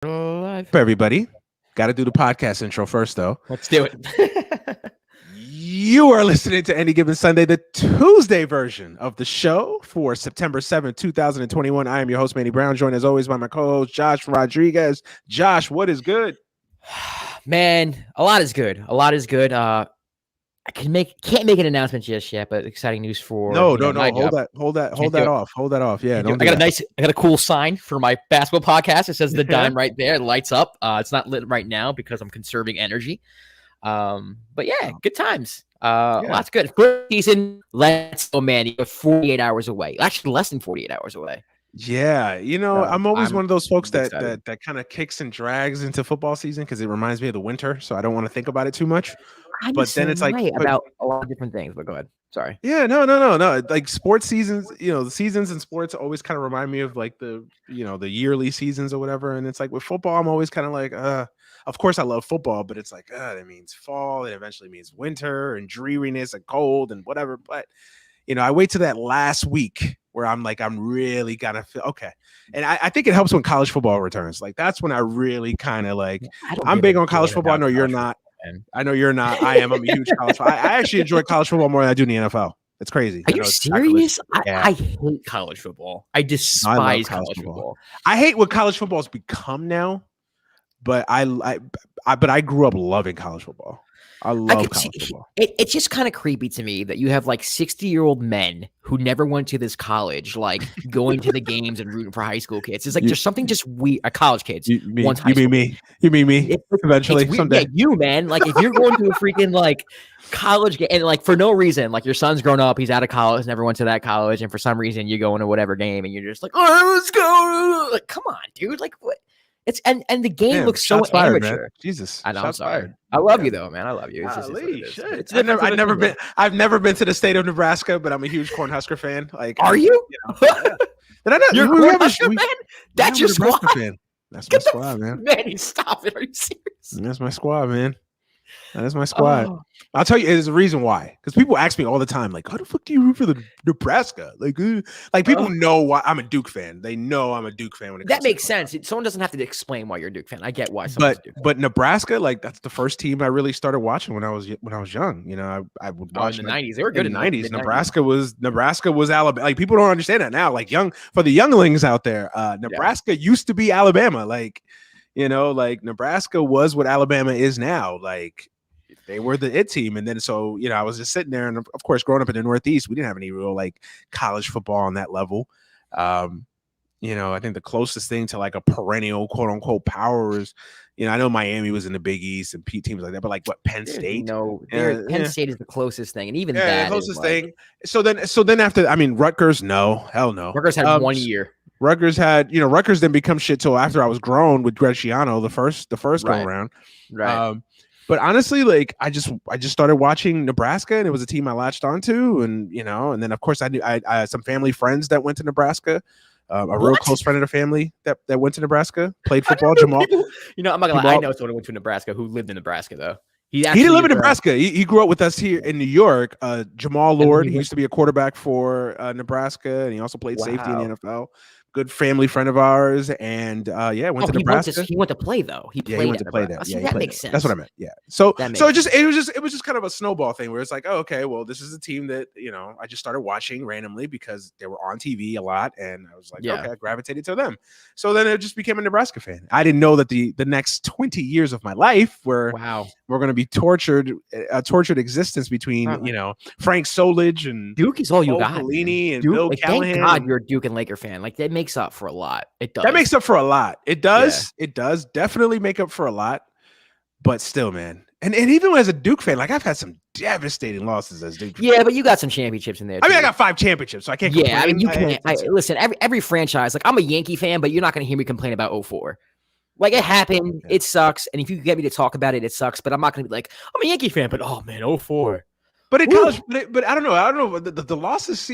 Live. For everybody, got to do the podcast intro first, though. Let's do it. You are listening to Any Given Sunday, the Tuesday version of the show for September 7th, 2021. I am your host, Manny Brown, joined as always by my co-host, Josh Rodriguez. Josh, what is good? Man, a lot is good. A lot is good. I can't make an announcement just yet, but exciting news for No. my Hold job. that off. Yeah, don't do I that. got a cool sign for my basketball podcast. It says the dime right there. It lights up. It's not lit right now because I'm conserving energy. But yeah, good times. Lots good. First season, let's go, man. You're 48 hours away. Actually, less than 48 hours away. Yeah, I'm always one of those folks that kind of kicks and drags into football season because it reminds me of the winter, so I don't want to think about it too much. But then it's like about a lot of different things. But go ahead. Sorry. Yeah, no. Like sports seasons, the seasons in sports always kind of remind me of like the yearly seasons or whatever. And it's like with football, I'm always kind of like, of course I love football, but it's like, that means fall. It eventually means winter and dreariness and cold and whatever. But I wait to that last week where I'm really gonna feel okay. And I think it helps when college football returns. Like that's when I really kind of like. I'm big on college football. I know you're not. I know you're not. I am. I'm a huge college football. I actually enjoy college football more than I do in the NFL. It's crazy. Are you serious? I hate college football. I despise college football. I hate what college football has become now, but I grew up loving college football. I love college football. It's just kind of creepy to me that you have like 60-year-old men who never went to this college, like going to the games and rooting for high school kids. It's like there's something just weird. College kids. You mean me? Eventually, someday. Yeah, you, man. Like if you're going to a freaking like college game and like for no reason, like your son's grown up, he's out of college, never went to that college, and for some reason you go into whatever game and you're just like, oh, let's go. Like, come on, dude. Like what? It's and the game looks so amateur. Man. Jesus, I know. I'm sorry. I love you though, man. I love you. It's I've never been to the state of Nebraska, but I'm a huge Cornhusker fan. Like, are you? Yeah. Did I not? You're a Cornhusker fan? That's your squad. Fan. That's my squad, man. Manny, stop it. Are you serious? That's my squad, man. That is my squad. Oh. I'll tell you, there's a reason why. Because people ask me all the time, like, how the fuck do you root for the Nebraska? Like people know why I'm a Duke fan. They know I'm a Duke fan. When it that makes sense. Someone doesn't have to explain why you're a Duke fan. I get why. But Nebraska, like that's the first team I really started watching when I was young. I would watch in the 90s. They were good in the 90s. Nebraska was Alabama. Like people don't understand that now. Like for the younglings out there, Nebraska used to be Alabama. Like Nebraska was what Alabama is now. Like they were the it team. And then so, I was just sitting there, and of course, growing up in the Northeast, we didn't have any real like college football on that level. I think the closest thing to like a perennial quote unquote power is, I know Miami was in the Big East and teams like that, but like what Penn State? Penn State is the closest thing, and even that the closest thing. So then after, Rutgers, no, hell no. Rutgers had 1 year. Rutgers didn't become shit till after I was grown with Greg Schiano, the first go around. Right. But honestly, like I just started watching Nebraska, and it was a team I latched onto, and and then of course I had some family friends that went to Nebraska. Real close friend of the family that went to Nebraska, played football. Jamal, I'm not gonna lie. I know someone who went to Nebraska who lived in Nebraska though. He didn't live in Nebraska. He grew up with us here in New York. Jamal Lord. He used to be a quarterback for Nebraska, and he also played safety in the NFL. Good family friend of ours, and went to Nebraska. He went to play though. He went to play that. Yeah, that makes sense. That's what I meant. Yeah. So it was just kind of a snowball thing where it's like, oh, okay, well, this is a team that I just started watching randomly because they were on TV a lot, and I was like, okay, I gravitated to them. So then it just became a Nebraska fan. I didn't know that the next 20 years of my life we're going to be tortured existence between Frank Solich and Duke is all you got. Pelini and Bill Callahan. Thank God you're a Duke and Laker fan. Like that makes up for a lot. It does. That makes up for a lot. It does. Yeah. It does definitely make up for a lot. But still, man. And even as a Duke fan, like I've had some devastating losses as Duke. Yeah, but you got some championships in there. I got 5 championships, so I can't. Yeah, complain. You can't. Listen, every franchise. Like I'm a Yankee fan, but you're not going to hear me complain about 04. Like it happened. Yeah. It sucks. And if you get me to talk about it, it sucks. But I'm not going to be like I'm a Yankee fan. But oh man, 04. But in college, but I don't know. The losses.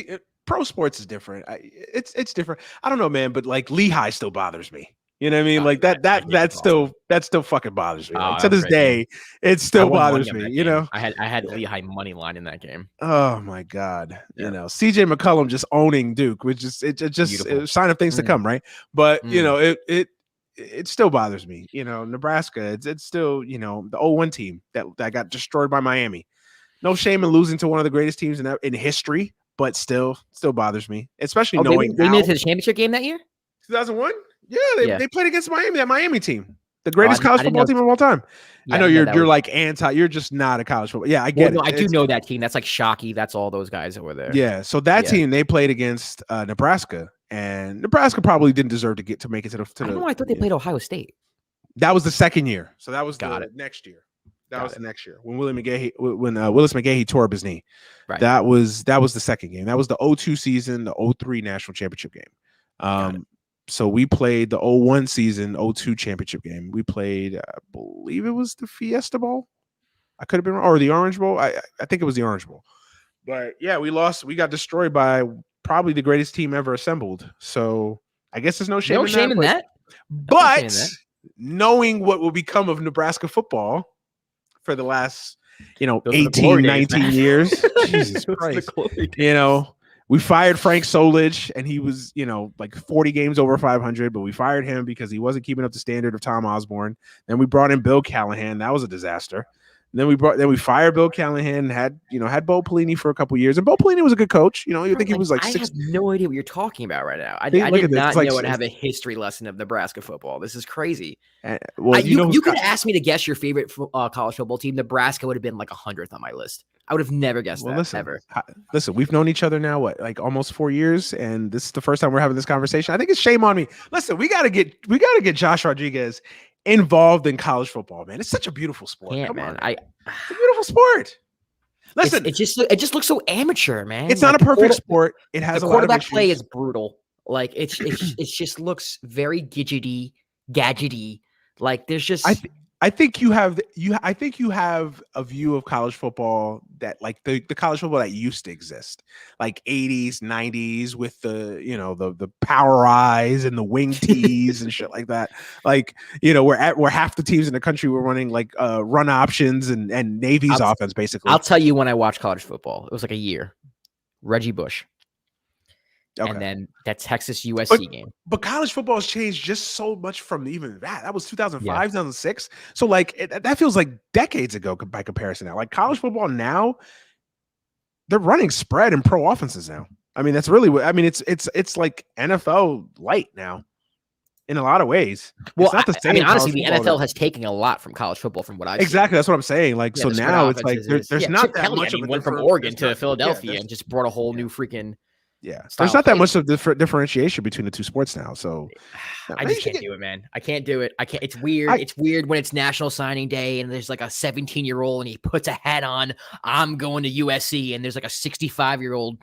Pro sports is different. It's different. I don't know, man. But like Lehigh still bothers me. You know what I mean? Like that still fucking bothers me. Like, to this day, it still bothers me. I had Lehigh money line in that game. Oh my God. Yeah. CJ McCollum just owning Duke, which is it was a sign of things to come, right? But it still bothers me. Nebraska, it's still, the 0-1 team that got destroyed by Miami. No shame in losing to one of the greatest teams in history, but still bothers me, especially knowing they made it to the championship game that year. 2001. Yeah, they played against that Miami team, the greatest college I didn't football know. team of all time. Yeah, I know you're like anti. You're just not a college football. Yeah, I get it. I do know that team. That's like Shockey. That's all those guys that were there. Yeah, so that team, they played against Nebraska, and Nebraska probably didn't deserve to make it to the. I don't know. I thought they played Ohio State. That was the second year, so that was next year. That was the next year when Willis McGahee tore up his knee. Right. That was the second game. That was the 0-2 season, the 0-3 national championship game. So we played the 0-1 season, 0-2 championship game. We played, I believe it was the Fiesta Bowl. I could have been wrong, or the Orange Bowl. I think it was the Orange Bowl. But yeah, we lost. We got destroyed by probably the greatest team ever assembled. So I guess there's no shame in that. But knowing what will become of Nebraska football for the last, 18, 19 years. Jesus Christ. We fired Frank Solich, and he was, like 40 games over 500, but we fired him because he wasn't keeping up the standard of Tom Osborne. Then we brought in Bill Callahan. That was a disaster. And then we fired Bill Callahan and had Bo Pelini for a couple years. And Bo Pelini was a good coach. You think he was like I have no idea what you're talking about right now. I did not know how to have a history lesson of Nebraska football. This is crazy. You could ask me to guess your favorite college football team. Nebraska would have been like 100th on my list. I would have never guessed that ever. Listen, we've known each other now, like almost 4 years, and this is the first time we're having this conversation. I think it's shame on me. Listen, we gotta get Josh Rodriguez involved in college football, man. It's such a beautiful sport. Come on. It's a beautiful sport. Listen, it just looks so amateur, man. It's not a perfect sport. It has the a lot of quarterback issues. play is brutal. Like it just looks very gadgety. Like there's just. I think you have a view of college football that like the college football that used to exist, like 80s, 90s with the power eyes and the wing tees and shit like that. Like, where half the teams in the country were running like run options and Navy's offense, basically. I'll tell you when I watched college football. It was like a year. Reggie Bush. Okay. And then that Texas USC game. But college football has changed just so much from even that. That was 2005, 2006. So like that feels like decades ago by comparison now. Like college football now, they're running spread and pro offenses now. I mean, that's really what I mean. It's like NFL light now in a lot of ways. Well, it's not the same. I mean, honestly, the NFL has taken a lot from college football from what I've exactly. Seen. That's what I'm saying. Like, so now it's like there's not that much of went from Oregon to Philadelphia and just brought a whole new freaking. Yeah, there's not that much of differentiation between the two sports now. So I just can't do it, man. I can't do it. I can't. It's weird. It's weird when it's National Signing Day and there's like a 17-year-old and he puts a hat on. I'm going to USC, and there's like a 65-year-old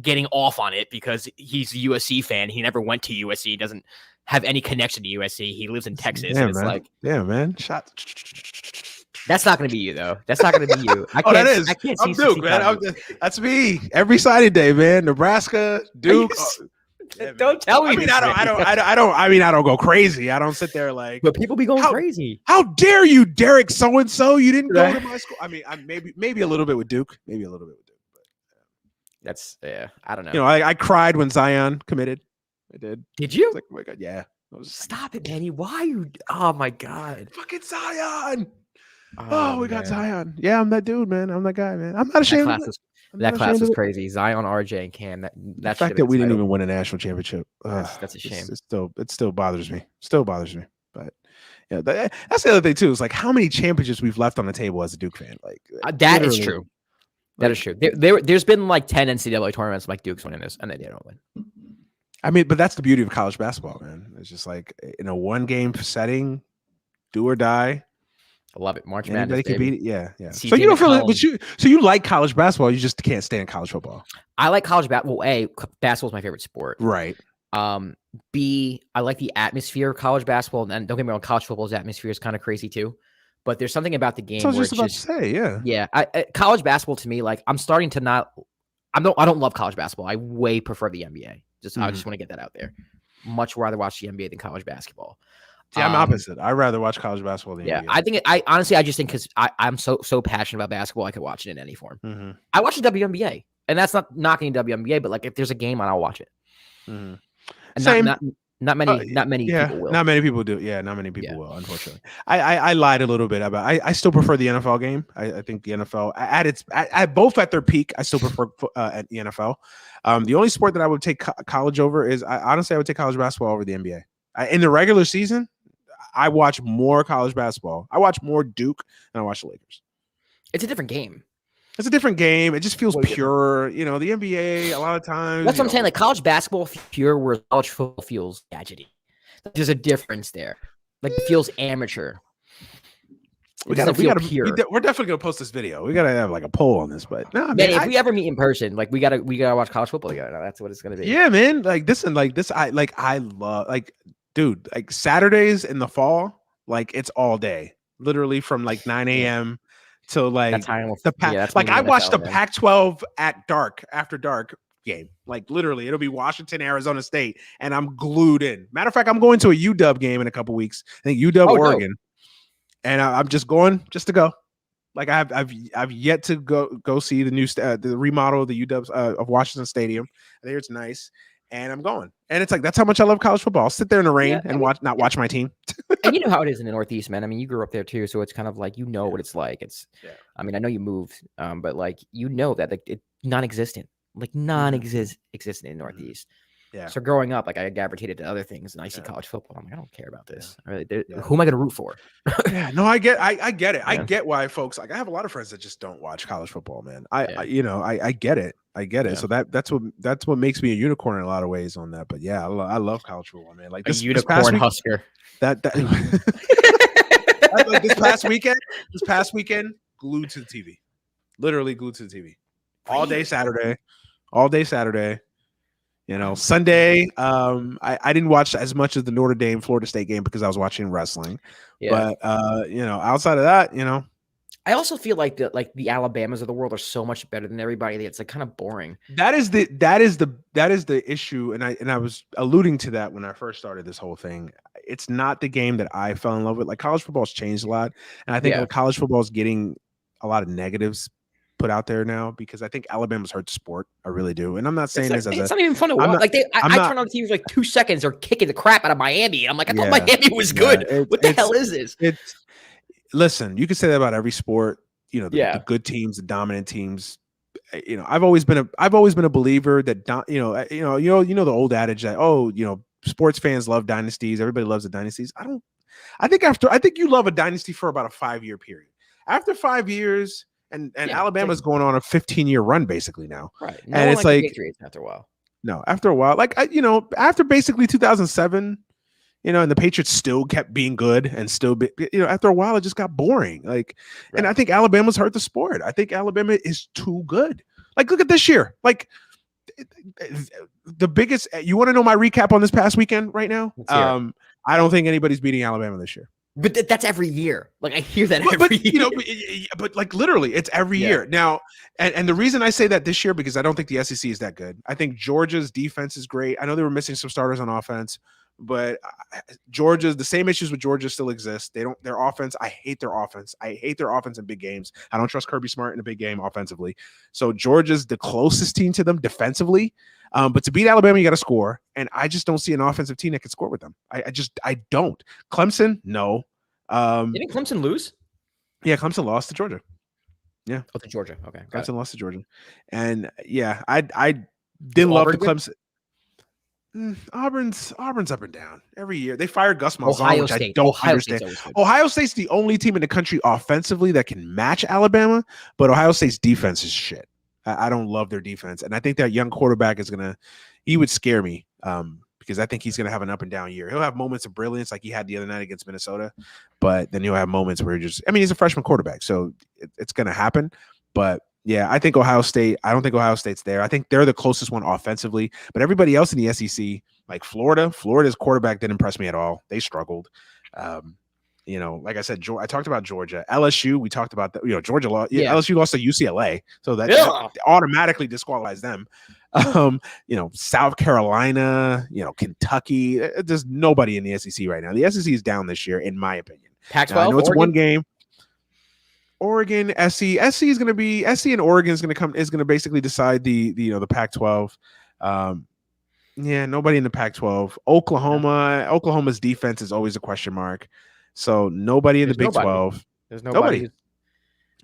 getting off on it because he's a USC fan. He never went to USC. He doesn't have any connection to USC. He lives in Texas. Yeah, and it's man. Like, yeah, man. Shot. That's not going to be you, though. That's not going to be you. That is. I can't see Duke, man. That's me. Every signing day, man. Nebraska, Duke. Don't tell me. I don't go crazy. I don't sit there like. But people be going crazy. How dare you, Derek? So and so, you didn't go to my school. I mean, maybe a little bit with Duke. Maybe a little bit with Duke. But that's I don't know. I cried when Zion committed. I did. Did you? Like, oh my God, yeah. Stop it, Manny. Why are you? Oh my God. Fucking Zion. Oh, we got Zion. Yeah, I'm that dude, man. I'm that guy, man. I'm not ashamed of it. That class was crazy. Zion, RJ, and Cam. The fact that we didn't even win a national championship. That's a shame. It still bothers me. But yeah, that's the other thing too. Is like how many championships we've left on the table as a Duke fan. Like that is true. That is true. There's been like 10 NCAA tournaments like Duke's winning this, and they don't win. I mean, but that's the beauty of college basketball, man. It's just like in a one-game setting, do or die. I love it. March Madness. Can beat it. Yeah. So you don't feel it, but you like college basketball. You just can't stand college football. I like college basketball. A, basketball is my favorite sport. Right. B, I like the atmosphere of college basketball. And don't get me wrong, college football's atmosphere is kind of crazy too. But there's something about the game. I was just about to say, yeah. Yeah. College basketball to me, like I'm starting to not. I don't love college basketball. I way prefer the NBA. I just want to get that out there. Much rather watch the NBA than college basketball. See, I'm opposite. I'd rather watch college basketball than NBA. I think I just think because I'm so passionate about basketball, I could watch it in any form. Mm-hmm. I watch the WNBA, and that's not knocking WNBA, but like if there's a game on, I'll watch it. Mm-hmm. And Same. Not many yeah, people will. not many people do. Yeah, not many people Yeah. will. Unfortunately, I lied a little bit about. I still prefer the NFL game. I think the NFL at both at their peak. I still prefer at the NFL. The only sport that I would take college over is honestly I would take college basketball over the NBA. In the regular season, I watch more college basketball. I watch more Duke than I watch the Lakers. It's a different game. It's a different game. It just feels Way pure. You know, the NBA a lot of times. That's what I'm saying. Like college basketball feels pure, where college football feels gadgety. There's a difference there. Like it feels amateur. We're definitely gonna post this video. We gotta have like a poll on this, but no, man, if we ever meet in person, like we gotta watch college football together. That's what it's gonna be. Yeah, man. Like this and like this, I love dude, like Saturdays in the fall, like it's all day, literally from like 9 a.m. to like the Pac. Like I watched the Pac-12 at dark after dark game. Like literally, it'll be Washington, Arizona State, and I'm glued in. Matter of fact, I'm going to a UW game in a couple weeks. I think UW Oregon, and I'm just going just to go. Like I've yet to go see the new the remodel of the UW of Washington Stadium. I think it's nice, and I'm going. And it's like that's how much I love college football. I'll sit there in the rain and watch my team. And you know how it is in the Northeast, man. I mean, you grew up there too, so it's kind of like what it's like. It's, I mean, I know you moved, but like that like it's non-existent, like non-existent in the Northeast. Yeah. So growing up, like I gravitated to other things, and I see college football. I'm like, I don't care about this. Who am I going to root for? Yeah, no, I get it. Yeah. I get why folks like. I have a lot of friends that just don't watch college football, man. I get it. I get it. Yeah. So that's what makes me a unicorn in a lot of ways on that. But yeah, I love college football, man. Like this unicorn husker. That like this past weekend, glued to the TV, literally glued to the TV, all day Saturday. You know, Sunday, I didn't watch as much of the Notre Dame Florida State game because I was watching wrestling. Yeah. But you know, outside of that, you know, I also feel like the Alabamas of the world are so much better than everybody. It's like kind of boring. That is the issue, and I was alluding to that when I first started this whole thing. It's not the game that I fell in love with. Like college football's changed a lot, and I think college football is getting a lot of negatives put out there now because I think Alabama's hurt the sport. I really do. And I'm not saying it's not even fun to watch. Like I turn on the TV for like 2 seconds. They're kicking the crap out of Miami. And I'm like, I thought Miami was good. What the hell is this? Listen, you can say that about every sport. You know, the good teams, the dominant teams. You know, I've always been a believer that you know the old adage that sports fans love dynasties. Everybody loves the dynasties. I think you love a dynasty for about a 5-year period. After 5 years. And Alabama's going on a 15-year run basically now. Right. And it's like Patriots after a while. No, after a while. Like after basically 2007, and the Patriots still kept being good and still after a while it just got boring. Like and I think Alabama's hurt the sport. I think Alabama is too good. Like look at this year. Like the biggest you want to know my recap on this past weekend right now? I don't think anybody's beating Alabama this year. But that's every year. Like I hear that every year. But like literally, it's every year now. And the reason I say that this year because I don't think the SEC is that good. I think Georgia's defense is great. I know they were missing some starters on offense, but the same issues with Georgia still exist. Their offense. I hate their offense. I hate their offense in big games. I don't trust Kirby Smart in a big game offensively. So Georgia's the closest team to them defensively. But to beat Alabama, you got to score. And I just don't see an offensive team that can score with them. I don't. Clemson, no. Didn't Clemson lose? Yeah, Clemson lost to Georgia. Yeah. Oh, to Georgia. Okay. Clemson lost to Georgia. And yeah, I didn't love the Clemson. Auburn's up and down every year. They fired Gus Malzahn, which I don't understand. Ohio State's the only team in the country offensively that can match Alabama, but Ohio State's defense is shit. I don't love their defense. And I think that young quarterback he would scare me because I think he's going to have an up and down year. He'll have moments of brilliance like he had the other night against Minnesota, but then he'll have moments where he's a freshman quarterback. So it's going to happen. But yeah, I don't think Ohio State's there. I think they're the closest one offensively, but everybody else in the SEC, like Florida's quarterback didn't impress me at all. They struggled. Like I said, I talked about Georgia, LSU. We talked about that. Georgia lost. Yeah. LSU lost to UCLA, so that automatically disqualifies them. South Carolina, Kentucky. There's nobody in the SEC right now. The SEC is down this year, in my opinion. Pac-12. I know it's one game. Oregon, SC is going to be SC, and Oregon is going to basically decide the Pac-12. Yeah, nobody in the Pac-12. Oklahoma's defense is always a question mark. So nobody in the Big 12. There's nobody.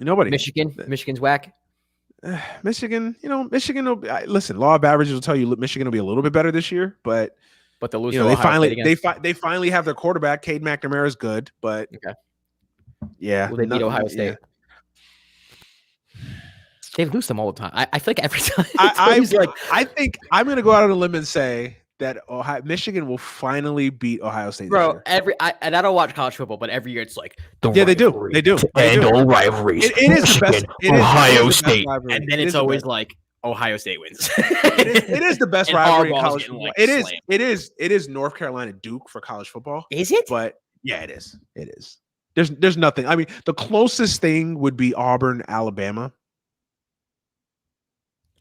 Nobody. Michigan's whack. Michigan, Michigan will listen. Law of averages will tell you Michigan will be a little bit better this year, but they'll lose. They finally have their quarterback. Cade McNamara is good, but yeah, will they beat Ohio State? Yeah. They lose them all the time. I feel like every time. I think I'm going to go out on a limb and say that Michigan will finally beat Ohio State this year. I don't watch college football, but every year it's like they do. And all rivalries. It is the best. Ohio State, and then it's always like Ohio State wins. it is the best rivalry in college football. It is North Carolina Duke for college football. Is it? But yeah, it is. It is. There's nothing. I mean, the closest thing would be Auburn, Alabama.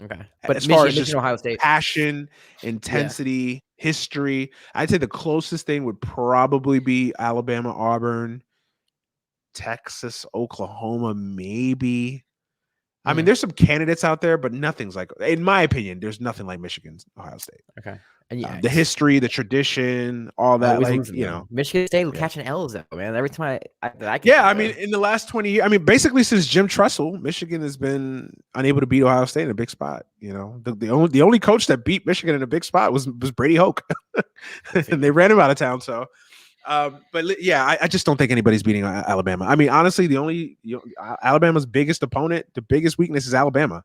Okay, but as far as just Ohio State passion, intensity, history, I'd say the closest thing would probably be Alabama, Auburn, Texas, Oklahoma, maybe. I mean, there's some candidates out there, but nothing's like, in my opinion, there's nothing like Michigan's Ohio State. Okay, and the history, the tradition, all that, Michigan State catching L's though, man. Every time I mean, in the last 20 years, I mean, basically since Jim Tressel, Michigan has been unable to beat Ohio State in a big spot. The only coach that beat Michigan in a big spot was Brady Hoke, and they ran him out of town. So. But yeah, I just don't think anybody's beating Alabama. I mean, honestly, Alabama's biggest opponent, the biggest weakness is Alabama.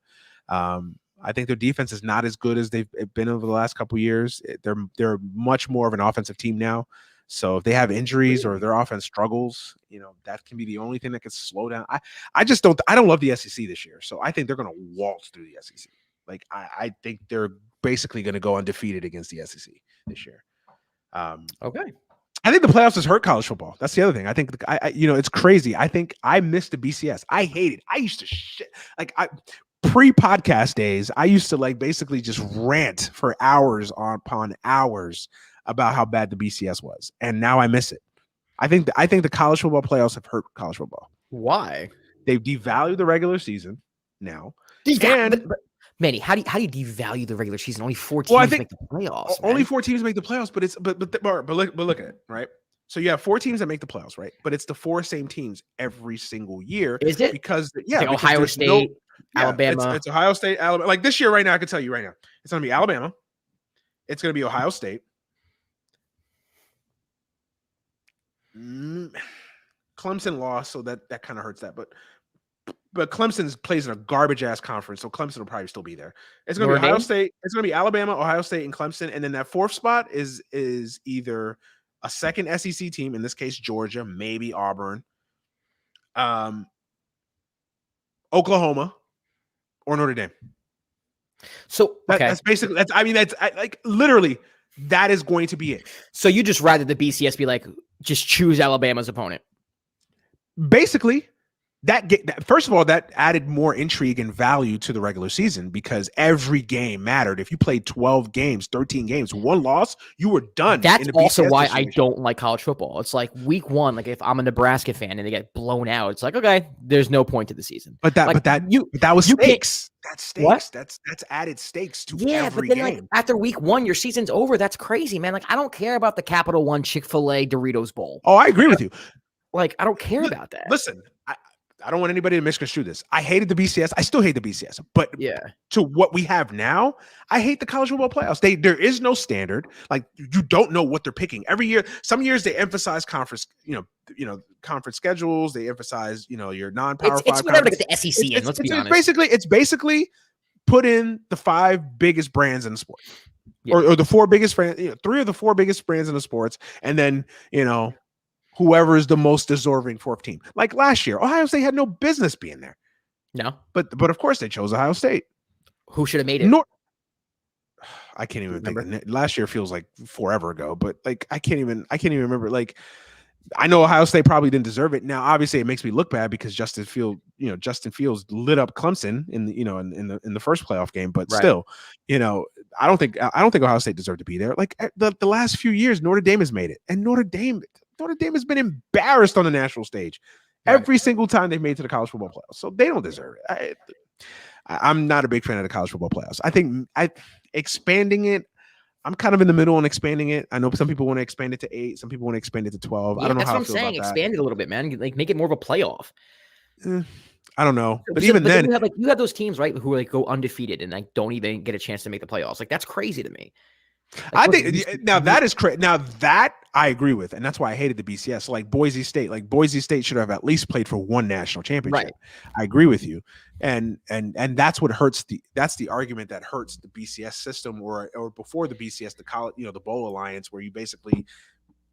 I think their defense is not as good as they've been over the last couple of years. They're much more of an offensive team now. So if they have injuries or their offense struggles, that can be the only thing that can slow down. I don't love the SEC this year. So I think they're going to waltz through the SEC. Like I think they're basically going to go undefeated against the SEC this year. Okay. I think the playoffs has hurt college football. That's the other thing. I think it's crazy. I think I missed the BCS. I hate it. I used to pre-podcast days. I used to basically just rant for hours upon hours about how bad the BCS was, and now I miss it. I think the college football playoffs have hurt college football. Why? They've devalued the regular season now. Manny, how do you devalue the regular season? Only 4 teams make the playoffs. Only 4 teams make the playoffs, but look at it, right? So you have 4 teams that make the playoffs, right? But it's the 4 same teams every single year. Is it? Because Ohio State, Alabama. It's Ohio State, Alabama. Like this year, right now, I can tell you right now, it's going to be Alabama. It's going to be Ohio State. Clemson lost, so that kind of hurts that, but Clemson plays in a garbage ass conference, so Clemson will probably still be there. It's going to be Ohio State. It's going to be Alabama, Ohio State, and Clemson, and then that 4th spot is either a second SEC team, in this case Georgia, maybe Auburn, Oklahoma, or Notre Dame. So that's basically literally that is going to be it. So you just rather the BCS be like just choose Alabama's opponent, basically. First of all, that added more intrigue and value to the regular season because every game mattered. If you played 12 games, 13 games, 1 loss, you were done. That's also why I don't like college football. It's like week 1, like if I'm a Nebraska fan and they get blown out, it's like, okay, there's no point to the season. But that was stakes. That's stakes. What? That's added stakes to every game. Like after week 1, your season's over. That's crazy, man. Like I don't care about the Capital One Chick-fil-A Doritos Bowl. Oh, I agree with you. Like I don't care about that. Listen, I don't want anybody to misconstrue this. I hated the BCS. I still hate the BCS. But to what we have now, I hate the college football playoffs. There is no standard. Like you don't know what they're picking every year. Some years they emphasize conference, conference schedules. They emphasize, your non-power 5. It's whatever to get the SEC in. Let's be honest. It's basically put in the 5 biggest brands in the sport, or the 4 biggest brands. 3 of the 4 biggest brands in the sports, and then whoever is the most deserving 4th team. Like last year, Ohio State had no business being there. No. But of course they chose Ohio State. Who should have made it? I can't even think. Last year feels like forever ago, but I can't even remember. Like I know Ohio State probably didn't deserve it. Now, obviously, it makes me look bad because Justin Fields lit up Clemson in the first playoff game. But still, I don't think Ohio State deserved to be there. Like the last few years, Notre Dame has made it, and Notre Dame has been embarrassed on the national stage every single time they've made it to the college football playoffs. So they don't deserve it. I'm not a big fan of the college football playoffs. I think expanding it, I'm kind of in the middle on expanding it. I know some people want to expand it to 8. Some people want to expand it to 12. I don't know how I feel about that. Expand it a little bit, man. Like make it more of a playoff. I don't know, but even then you have those teams, right, who like go undefeated and like don't even get a chance to make the playoffs. Like that's crazy to me. Like, I think now that is crazy. Now that I agree with, and that's why I hated the BCS. So like Boise State should have at least played for one national championship. Right. I agree with you, and that's what hurts that's the argument that hurts the BCS system, or before the BCS, the college, the bowl alliance, where you basically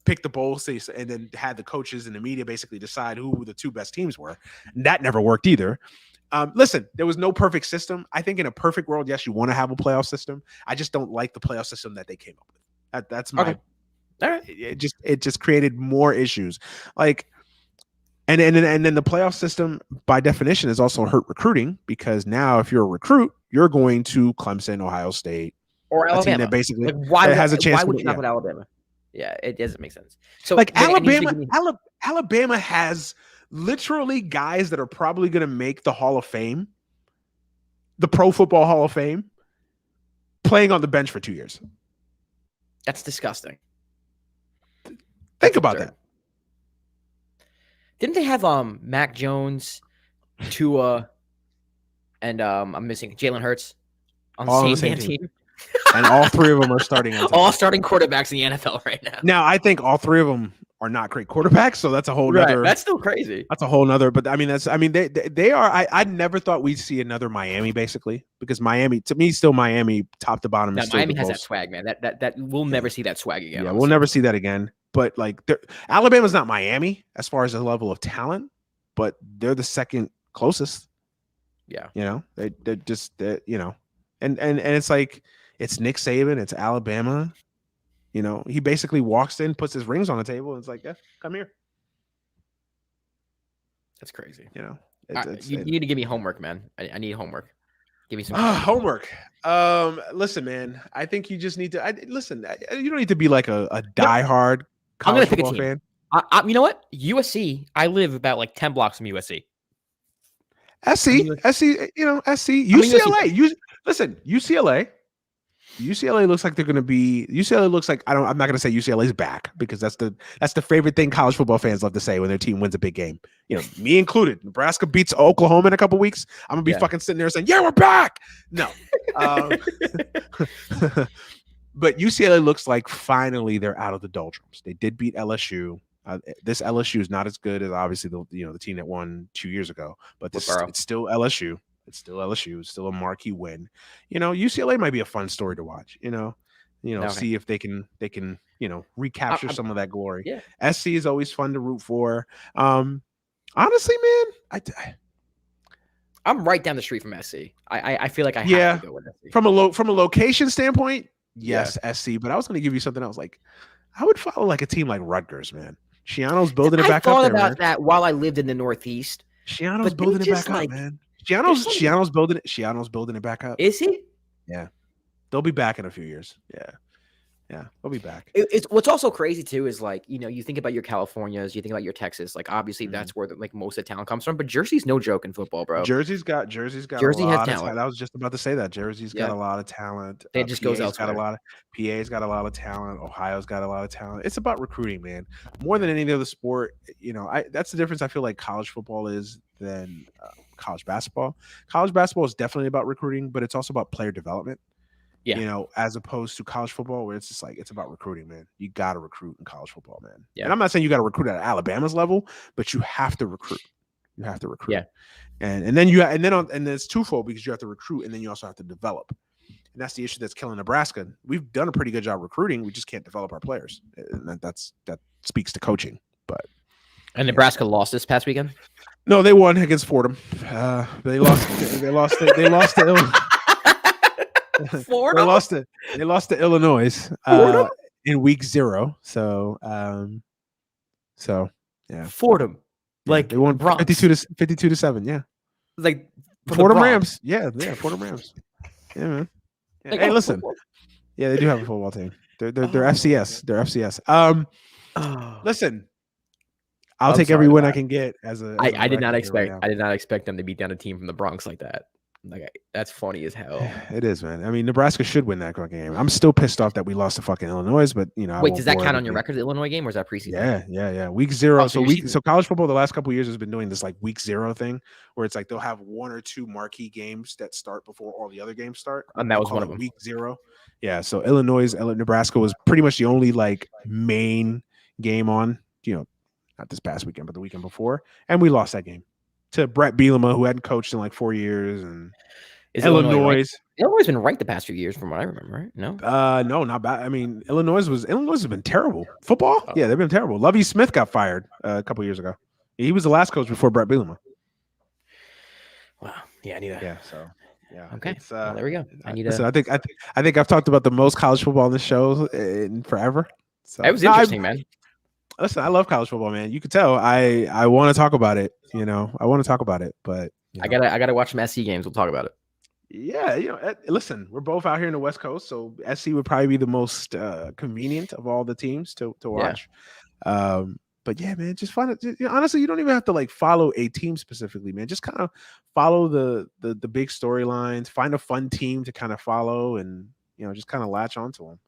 pick the bowl and then had the coaches and the media basically decide who the 2 best teams were. And that never worked either. Listen, there was no perfect system. I think in a perfect world, yes, you want to have a playoff system. I just don't like the playoff system that they came up with. That's my. Okay. All right. It just created more issues. Like, and then the playoff system by definition is also hurt recruiting, because now if you're a recruit, you're going to Clemson, Ohio State, or Alabama. A team that basically has a chance. Why would you not put Alabama? Yeah, it doesn't make sense. So like Alabama has literally guys that are probably going to make the Hall of Fame, the Pro Football Hall of Fame, playing on the bench for 2 years. That's disgusting. Think about that. Didn't they have Mac Jones, Tua, and I'm missing Jalen Hurts on the same team? And all 3 of them are starting. All starting quarterbacks in the NFL right now. Now, I think all 3 of them are not great quarterbacks, so that's a whole nother. That's still crazy. That's a whole nother. But they are. I never thought we'd see another Miami, basically, because Miami, to me, still Miami, top to bottom. Miami has that swag, man. That we'll never see that swag again. Yeah, we'll never see that again. But like, Alabama's not Miami as far as the level of talent, but they're the second closest. Yeah, they're just and it's like. It's Nick Saban. It's Alabama. He basically walks in, puts his rings on the table, and it's like, yeah, come here. That's crazy. You need to give me homework, man. I need homework. Give me some homework. Listen, man. I think you just need to. Listen. You don't need to be like a diehard college football fan. You know what? USC. I live about like 10 blocks from USC. SC. UCLA. Listen, UCLA. UCLA looks like they're going to be. UCLA looks like I'm not going to say UCLA's back, because that's the favorite thing college football fans love to say when their team wins a big game. Me included. Nebraska beats Oklahoma in a couple weeks. I'm gonna be fucking sitting there saying, "Yeah, we're back." No, but UCLA looks like finally they're out of the doldrums. They did beat LSU. This LSU is not as good as obviously the team that won 2 years ago, but it's still LSU. It's still LSU. It's still a marquee win. UCLA might be a fun story to watch. See if they can recapture some of that glory. Yeah. SC is always fun to root for. Honestly, man, I'm right down the street from SC. I feel like I have to go with SC. From a location standpoint, yes, SC. But I was going to give you something else. Like, I would follow like a team like Rutgers, man. Shiano's building it back up there. I thought about that while I lived in the Northeast. Shiano's building it back up, man. Shiano's building it. Shiano's building it back up. Is he? Yeah, they'll be back in a few years. Yeah, they'll be back. It's what's also crazy too is like you think about your Californias, you think about your Texas. Like obviously that's where most of the talent comes from. But Jersey's no joke in football, bro. Jersey has talent. I was just about to say that Jersey's got a lot of talent. It just goes elsewhere. PA's got a lot of talent. Ohio's got a lot of talent. It's about recruiting, man. More than any other sport, that's the difference. I feel like college football is than college basketball. College basketball is definitely about recruiting, but it's also about player development. Yeah. As opposed to college football, where it's just like it's about recruiting, man. You got to recruit in college football, man. Yeah. And I'm not saying you got to recruit at Alabama's level, but you have to recruit. Yeah. And then it's twofold, because you have to recruit and then you also have to develop. And that's the issue that's killing Nebraska. We've done a pretty good job recruiting. We just can't develop our players. And that speaks to coaching. And Nebraska lost this past weekend? No, they won against Fordham. They lost to Illinois. Florida? They lost to Illinois in week 0. So yeah. Fordham. Like they won 52-7. Yeah. Like Fordham Rams. Yeah, Fordham Rams. Yeah, man. Yeah. Hey, listen. Yeah, they do have a football team. They're FCS. They're FCS. Listen. I'll take every win I can get as a I did not expect them to beat down a team from the Bronx like that. Like that's funny as hell. It is, man. I mean, Nebraska should win that fucking game. I'm still pissed off that we lost to fucking Illinois, but I Wait, won't does that bore count on your everybody. record, the Illinois game, or is that preseason? Yeah. Week 0. Oh, so So college football the last couple of years has been doing this like week 0 thing, where it's like they'll have 1 or 2 marquee games that start before all the other games start, and that was one of them. Week 0. Yeah. So Nebraska was pretty much the only like main game on. Not this past weekend, but the weekend before, and we lost that game to Brett Bielema, who hadn't coached in like 4 years, and Illinois. Illinois has been right the past few years, from what I remember. Right? No, no, not bad. I mean, Illinois has been terrible. Football, yeah, they've been terrible. Lovie Smith got fired a couple years ago. He was the last coach before Brett Bielema. Wow. Yeah, I need that. Yeah. So. Yeah. Okay. Well, there we go. I need. Listen, I think I've talked about the most college football on this show in forever. So it was interesting, man. Listen, I love college football, man. You could tell I want to talk about it. I want to talk about it, but I gotta watch some SC games. We'll talk about it. Yeah, listen, we're both out here in the West Coast, so SC would probably be the most convenient of all the teams to watch. Yeah. But yeah, man, just find it. Honestly, you don't even have to like follow a team specifically, man. Just kind of follow the big storylines. Find a fun team to kind of follow, and just kind of latch onto them.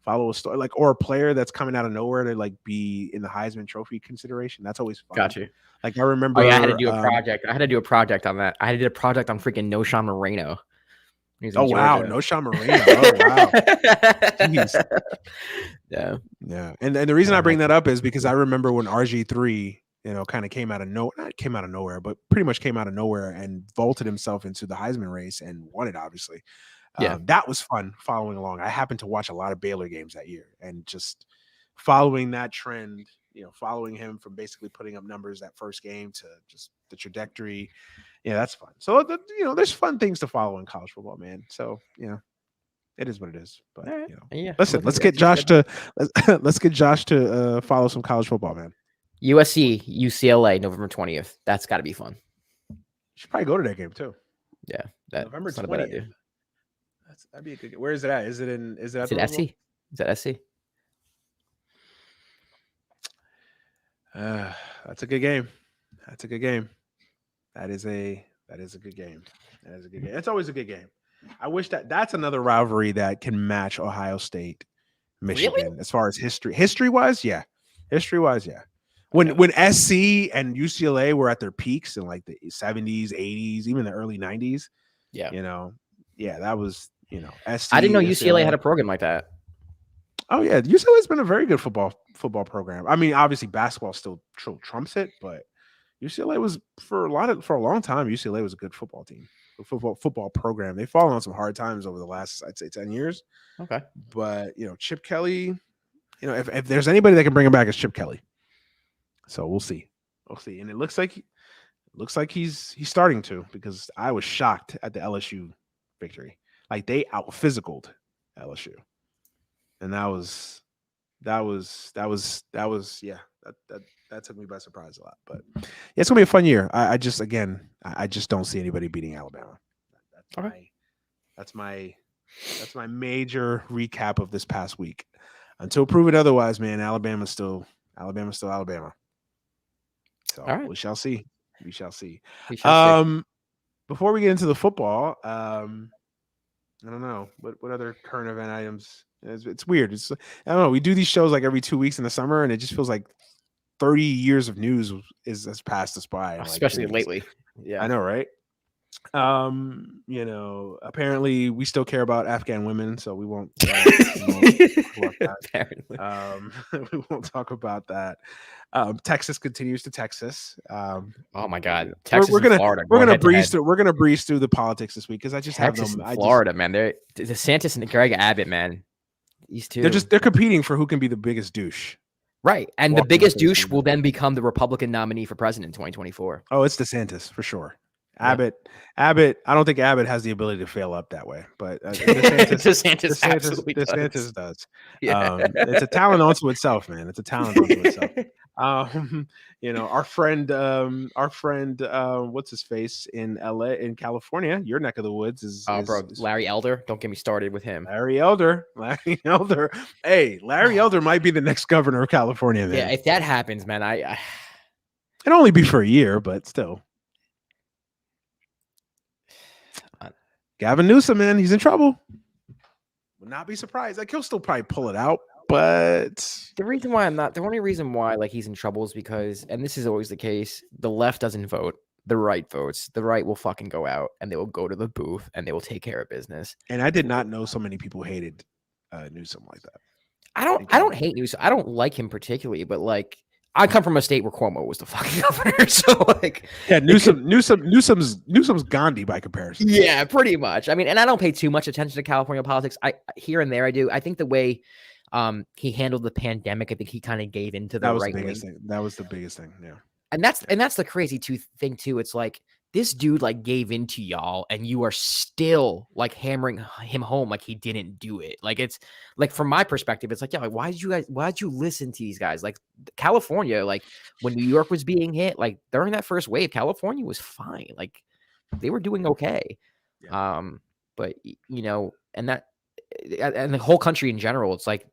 Follow a story or a player that's coming out of nowhere to like be in the Heisman Trophy consideration. That's always fun. Got you. Like I remember, I had to do a project. I had to do a project on that. I had to do a project on freaking Noshawn Moreno. Oh wow, Noshawn Moreno. Oh wow. Jeez. Yeah. And the reason I bring that up is because I remember when RG3, kind of came out of nowhere, but pretty much came out of nowhere and vaulted himself into the Heisman race and won it, obviously. Yeah, that was fun following along. I happened to watch a lot of Baylor games that year and just following that trend, following him from basically putting up numbers that first game to just the trajectory. Yeah, that's fun. So, there's fun things to follow in college football, man. So, it is what it is. But, listen, let's get Josh to follow some college football, man. USC, UCLA, November 20th. That's got to be fun. You should probably go to that game too. Yeah, November 20th. That'd be a good. Where is it at? Is it SC? Is that SC? That's a good game. That is a good game. It's always a good game. I wish that's another rivalry that can match Ohio State, Michigan, really? As far as history wise, yeah. When SC and UCLA were at their peaks in like the 70s, 80s, even the early 90s. Yeah. That was, SC. I didn't know UCLA had a program like that. Oh yeah, UCLA's been a very good football program. I mean, obviously basketball still trumps it, but UCLA was for a long time. UCLA was a good football team, a football program. They've fallen on some hard times over the last, I'd say, 10 years. Okay, but Chip Kelly, if there's anybody that can bring him back, it's Chip Kelly. So we'll see, and it looks like he's starting to, because I was shocked at the LSU victory. Like they out physicaled LSU, and that took me by surprise a lot. But yeah, it's gonna be a fun year. I just don't see anybody beating Alabama. That's my major recap of this past week. Until proven otherwise, man, Alabama's still Alabama. So we shall see. Before we get into the football, I don't know what other current event items. It's weird. I don't know. We do these shows like every 2 weeks in the summer, and it just feels like 30 years of news has passed us by. Especially lately. Yeah, I know, right? Apparently we still care about Afghan women, so we won't. We won't talk about that. Texas continues to Texas. Oh my God, Texas we're gonna Florida. We're gonna breeze through the politics this week because I just Texas have no. Florida, man. They're DeSantis and Greg Abbott, man. These two. They're competing for who can be the biggest douche. Right, and the biggest douche will then become the Republican nominee for president in 2024. Oh, it's DeSantis for sure. Abbott. I don't think Abbott has the ability to fail up that way, but DeSantis does. Yeah. It's a talent unto itself, man. It's a talent unto itself. Our friend, what's his face in California, your neck of the woods is Larry Elder. Don't get me started with him. Larry Elder. Hey, Larry Elder might be the next governor of California, man. Yeah, if that happens, man, I it'll only be for a year, but still. Gavin Newsom, man, he's in trouble. Would not be surprised. Like he'll still probably pull it out, but the only reason why like he's in trouble is because, and this is always the case, the left doesn't vote. The right votes. The right will fucking go out and they will go to the booth and they will take care of business. And I did not know so many people hated Newsom like that. I don't hate Newsom. I don't like him particularly, but like I come from a state where Cuomo was the fucking governor, so like Newsom's Gandhi by comparison. Yeah, pretty much. I mean, and I don't pay too much attention to California politics. I here and there I do. I think the way he handled the pandemic, I think he kind of gave into the right wing. That was the biggest thing. Yeah. And that's the crazy thing too. It's like this dude like gave in to y'all and you are still like hammering him home like he didn't do it. Like it's like from my perspective, it's like, yeah, like, why did you listen to these guys? Like California, like when New York was being hit, like during that first wave, California was fine. Like they were doing okay. Yeah. But you know, and the whole country in general, it's like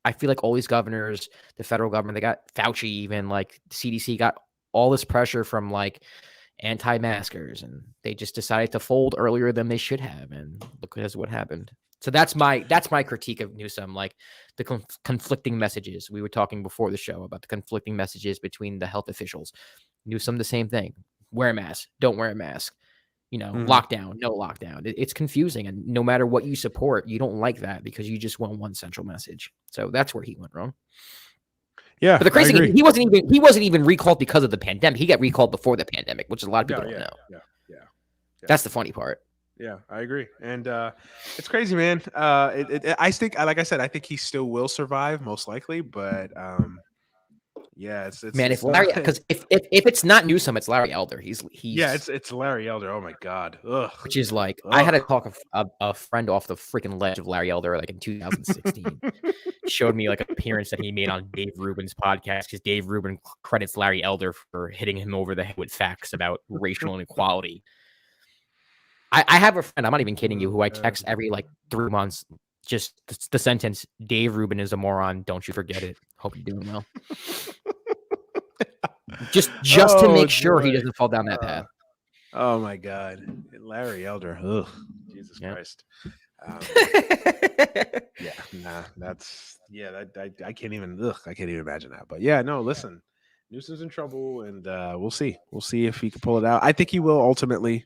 I feel like all these governors, the federal government, they got Fauci, even like the CDC got all this pressure from like anti-maskers, and they just decided to fold earlier than they should have, and look at what happened. So that's my critique of Newsom, like the conflicting messages. We were talking before the show about the conflicting messages between the health officials. Newsom, the same thing. Wear a mask, don't wear a mask. You know, lockdown, no lockdown. It's confusing, and no matter what you support, you don't like that because you just want one central message. So that's where he went wrong. Yeah, but the crazy thing, he wasn't even recalled because of the pandemic. He got recalled before the pandemic, which a lot of people don't know. Yeah. That's the funny part. Yeah, I agree, and it's crazy, man. I think, like I said, I think he still will survive, most likely. But yeah, it's man. If Larry, because if it's not Newsom, it's Larry Elder. He's it's Larry Elder. Oh my god, which is like I had to talk a friend off the freaking ledge of Larry Elder like in 2016. Showed me like an appearance that he made on Dave Rubin's podcast because Dave Rubin credits Larry Elder for hitting him over the head with facts about racial inequality. I have a friend, I'm not even kidding you, who I text every like 3 months, just the sentence, Dave Rubin is a moron, don't you forget it. Hope you're doing well. just to make sure he doesn't fall down that path. Oh my god. Larry Elder. Ugh. Jesus Christ. I can't even imagine that. But yeah, no, listen, Newsom's in trouble, and we'll see if he can pull it out. I think he will ultimately,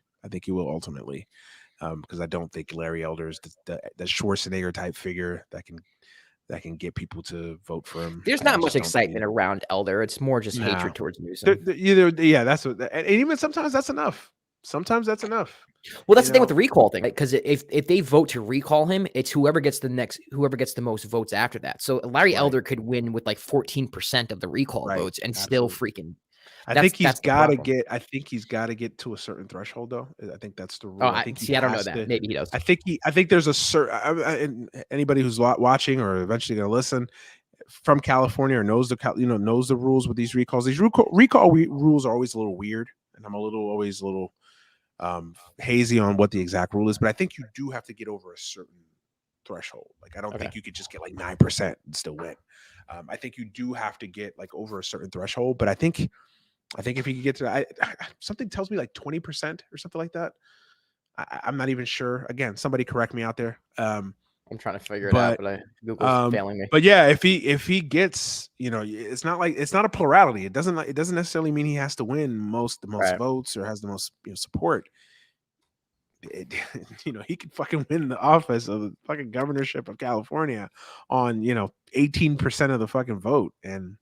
because I don't think Larry Elder is the Schwarzenegger type figure that can get people to vote for him. There's not much excitement around Elder. It's more just hatred towards Newsom. That's what, and even sometimes that's enough. Well, that's the thing with the recall thing, because right? if they vote to recall him, it's whoever gets the most votes after that. So Larry Elder could win with like 14% of the recall votes and still freaking. I think he's got to get to a certain threshold, though. I think that's the rule. I don't know that. Maybe he does. I think there's a certain. Anybody who's watching or eventually going to listen from California or knows the rules with these recalls. These recall rules are always a little weird, and I'm always a little hazy on what the exact rule is. But I think you do have to get over a certain threshold. Like I don't think you could just get like 9% and still win. I think you do have to get like over a certain threshold. But I think if you could get to something tells me like 20% or something like that. I'm not even sure. Again, somebody correct me out there. I'm trying to figure it out, but Google's failing me. But yeah, if he gets, it's not a plurality. It doesn't necessarily mean he has to win the most votes or has the most support. He could fucking win the office of the fucking governorship of California on 18% of the fucking vote, and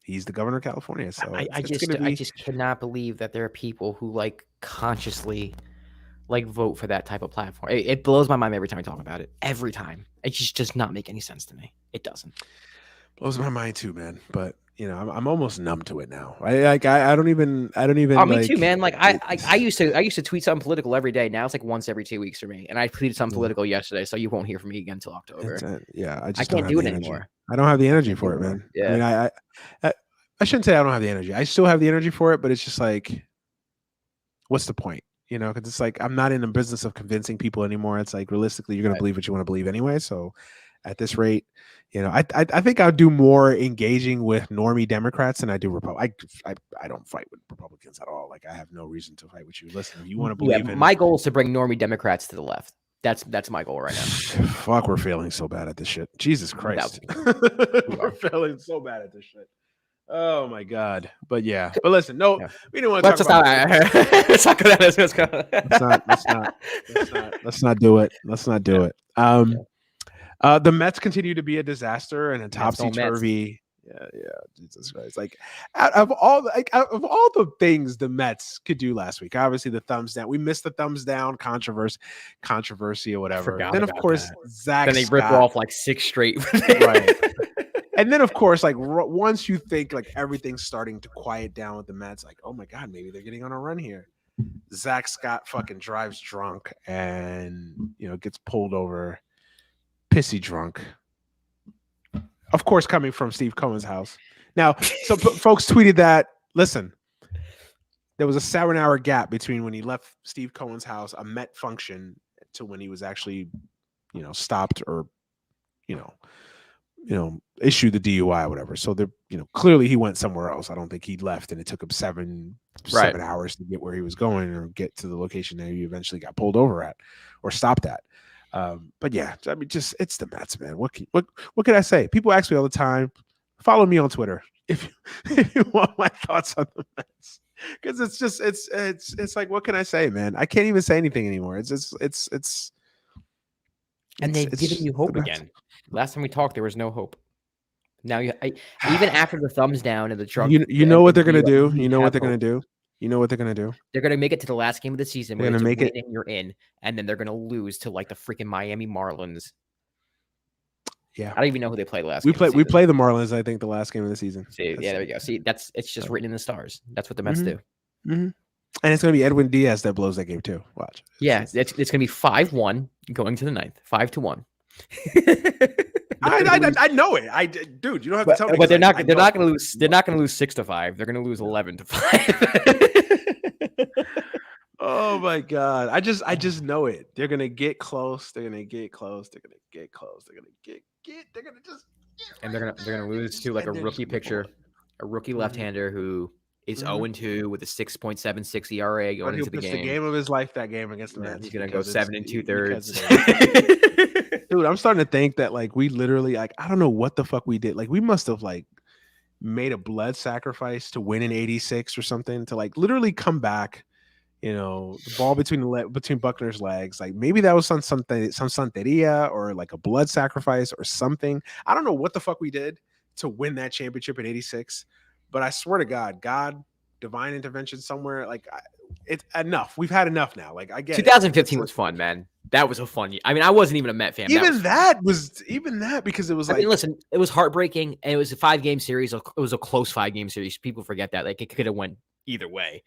he's the governor of California. So I just cannot believe that there are people who like consciously like vote for that type of platform. It blows my mind every time I talk about it. Every time. It just does not make any sense to me. It doesn't. Blows my mind too, man. But I'm almost numb to it now. I don't even. Oh, me too, man. Like I used to tweet something political every day. Now it's like once every 2 weeks for me. And I tweeted something political yesterday, so you won't hear from me again until October. I can't do it anymore. I don't have the energy for it, man. Yeah. I mean, I shouldn't say I don't have the energy. I still have the energy for it, but it's just like, what's the point? Because it's like I'm not in the business of convincing people anymore. It's like realistically, you're going to believe what you want to believe anyway. So at this rate. I think I'll do more engaging with normie Democrats than I do Republicans. I don't fight with Republicans at all. Like I have no reason to fight with you. Listen, if you want to believe in my goal is to bring normie Democrats to the left. That's my goal right now. Fuck, we're failing so bad at this shit. Jesus Christ. We're failing so bad at this shit. Oh my God. But yeah. But listen, we didn't want to talk about let's not go down this. Let's not do it. Let's not do it. The Mets continue to be a disaster and a topsy-turvy. Yeah, Jesus Christ! Like out of all the things the Mets could do last week, obviously the thumbs down. We missed the thumbs down controversy or whatever. Then of course Zach. Then they rip off like 6 straight. Right. And then of course, like once you think like everything's starting to quiet down with the Mets, like oh my God, maybe they're getting on a run here. Zach Scott fucking drives drunk and gets pulled over, pissy drunk. Of course, coming from Steve Cohen's house. Now, some folks tweeted that, listen, there was a 7-hour gap between when he left Steve Cohen's house, a Met function, to when he was actually, stopped or, issued the DUI or whatever. So clearly he went somewhere else. I don't think he left and it took him 7 hours to get where he was going or get to the location that he eventually got pulled over at or stopped at. But yeah, I mean, it's the Mets, man. What can I say? People ask me all the time. Follow me on Twitter if you want my thoughts on the Mets, because it's like, what can I say, man? I can't even say anything anymore. And they've given you hope again. Last time we talked, there was no hope. Now even after the thumbs down and the drunk, you know what they're gonna do. You know what they're gonna do. You know what they're going to do? They're going to make it to the last game of the season. They're going to make it. And you're in. And then they're going to lose to like the freaking Miami Marlins. Yeah. I don't even know who they played last We play the Marlins, I think, the last game of the season. See, there we go. See, it's just written in the stars. That's what the Mets do. Mm-hmm. And it's going to be Edwin Diaz that blows that game too. Watch. It's going to be 5-1 going to the 9th. 5-1. I know it. Dude, you don't have to tell me. But they're not going to lose. They're not going to lose 6-5. They're going to lose 11-5. Oh my God! I just know it. They're gonna get close. They're gonna get close. They're gonna get close. They're gonna get. They're gonna just. And they're gonna lose to like a rookie pitcher, a rookie left-hander who is 0-2 with a 6.76 ERA going into the game. The game of his life, that game against the Mets. He's gonna go 7 2/3. Dude, I'm starting to think that like we literally I don't know what the fuck we did. Like we must have like made a blood sacrifice to win in '86 or something to like literally come back. The ball between Buckner's legs, like maybe that was some santeria or like a blood sacrifice or something. I don't know what the fuck we did to win that championship in '86, but I swear to God, divine intervention somewhere. Like it's enough. We've had enough now. Like I get 2015 was fun, man. That was a fun year. I mean, I wasn't even a Met fan. Even that because it was like, I mean, listen, it was heartbreaking and it was a 5-game series. It was a close 5-game series. People forget that. Like it could have went either way.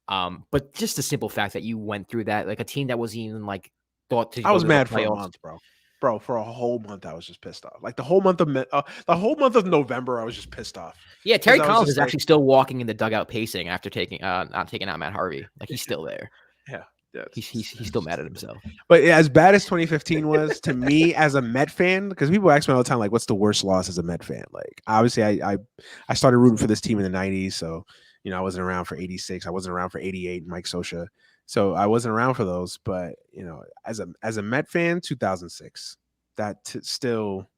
But just the simple fact that you went through that, like a team that wasn't even like thought to. I was mad for a month, bro. For a whole month, I was just pissed off. Like the whole month of November, I was just pissed off. Yeah, Terry Collins is actually still walking in the dugout pacing after not taking out Matt Harvey. Like he's still there. Yeah. He's still mad at himself. But as bad as 2015 was to me as a Met fan, because people ask me all the time, like, what's the worst loss as a Met fan? Like, obviously, I started rooting for this team in the 90s, so. I wasn't around for 86. I wasn't around for 88, Mike Scioscia. So I wasn't around for those. But, as a Met fan, 2006, that still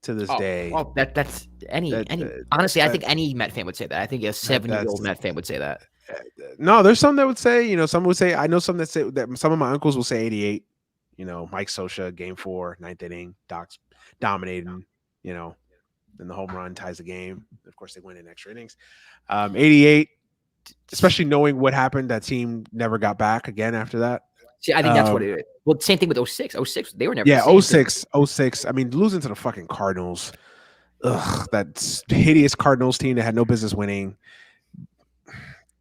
to this day. Well, that's honestly, I think any Met fan would say that. I think a 70-year-old Met fan would say that. No, there's some that would say, some would say, I know some that say that some of my uncles will say 88, Mike Scioscia, game 4, 9th inning, Doc's dominating, then the home run ties the game. Of course, they win in extra innings. 88, especially knowing what happened, that team never got back again after that. See, I think that's what it is. Well, same thing with 06. 06, they were never. Yeah, 06. I mean, losing to the fucking Cardinals. Ugh, that hideous Cardinals team that had no business winning.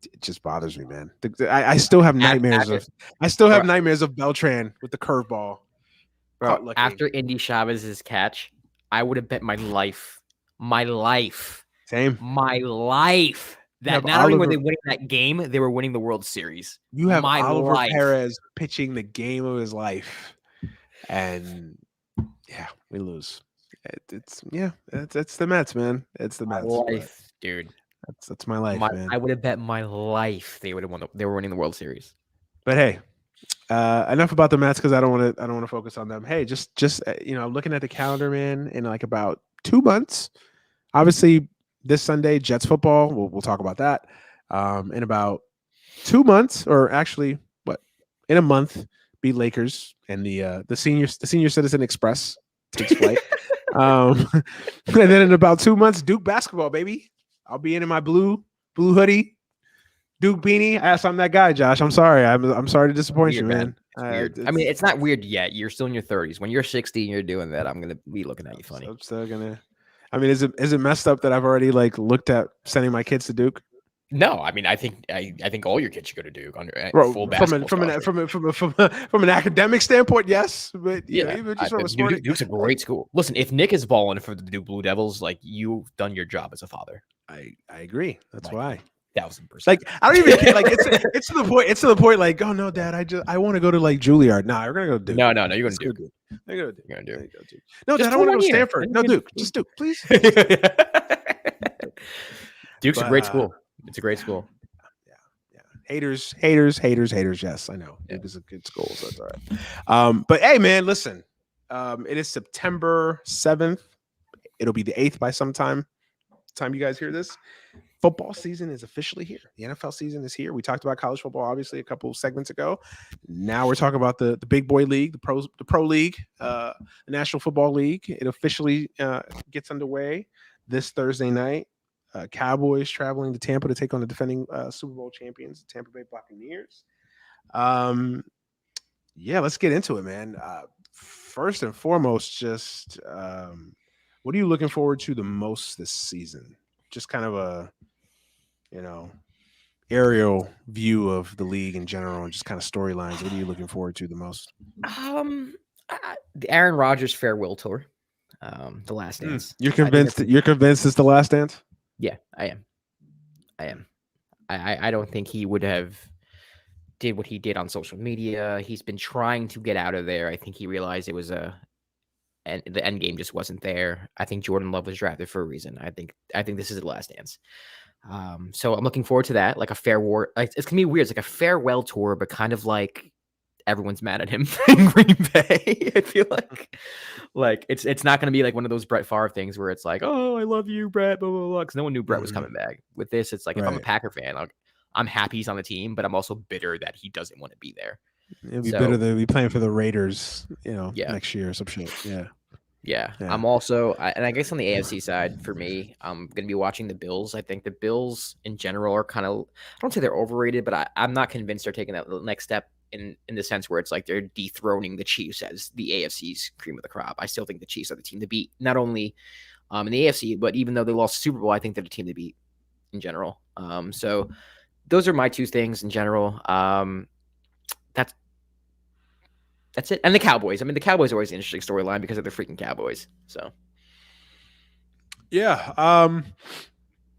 It just bothers me, man. I still have nightmares of Beltran with the curveball. Bro, after Indy Chavez's catch, I would have bet my life, Same. My life. That not only were they winning that game, they were winning the World Series. You have Oliver Perez pitching the game of his life. And yeah, we lose. it's the Mets, man. It's the My Mets, but life, dude. that's my life, I man. would have bet my life they would have won. They were winning the World Series. But hey, enough about the Mets because I don't want to focus on them. Hey, just looking at the calendar, man, in like about 2 months. Obviously, this Sunday, Jets football. We'll talk about that. In about 2 months, or actually, in a month, be Lakers and the senior citizen express takes flight. And then in about 2 months, Duke basketball, baby. I'll be in my blue hoodie, Duke beanie. I'm that guy, Josh. I'm sorry. I'm sorry to disappoint you, Weird, man. man. It's weird. I mean, it's not weird yet. You're still in your 30s. When you're 60 and you're doing that, I'm gonna be looking at you funny. I'm still gonna. I mean, is it messed up that I've already like looked at sending my kids to Duke? No, I mean, I think all your kids should go to Duke under Bro, full basketball from an academic standpoint, yes, but yeah, even just from a sport. Duke's a great school. Listen, if Nick is balling for the Duke Blue Devils, like you've done your job as a father. I agree. That's why. 1000%. Like I don't even care. Like it's to the point. It's to the point. Like, oh no, Dad, I want to go to like Juilliard. Nah, we're gonna go to Duke. No, you're going to Duke. You're going to Duke. No, Dad, I want to go to Stanford. No, Duke. Just Duke, please. Duke's a great school. It's a great school. Yeah. Haters. Yes, I know. Duke is a good school, so it's all right. But hey, man, listen. It is September 7th. It'll be the 8th by sometime. Time you guys hear this. Football season is officially here. The NFL season is here. We talked about college football, obviously, a couple of segments ago. Now we're talking about the big boy league, the pro league, the National Football League. It officially gets underway this Thursday night. Cowboys traveling to Tampa to take on the defending Super Bowl champions, Tampa Bay Buccaneers. Let's get into it, man. First and foremost, just what are you looking forward to the most this season? Just kind of a aerial view of the league in general and just kind of storylines. What are you looking forward to the most? The Aaron Rodgers farewell tour, The Last Dance. You're convinced it's The Last Dance? Yeah, I am. I don't think he would have did what he did on social media. He's been trying to get out of there. I think he realized it was the end game just wasn't there. I think Jordan Love was drafted for a reason. I think this is The Last Dance. So I'm looking forward to that. Like a it's gonna be weird. It's like a farewell tour, but kind of like everyone's mad at him in Green Bay. I feel like it's not gonna be like one of those Brett Favre things where it's like, oh, I love you, Brett, blah blah blah. Because no one knew Brett was coming back. With this, it's like if I'm a Packer fan, I'm happy he's on the team, but I'm also bitter that he doesn't want to be there. It'd be bitter to be playing for the Raiders, next year or some shit. Yeah. I'm also, and I guess on the AFC side for me, I'm going to be watching the Bills. I think the Bills in general are kind of, I don't say they're overrated, but I'm not convinced they're taking that next step in the sense where it's like they're dethroning the Chiefs as the AFC's cream of the crop. I still think the Chiefs are the team to beat, not only in the AFC, but even though they lost the Super Bowl, I think they're the team to beat in general. So those are my two things in general. That's it. And the Cowboys. I mean, the Cowboys are always an interesting storyline because of the freaking Cowboys. So, yeah,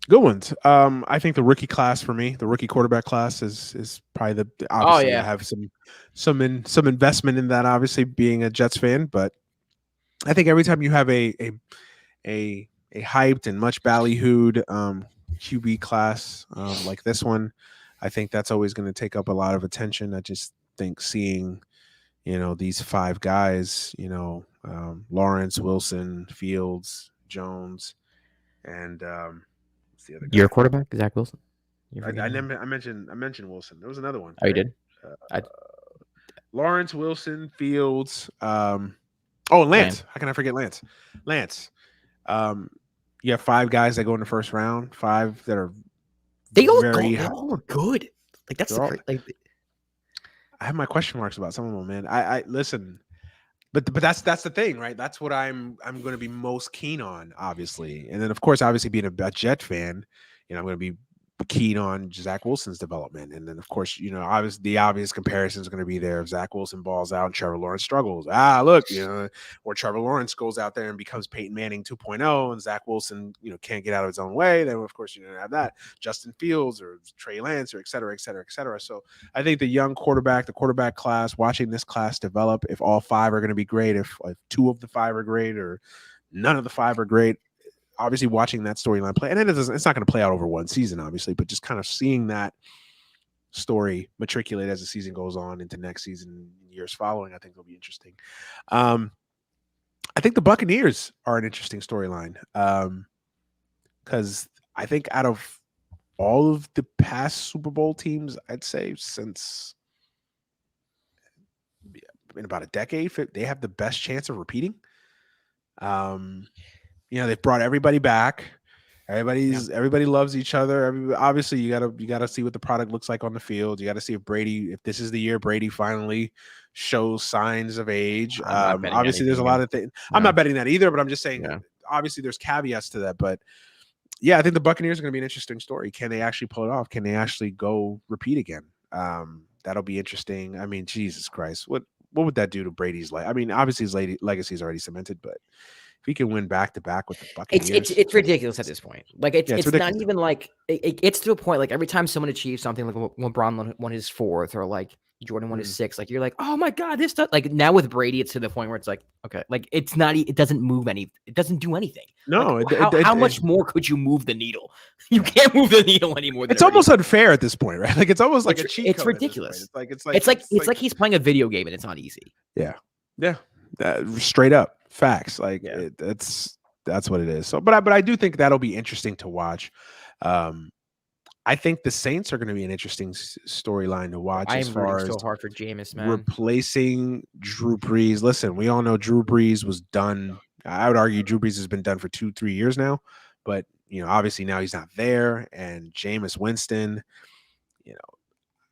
good ones. I think the rookie class for me, the rookie quarterback class is probably obviously I have some investment in that. Obviously, being a Jets fan, but I think every time you have a hyped and much ballyhooed QB class like this one, I think that's always going to take up a lot of attention. I just think seeing these five guys, Lawrence, Wilson, Fields, Jones, and what's the other guy? Your quarterback, Zach Wilson. I mentioned Wilson. There was another one. Oh, you did? Lawrence, Wilson, Fields. Lance. How can I forget Lance? Lance. You have five guys that go in the first round. Five that are they all look good. Like that's I have my question marks about some of them, man. I listen, but that's the thing, right? That's what I'm going to be most keen on, obviously. And then, of course, obviously being a Jet fan, I'm going to be keen on Zach Wilson's development. And then, of course, obviously the obvious comparison is going to be there if Zach Wilson balls out and Trevor Lawrence struggles. Look, or Trevor Lawrence goes out there and becomes Peyton Manning 2.0 and Zach Wilson, can't get out of his own way. Then, of course, you're going to have that Justin Fields or Trey Lance or et cetera, et cetera, et cetera. So I think the quarterback class, watching this class develop, if all five are going to be great, if two of the five are great or None of the 5 are great. Obviously, watching that storyline play, and it's not going to play out over one season, obviously, but just kind of seeing that story matriculate as the season goes on into next season, years following, I think will be interesting. I think the Buccaneers are an interesting storyline because I think out of all of the past Super Bowl teams, I'd say since in about a decade, they have the best chance of repeating. They've brought everybody back. Everybody loves each other. Obviously, you gotta see what the product looks like on the field. You got to see if this is the year Brady finally shows signs of age. Obviously, there's a lot of things. No. I'm not betting that either, but I'm just saying. Yeah. Obviously, there's caveats to that, but yeah, I think the Buccaneers are going to be an interesting story. Can they actually pull it off? Can they actually go repeat again? That'll be interesting. I mean, Jesus Christ, what would that do to Brady's life? I mean, obviously his legacy is already cemented, but if he can win back to back with the Buccaneers, it's ridiculous at this point. Like it's not even like it's to a point. Like every time someone achieves something, like when LeBron won his 4th, or like Jordan won his 6th, like you're like, oh my god, this stuff. Like now with Brady, it's to the point where it's like, okay, like it's not. It doesn't move it doesn't do anything. No, like, how much more could you move the needle? You can't move the needle anymore. It's almost unfair at this point, right? Like it's almost like a cheat. It's ridiculous. It's like he's playing a video game and it's not easy. Yeah. Straight up. Facts, like that's what it is. So, but I do think that'll be interesting to watch. I think the Saints are going to be an interesting storyline to watch. I'm rooting so hard for Jameis, man. Replacing Drew Brees. Listen, we all know Drew Brees was done. I would argue Drew Brees has been done for 2-3 years now, but obviously now he's not there. And Jameis Winston,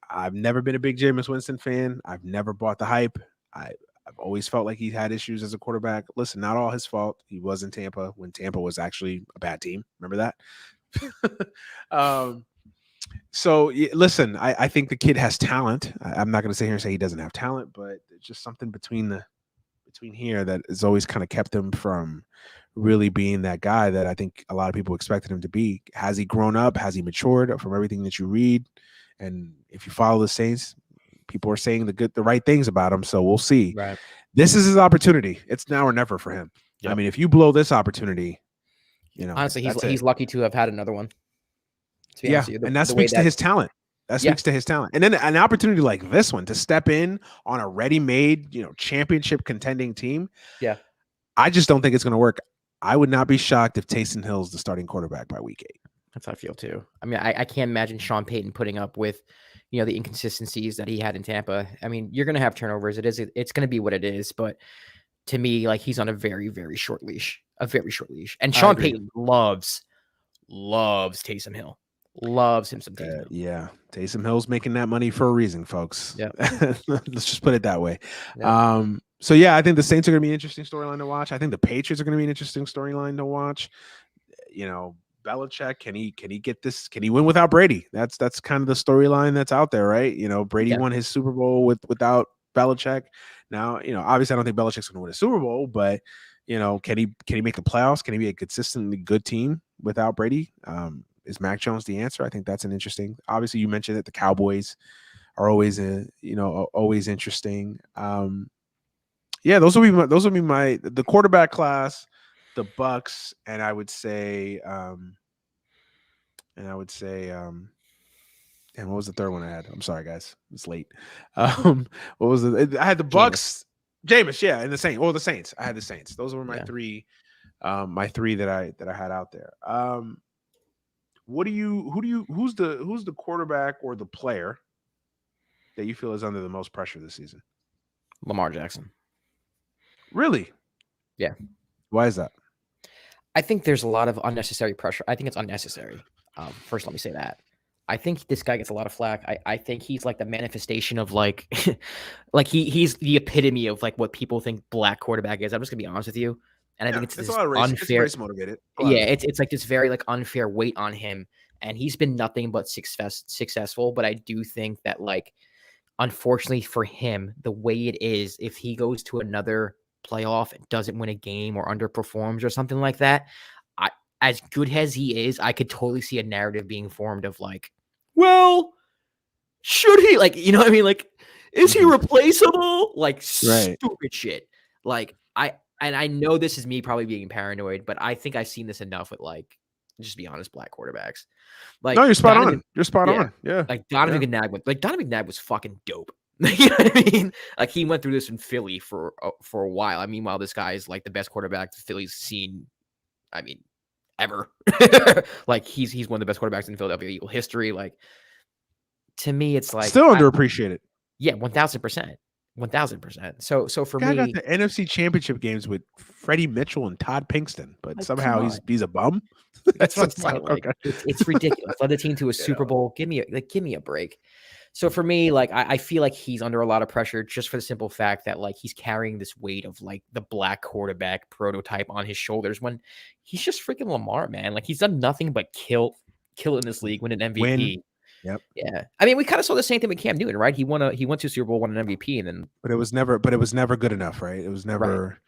I've never been a big Jameis Winston fan. I've never bought the hype. I've always felt like he had issues as a quarterback. Listen, not all his fault. He was in Tampa when Tampa was actually a bad team. Remember that? So listen, I think the kid has talent. I'm not going to sit here and say he doesn't have talent, but it's just something between here that has always kind of kept him from really being that guy that I think a lot of people expected him to be. Has he grown up? Has he matured from everything that you read? And if you follow the Saints, people are saying the right things about him, so we'll see. Right. This is his opportunity. It's now or never for him. Yep. I mean, if you blow this opportunity, honestly, he's lucky to have had another one. Yeah, and that speaks to his talent. That speaks to his talent. And then an opportunity like this one to step in on a ready-made, championship contending team. Yeah, I just don't think it's going to work. I would not be shocked if Taysom Hill's the starting quarterback by week 8. That's how I feel too. I mean, I can't imagine Sean Payton putting up with the inconsistencies that he had in Tampa. I mean, you're going to have turnovers. It's going to be what it is. But to me, like, he's on a very, very short leash, And Sean Payton loves Taysom Hill. Loves him some Taysom Hill. Yeah. Taysom Hill's making that money for a reason, folks. Yeah. Let's just put it that way. Yeah. So yeah, I think the Saints are going to be an interesting storyline to watch. I think the Patriots are going to be an interesting storyline to watch. Belichick, can he get this? Can he win without Brady? That's kind of the storyline that's out there, right? Brady won his Super Bowl without Belichick. Now, obviously I don't think Belichick's going to win a Super Bowl, but can he make the playoffs? Can he be a consistently good team without Brady? Is Mac Jones the answer? I think that's an interesting. Obviously, you mentioned that the Cowboys are always always interesting. Those will be the quarterback class, the Bucks, and I would say, and what was the third one I had? I'm sorry, guys, it's late. What was it? I had the Bucks, Jameis, and the Saints. Well, the Saints. I had the Saints. Those were my three, that I had out there. Who's the quarterback or the player that you feel is under the most pressure this season? Lamar Jackson. Really? Yeah. Why is that? I think there's a lot of unnecessary pressure. I think it's unnecessary. First, let me say that. I think this guy gets a lot of flack. I think he's like the manifestation of like he's the epitome of like what people think black quarterback is. I'm just gonna be honest with you. And I think it's this a lot of unfair. It's race motivated. It's like this very like unfair weight on him. And he's been nothing but successful. But I do think that like, unfortunately for him, the way it is, if he goes to another playoff and doesn't win a game or underperforms or something like that, as good as he is, I could totally see a narrative being formed of like, well, should he, like, you know what I mean? Like, is he replaceable? Like, stupid shit. Like, and I know this is me probably being paranoid, but I think I've seen this enough with like, just to be honest, black quarterbacks. No, Like you're spot Donovan, on. You're spot yeah, on. Yeah. like Donovan McNabb was fucking dope. You know what I mean? Like he went through this in Philly for a while. I mean, while this guy is like the best quarterback the Philly's seen, I mean, ever. Like he's one of the best quarterbacks in Philadelphia Eagle history. Like to me, it's like Still underappreciated. Yeah, 1000%. 1000%. So for Guy got me, the NFC Championship games with Freddie Mitchell and Todd Pinkston, but like, somehow he's a bum. that's what I'm just saying. Like okay. it's ridiculous. Led the team to a Super Bowl. Give me a break. So for me, like I feel like he's under a lot of pressure just for the simple fact that like he's carrying this weight of like the black quarterback prototype on his shoulders when he's just freaking Lamar, man. Like he's done nothing but kill in this league, win an MVP. Yep. Yeah. I mean, we kind of saw the same thing with Cam Newton, right? He went to Super Bowl, won an MVP, and then but it was never good enough, right? It was never,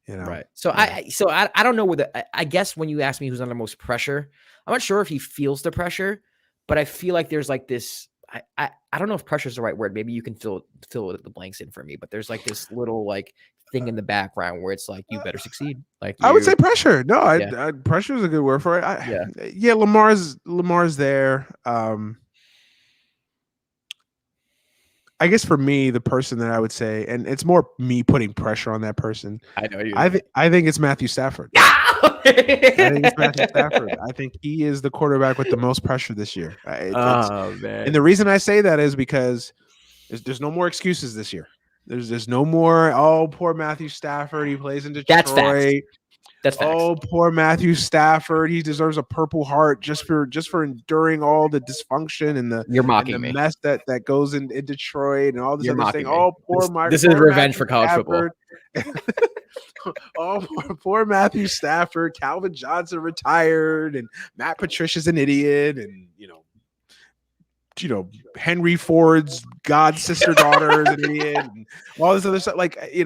right. So yeah. I don't know whether I guess when you ask me who's under most pressure, I'm not sure if he feels the pressure, but I feel like there's like this. I don't know if pressure is the right word. Maybe you can fill the blanks in for me, but there's like this little like thing in the background where it's like you better succeed. Like I would say pressure. No, yeah. Pressure is a good word for it. Yeah, Lamar's there. I guess for me, the person that I would say, and it's more me putting pressure on that person. I know you. I think it's Matthew Stafford. I think it's Matthew Stafford. I think he is the quarterback with the most pressure this year. Man. And the reason I say that is because there's no more excuses this year. There's no more, oh, poor Matthew Stafford. He plays in Detroit. That's facts. Oh, poor Matthew Stafford. He deserves a Purple Heart just for enduring all the dysfunction and the mess that goes in Detroit and all this other thing. Oh, poor Mark. This is revenge for college football. Oh, poor Matthew Stafford. Calvin Johnson retired, and Matt Patricia's an idiot, and Henry Ford's god sister daughter is an idiot, and all this other stuff. Like, he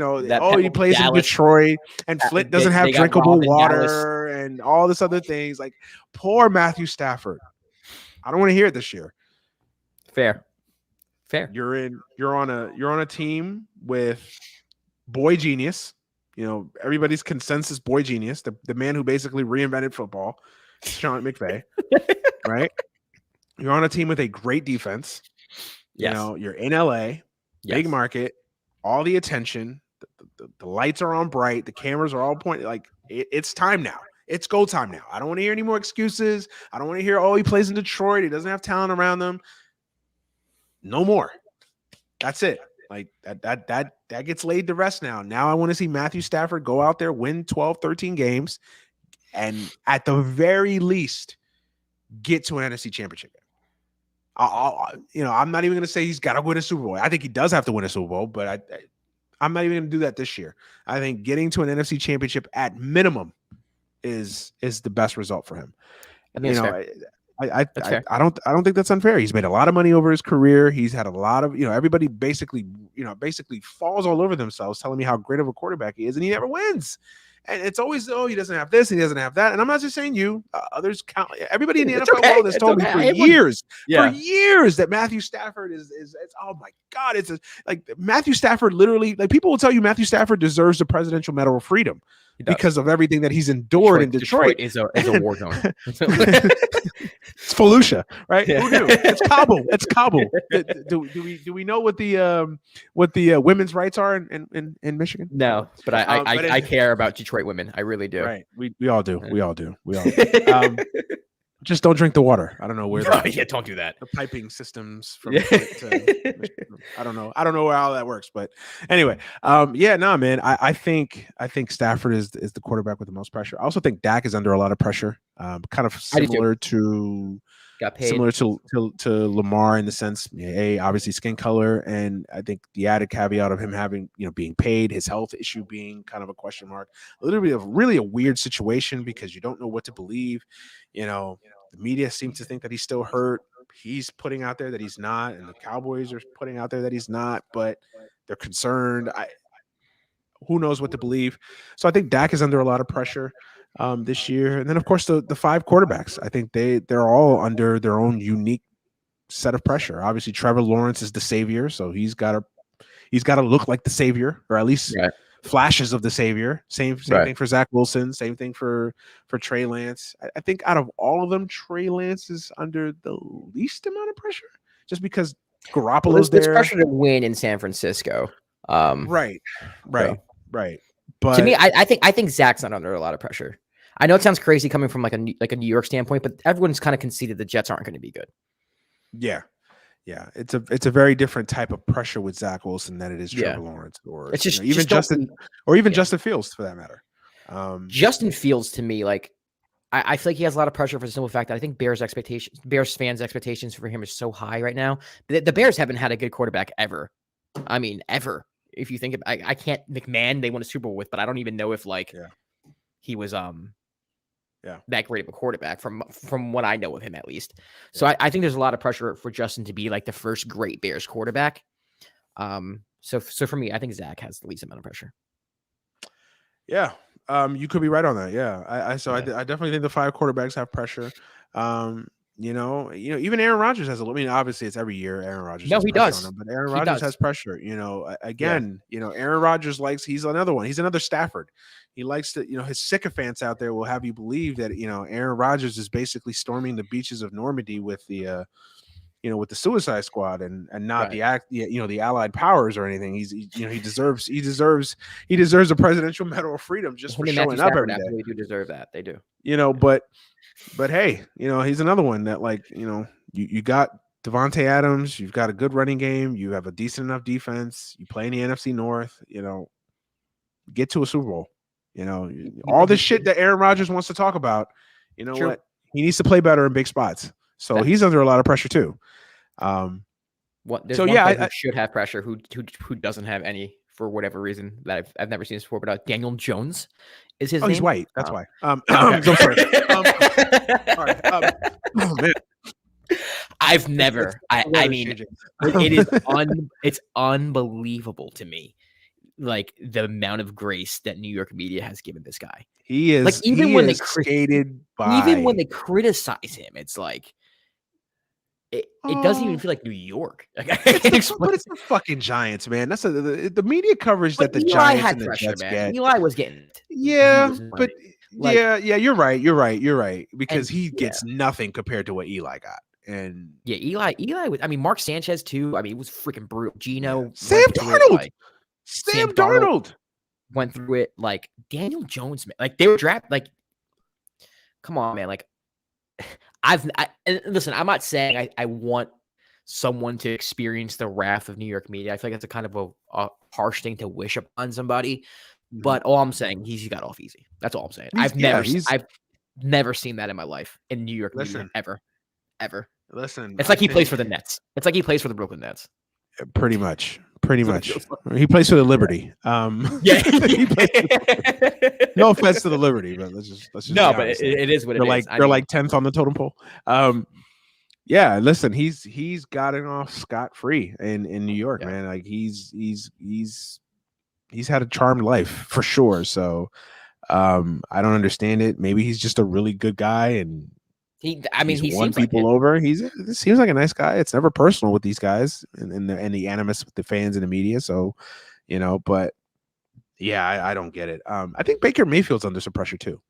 plays Dallas, in Detroit, and Flint doesn't have drinkable water, and all this other things. Like, poor Matthew Stafford. I don't want to hear it this year. Fair. You're on a team with boy genius. Everybody's consensus boy genius, the man who basically reinvented football, Sean McVay, right? You're on a team with a great defense. Yes. You're in LA, big market, all the attention, the lights are on bright, the cameras are all pointed. Like, it's time now. It's go time now. I don't want to hear any more excuses. I don't want to hear, oh, he plays in Detroit, he doesn't have talent around them. No more. That's it. Like that gets laid to rest now. Now I want to see Matthew Stafford go out there, win 12, 13 games, and at the very least get to an NFC Championship game. I'm not even going to say he's got to win a Super Bowl. I think he does have to win a Super Bowl, but I'm not even going to do that this year. I think getting to an NFC Championship at minimum is the best result for him. I don't think that's unfair. He's made a lot of money over his career. He's had a lot of, everybody basically falls all over themselves telling me how great of a quarterback he is, and he never wins. And it's always, he doesn't have this, and he doesn't have that. And I'm not just saying you. Others count. Everybody in the NFL world has told me for years that Matthew Stafford is oh my God, like Matthew Stafford literally, like people will tell you Matthew Stafford deserves the Presidential Medal of Freedom because of everything that he's endured in Detroit. Is a war zone. It's Fallujah, right? Yeah. Who knew? It's Kabul. It's Kabul. Do we know what the women's rights are in Michigan? No, but I care about Detroit women. I really do. Right. We all do. We all do. Just don't drink the water. I don't know where. Don't do that. The piping systems from. I don't know. I don't know where all that works, but anyway, man. I think Stafford is the quarterback with the most pressure. I also think Dak is under a lot of pressure. Kind of similar to. Got paid. Similar to Lamar in the sense, obviously skin color, and I think the added caveat of him having, being paid, his health issue being kind of a question mark, a little bit of really a weird situation because you don't know what to believe. The media seems to think that he's still hurt. He's putting out there that he's not, and the Cowboys are putting out there that he's not, but they're concerned. Who knows what to believe? So I think Dak is under a lot of pressure this year. And then, of course, the five quarterbacks. I think they're all under their own unique set of pressure. Obviously, Trevor Lawrence is the savior, so he's got to look like the savior, or at least flashes of the savior. Same thing for Zach Wilson. Same thing for Trey Lance. I think out of all of them, Trey Lance is under the least amount of pressure, just because Garoppolo's there's there. pressure to win in San Francisco. Right. But to me, I think Zach's not under a lot of pressure. I know it sounds crazy coming from like a New York standpoint, but everyone's kind of conceded the Jets aren't going to be good. Yeah. It's a very different type of pressure with Zach Wilson than it is Trevor Lawrence, or it's just even Justin, Justin Fields for that matter. Justin Fields, to me, like I feel like he has a lot of pressure for the simple fact that I think Bears fans' expectations for him is so high right now. The Bears haven't had a good quarterback ever. I mean, ever. If you think about, I can't. McMahon they won a Super Bowl with, but I don't even know if he was that great of a quarterback from what I know of him, at least. So I think there's a lot of pressure for Justin to be like the first great Bears quarterback. So for me, I think Zach has the least amount of pressure. Yeah. You could be right on that. Yeah. I definitely think the 5 quarterbacks have pressure. Even Aaron Rodgers has a little. I mean, obviously it's every year Aaron Rodgers. No, he does. On him, but Aaron Rodgers has pressure. Aaron Rodgers he's another one. He's another Stafford. He likes to, his sycophants out there will have you believe that, Aaron Rodgers is basically storming the beaches of Normandy with the, with the Suicide Squad and not the Allied powers or anything. He deserves a Presidential Medal of Freedom just for showing up every day. They do deserve that. They do. But hey, he's another one that you got Devontae Adams, you've got a good running game, you have a decent enough defense, you play in the NFC North, get to a Super Bowl. All this shit that Aaron Rodgers wants to talk about, what? He needs to play better in big spots. So he's under a lot of pressure too. I should have pressure who doesn't have any for whatever reason that I've never seen this before, but Daniel Jones is his name. He's white. That's why. I'm sorry. All right. Oh man. I've never. I mean, it's unbelievable to me, like the amount of grace that New York media has given this guy. He is like even when they criticize him, it's like it doesn't even feel like New York. Like, I can't explain. But it's the fucking Giants, man. That's the media coverage that the Eli Giants had and the pressure, Jets man. get. Eli was getting it. Yeah, but you're right. Because he gets nothing compared to what Eli got. And Eli was. I mean, Mark Sanchez too. I mean, it was freaking brutal. Gino, Sam Darnold went through it. Like Daniel Jones, man. Like they were drafted. Like, come on, man. Like, listen. I'm not saying I want someone to experience the wrath of New York media. I feel like that's a kind of a harsh thing to wish upon somebody. But all I'm saying, he's got off easy. That's all I'm saying. I've never seen that in my life in New York media ever. Listen, it's like he plays for the Nets. It's like he plays for the Brooklyn Nets. Pretty much. He plays for the Liberty. No offense to the Liberty, but let's just no, but it is what it is. They're like 10th on the totem pole. Listen, he's gotten off scot-free in New York, man. Like he's had a charmed life for sure. So I don't understand it. Maybe he's just a really good guy and he won people over. It seems like a nice guy. It's never personal with these guys and the animus with the fans and the media. So, but I don't get it. I think Baker Mayfield's under some pressure too.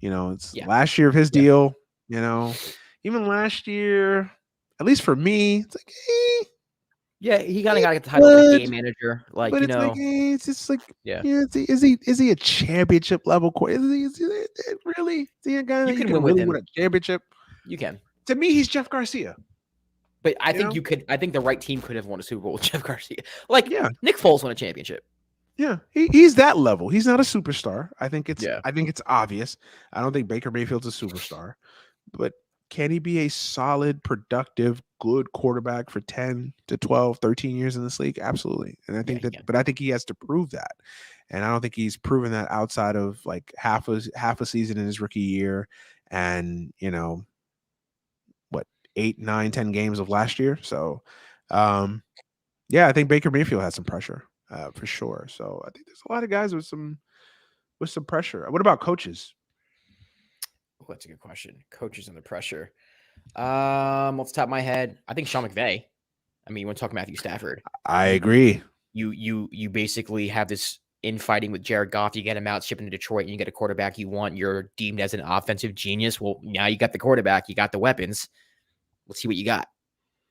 It's last year of his deal. Even last year, at least for me, it's like, he kind of got to get the title of game manager. Like, but it's just like, is he a championship level quarterback? Is he really? Is he a guy that you can really win a championship? You can. To me, he's Jeff Garcia. But I think you could. I think the right team could have won a Super Bowl with Jeff Garcia. Like, Nick Foles won a championship. Yeah, he's that level. He's not a superstar. I think it's obvious. I don't think Baker Mayfield's a superstar, but can he be a solid, productive, good quarterback for 10 to 12, 13 years in this league? Absolutely. And I think but I think he has to prove that. And I don't think he's proven that outside of like half a season in his rookie year and, 8, 9, 10 games of last year. So, I think Baker Mayfield has some pressure for sure. So I think there's a lot of guys with some pressure. What about coaches? Oh, that's a good question. Coaches under pressure. Off the top of my head, I think Sean McVay. I mean, you want to talk Matthew Stafford. I agree. You basically have this infighting with Jared Goff. You get him out, ship him to Detroit, and you get a quarterback you want. You're deemed as an offensive genius. Well, now you got the quarterback, you got the weapons. Let's see what you got.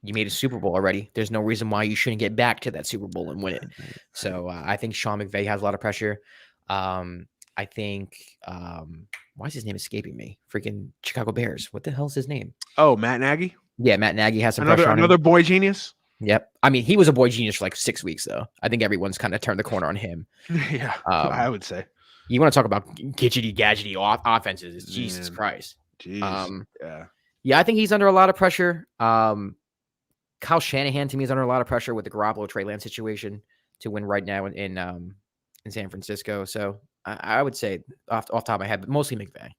You made a Super Bowl already. There's no reason why you shouldn't get back to that Super Bowl and win it. So I think Sean McVay has a lot of pressure. I think why is his name escaping me? Freaking Chicago Bears. What the hell is his name? Oh, Matt Nagy. Yeah, Matt Nagy has some pressure on him. Another boy genius. Yep. I mean, he was a boy genius for like 6 weeks, though. I think everyone's kind of turned the corner on him. Yeah, I would say. You want to talk about gadgety offenses? It's Jesus Christ. Jeez. Yeah, I think he's under a lot of pressure. Kyle Shanahan to me is under a lot of pressure with the Garoppolo Trey Lance situation to win right now in San Francisco. So I would say off the top of my head, but mostly McVay.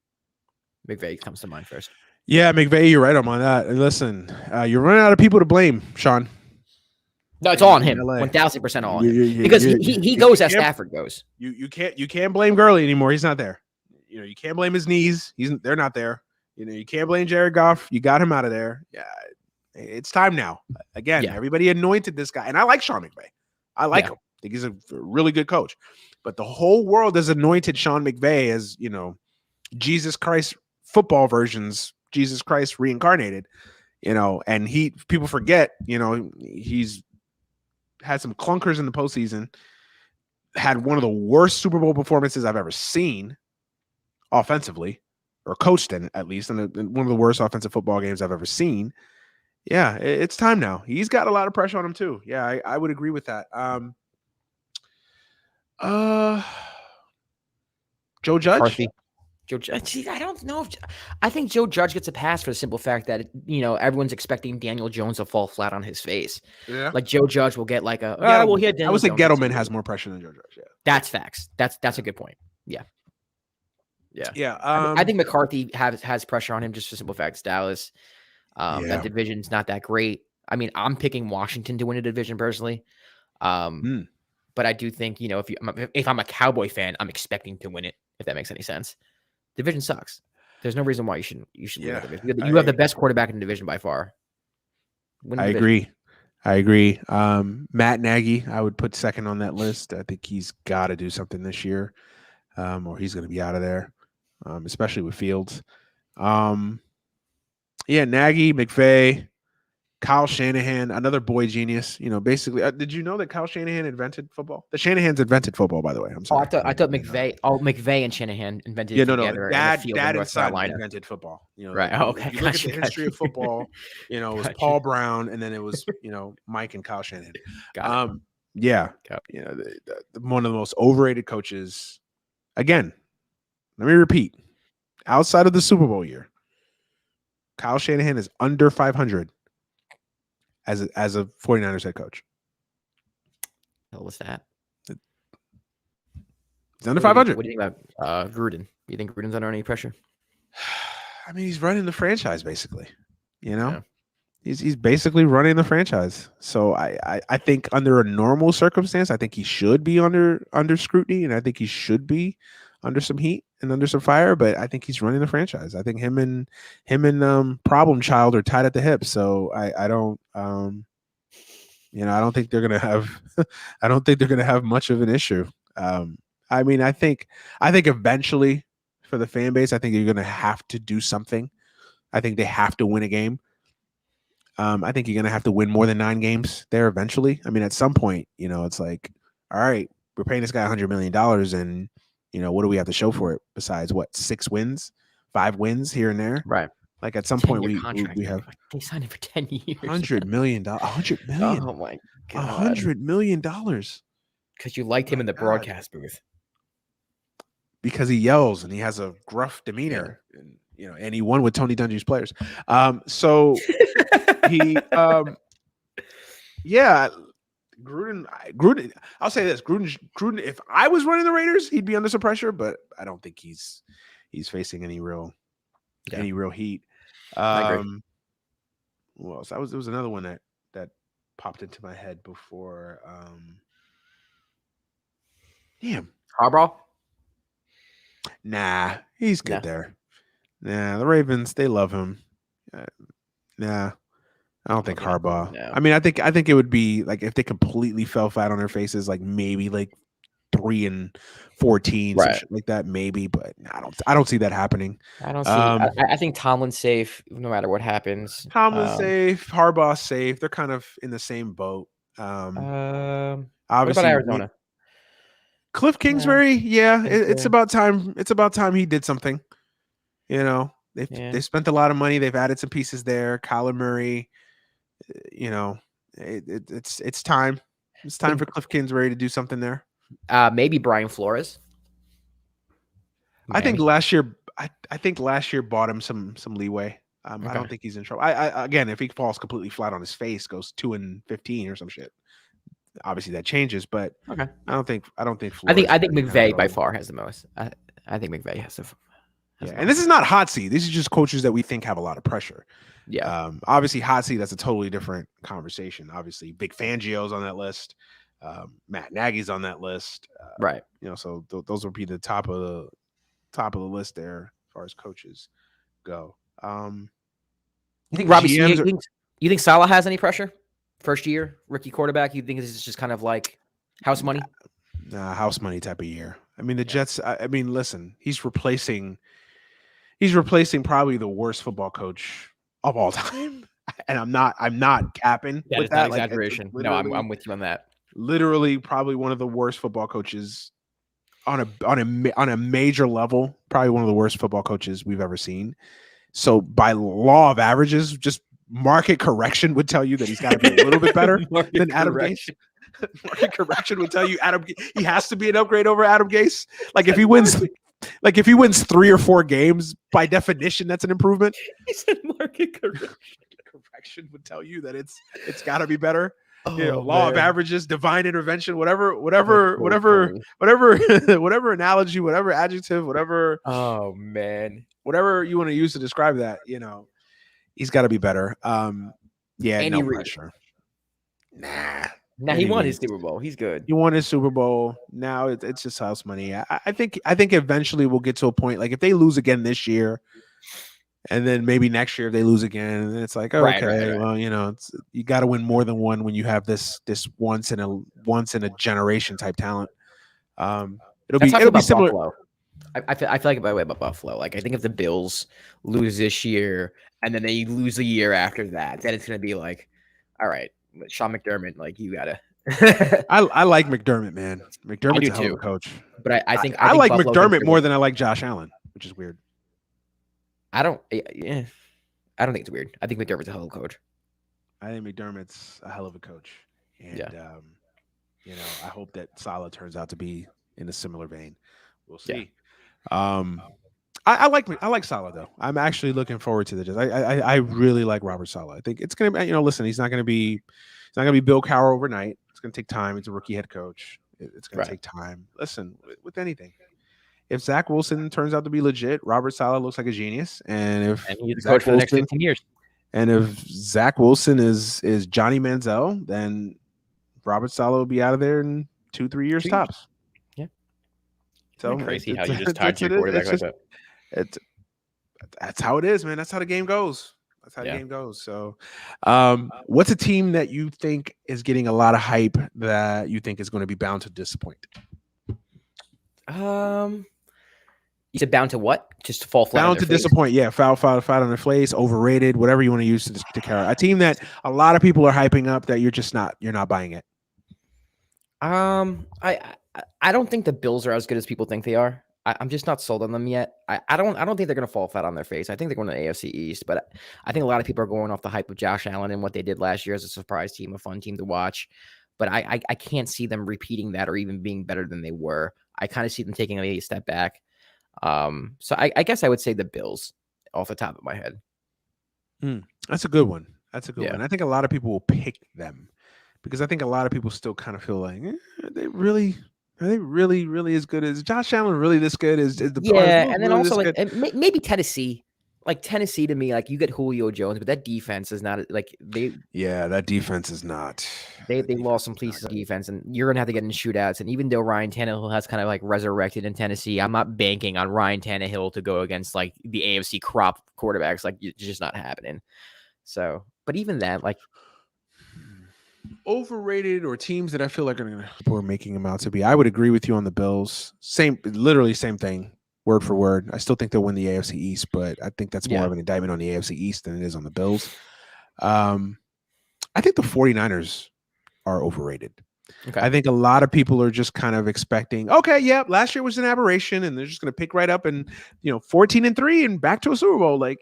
McVay comes to mind first. Yeah, McVay, you're right on that. And listen, you're running out of people to blame, Sean. No, it's all on him. 1,000% all on him. Because he goes as Stafford goes. You can't blame Gurley anymore. He's not there. You can't blame his knees. They're not there. You can't blame Jared Goff. You got him out of there. Yeah, it's time now. Again, everybody anointed this guy, and I like Sean McVay. I like him. I think he's a really good coach. But the whole world has anointed Sean McVay as Jesus Christ football versions, Jesus Christ reincarnated. And people forget. He's had some clunkers in the postseason. Had one of the worst Super Bowl performances I've ever seen, offensively. Or coached in, at least, in one of the worst offensive football games I've ever seen. Yeah, it's time now. He's got a lot of pressure on him too. Yeah, I would agree with that. Joe Judge. McCarthy. Joe Judge. I don't know. I think Joe Judge gets a pass for the simple fact that everyone's expecting Daniel Jones to fall flat on his face. Yeah, like Joe Judge will get like a. He had Daniel I would say Jones Gettleman has more pressure than Joe Judge. Yeah, that's facts. That's a good point. Yeah. Yeah. I think McCarthy has pressure on him just for simple facts. Dallas, that division's not that great. I mean, I'm picking Washington to win a division personally, but I do think if I'm a Cowboy fan, I'm expecting to win it. If that makes any sense, division sucks. There's no reason why you should win the division. You have the best quarterback in the division by far. I agree. Matt Nagy, I would put second on that list. I think he's got to do something this year, or he's going to be out of there. Especially with Fields. Nagy, McVay, Kyle Shanahan, another boy genius. Basically, did you know that Kyle Shanahan invented football? The Shanahans invented football, by the way. I'm sorry. I thought McVay. McVay and Shanahan invented it together. Dad and son invented football. Right. Okay. If you look at the history of football, it was Paul Brown, and then it was Mike and Kyle Shanahan. One of the most overrated coaches. Again. Let me repeat. Outside of the Super Bowl year, Kyle Shanahan is under 500 as a 49ers head coach. What was that? He's under 500. What do you think about Gruden? Do you think Gruden's under any pressure? I mean, he's running the franchise basically. He's basically running the franchise. So I think under a normal circumstance, I think he should be under scrutiny, and I think he should be under some heat and under some fire, but I think he's running the franchise. I think him and Problem Child are tied at the hip. So I don't I don't think they're gonna have much of an issue. I mean, I think eventually for the fan base, I think you're gonna have to do something. I think they have to win a game. I think you're gonna have to win more than 9 games there eventually. I mean, at some point, it's like, all right, we're paying this guy $100 million, and what do we have to show for it besides 6 wins, 5 wins here and there? Right. Like at some point we have they signed him for 10 years. $100 million. $100 million. Oh my God. $100 million. Because you liked him in the broadcast booth. Because he yells and he has a gruff demeanor. Yeah. And he won with Tony Dungy's players. So he Gruden, I'll say this. Gruden, if I was running the Raiders, he'd be under some pressure, but I don't think he's facing any real heat. I agree. Who else? There was another one that popped into my head before. Damn. Harbaugh? Nah, he's good there. Nah, the Ravens, they love him. Nah. I don't think Harbaugh. No. I mean, I think it would be like if they completely fell flat on their faces, like maybe like 3-14, some shit like that, maybe. But I don't see that happening. I don't see. I think Tomlin's safe no matter what happens. Tomlin's safe. Harbaugh's safe. They're kind of in the same boat. Obviously, what about Arizona? Cliff Kingsbury, it's about time. It's about time he did something. You know, they spent a lot of money. They've added some pieces there. Kyler Murray. You know, it's time. It's time for Cliff Kingsbury to do something there. Maybe Brian Flores. I think last year bought him some leeway. I don't think he's in trouble. I again, if he falls completely flat on his face, goes 2-15 or some shit. Obviously that changes, but I don't think. Flores I think McVay by far has the most. I think McVay has the. And this is not hot seat. This is just coaches that we think have a lot of pressure. Yeah. Obviously, hot seat, that's a totally different conversation. Obviously, Big Fangio's on that list. Matt Nagy's on that list. Right. You know, so those would be the top of the list there as far as coaches go. You think Robbie? You think Saleh has any pressure? First year rookie quarterback. You think this is just kind of like house money? Nah, house money type of year. I mean, the Jets. I mean, listen, he's replacing probably the worst football coach of all time, and I'm not capping with that. Exaggeration. No, I'm with you on that. Literally, probably one of the worst football coaches on a major level. Probably one of the worst football coaches we've ever seen. So, by law of averages, just market correction would tell you that he's got to be a little bit better than Adam Gase. Market correction would tell you he has to be an upgrade over Adam Gase. Like if he wins 3 or 4 games, by definition, that's an improvement. He said market correction would tell you that it's got to be better. Law of averages, divine intervention, whatever analogy, whatever adjective, whatever. Oh man, whatever you want to use to describe that, he's got to be better. No pressure. Nah. Now he won his Super Bowl. He's good. He won his Super Bowl. Now it's just house money. I think eventually we'll get to a point like if they lose again this year, and then maybe next year if they lose again, and then it's like okay, well you got to win more than one when you have this once in a generation type talent. It'll be similar. Buffalo. I feel like about Buffalo. Like I think if the Bills lose this year and then they lose a year after that, then it's gonna be like, all right. Sean McDermott, like you gotta. I like McDermott, man. McDermott's a hell of a coach, but I think I like Buffalo McDermott more than I like Josh Allen, which is weird. I don't think it's weird. I think McDermott's a hell of a coach. I think McDermott's a hell of a coach, and I hope that Saleh turns out to be in a similar vein. We'll see. Yeah. I like Saleh though. I'm actually looking forward to the Jets. I really like Robert Saleh. I think it's gonna be listen. He's not gonna be Bill Cowher overnight. It's gonna take time. He's a rookie head coach. It's gonna take time. Listen, with anything, if Zach Wilson turns out to be legit, Robert Saleh looks like a genius. And he's the coach for the next 15 years. And if Zach Wilson is Johnny Manziel, then Robert Saleh will be out of there in 2-3 years tops. Yeah. So crazy how you just tied your quarterback like that. That's how it is, man. That's how the game goes. The game goes. So, what's a team that you think is getting a lot of hype that you think is going to be bound to disappoint? You said bound to what? Just to fall flat. Bound to disappoint. Yeah, foul on their face, overrated, whatever you want to use to carry a team that a lot of people are hyping up that you're not buying it. I don't think the Bills are as good as people think they are. I'm just not sold on them yet. I don't think they're going to fall flat on their face. I think they're going to the AFC East, but I think a lot of people are going off the hype of Josh Allen and what they did last year as a surprise team, a fun team to watch. But I can't see them repeating that or even being better than they were. I kind of see them taking a step back. So I guess I would say the Bills off the top of my head. That's a good one. I think a lot of people will pick them because I think a lot of people still kind of feel like, are they really as good as Josh Allen? Really this good? Is the and then really also like maybe Tennessee. Like Tennessee to me, like you get Julio Jones, but that defense is not like they. Yeah, that defense is not. They lost some pieces of defense, and you're gonna have to get in shootouts. And even though Ryan Tannehill has kind of like resurrected in Tennessee, I'm not banking on Ryan Tannehill to go against like the AFC crop quarterbacks. Like it's just not happening. So, but even that, like, Overrated or teams that I feel like people are making them out to be. I would agree with you on the Bills. Literally same thing, word for word. I still think they'll win the AFC East, but I think that's more of an indictment on the AFC East than it is on the Bills. I think the 49ers are overrated. Okay. I think a lot of people are just kind of expecting, okay, yeah, last year was an aberration, and they're just going to pick right up and 14-3 and back to a Super Bowl. Like,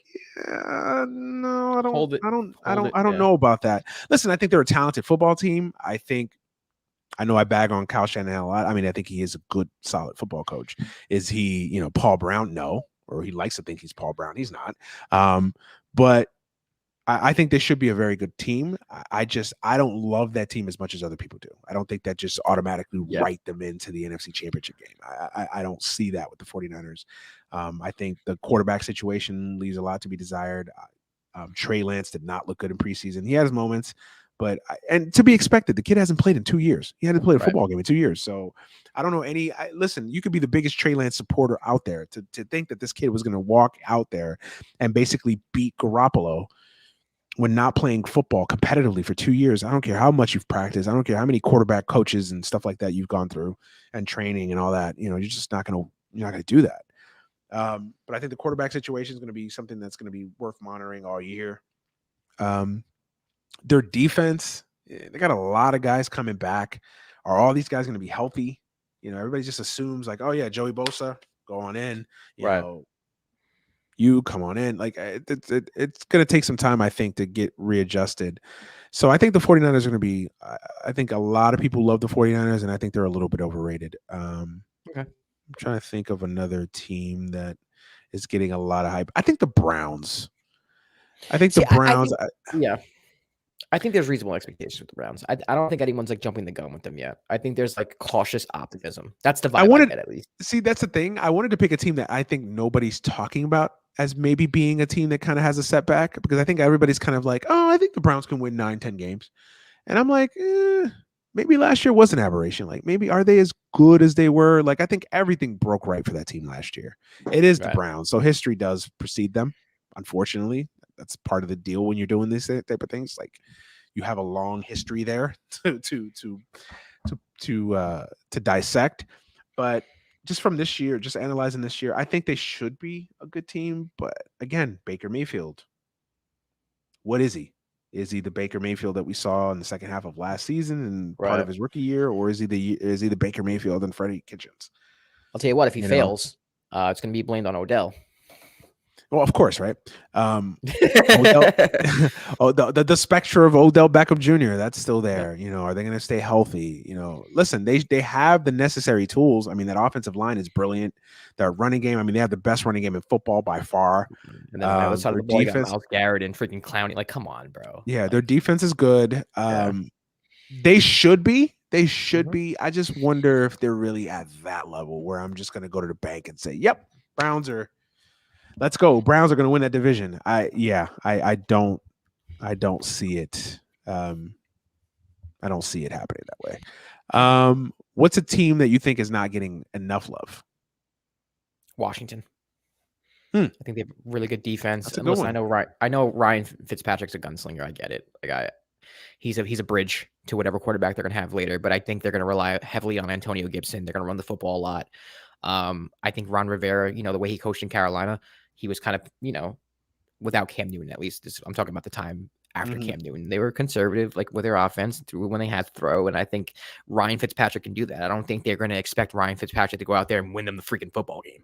no, I don't know about that. Listen, I think they're a talented football team. I know I bag on Kyle Shanahan a lot. I mean, I think he is a good, solid football coach. Is he, Paul Brown? No, or he likes to think he's Paul Brown. He's not. But I think they should be a very good team. I don't love that team as much as other people do. I don't think that just automatically write them into the NFC Championship game. I don't see that with the 49ers. I think the quarterback situation leaves a lot to be desired. Trey Lance did not look good in preseason. He had his moments, but and to be expected, the kid hasn't played in 2 years. He hadn't played a football game in 2 years. So I don't know listen, you could be the biggest Trey Lance supporter out there to think that this kid was going to walk out there and basically beat Garoppolo when not playing football competitively for 2 years. I don't care how much you've practiced. I don't care how many quarterback coaches and stuff like that you've gone through and training and all that. You're just not going to do that. But I think the quarterback situation is going to be something that's going to be worth monitoring all year. Their defense, they got a lot of guys coming back. Are all these guys going to be healthy? Everybody just assumes like, oh yeah, Joey Bosa, go on in. You come on in. Like it's going to take some time, I think, to get readjusted. So I think the 49ers are going to be, I think a lot of people love the 49ers, and I think they're a little bit overrated. Okay. I'm trying to think of another team that is getting a lot of hype. I think the Browns. I think the Browns. I think there's reasonable expectations with the Browns. I don't think anyone's like jumping the gun with them yet. I think there's like cautious optimism. That's the vibe I get, at least. See, that's the thing. I wanted to pick a team that I think nobody's talking about as maybe being a team that kind of has a setback, because I think everybody's kind of like, oh, I think the Browns can win 9-10 games. And I'm like, maybe last year was an aberration. Like, maybe are they as good as they were? Like, I think everything broke right for that team last year. It is the Browns. So history does precede them. Unfortunately, that's part of the deal when you're doing this type of things. Like, you have a long history there to dissect. But just from this year, just analyzing this year, I think they should be a good team. But again, Baker Mayfield, what is he? Is he the Baker Mayfield that we saw in the second half of last season and part of his rookie year, or is he the Baker Mayfield and Freddie Kitchens? I'll tell you what, if he fails, it's going to be blamed on Odell. Well, of course, right? Odell, the specter of Odell Beckham Jr., that's still there. Are they going to stay healthy? Listen, they have the necessary tools. I mean, that offensive line is brilliant. Their running game, I mean, they have the best running game in football by far. And then on the other side of the ball, you got Myles Garrett and freaking Clowney. Like, come on, bro. Yeah, their defense is good. They should be. They should be. I just wonder if they're really at that level where I'm just going to go to the bank and say, yep, Browns are. Let's go. Browns are going to win that division. I don't see it. I don't see it happening that way. What's a team that you think is not getting enough love? Washington. I think they have really good defense. And listen, I know Ryan Fitzpatrick's a gunslinger. I get it. Like he's a bridge to whatever quarterback they're going to have later. But I think they're going to rely heavily on Antonio Gibson. They're going to run the football a lot. I think Ron Rivera, the way he coached in Carolina, he was kind of, without Cam Newton, at least. I'm talking about the time after Cam Newton. They were conservative, like with their offense, through when they had to throw. And I think Ryan Fitzpatrick can do that. I don't think they're going to expect Ryan Fitzpatrick to go out there and win them the freaking football game.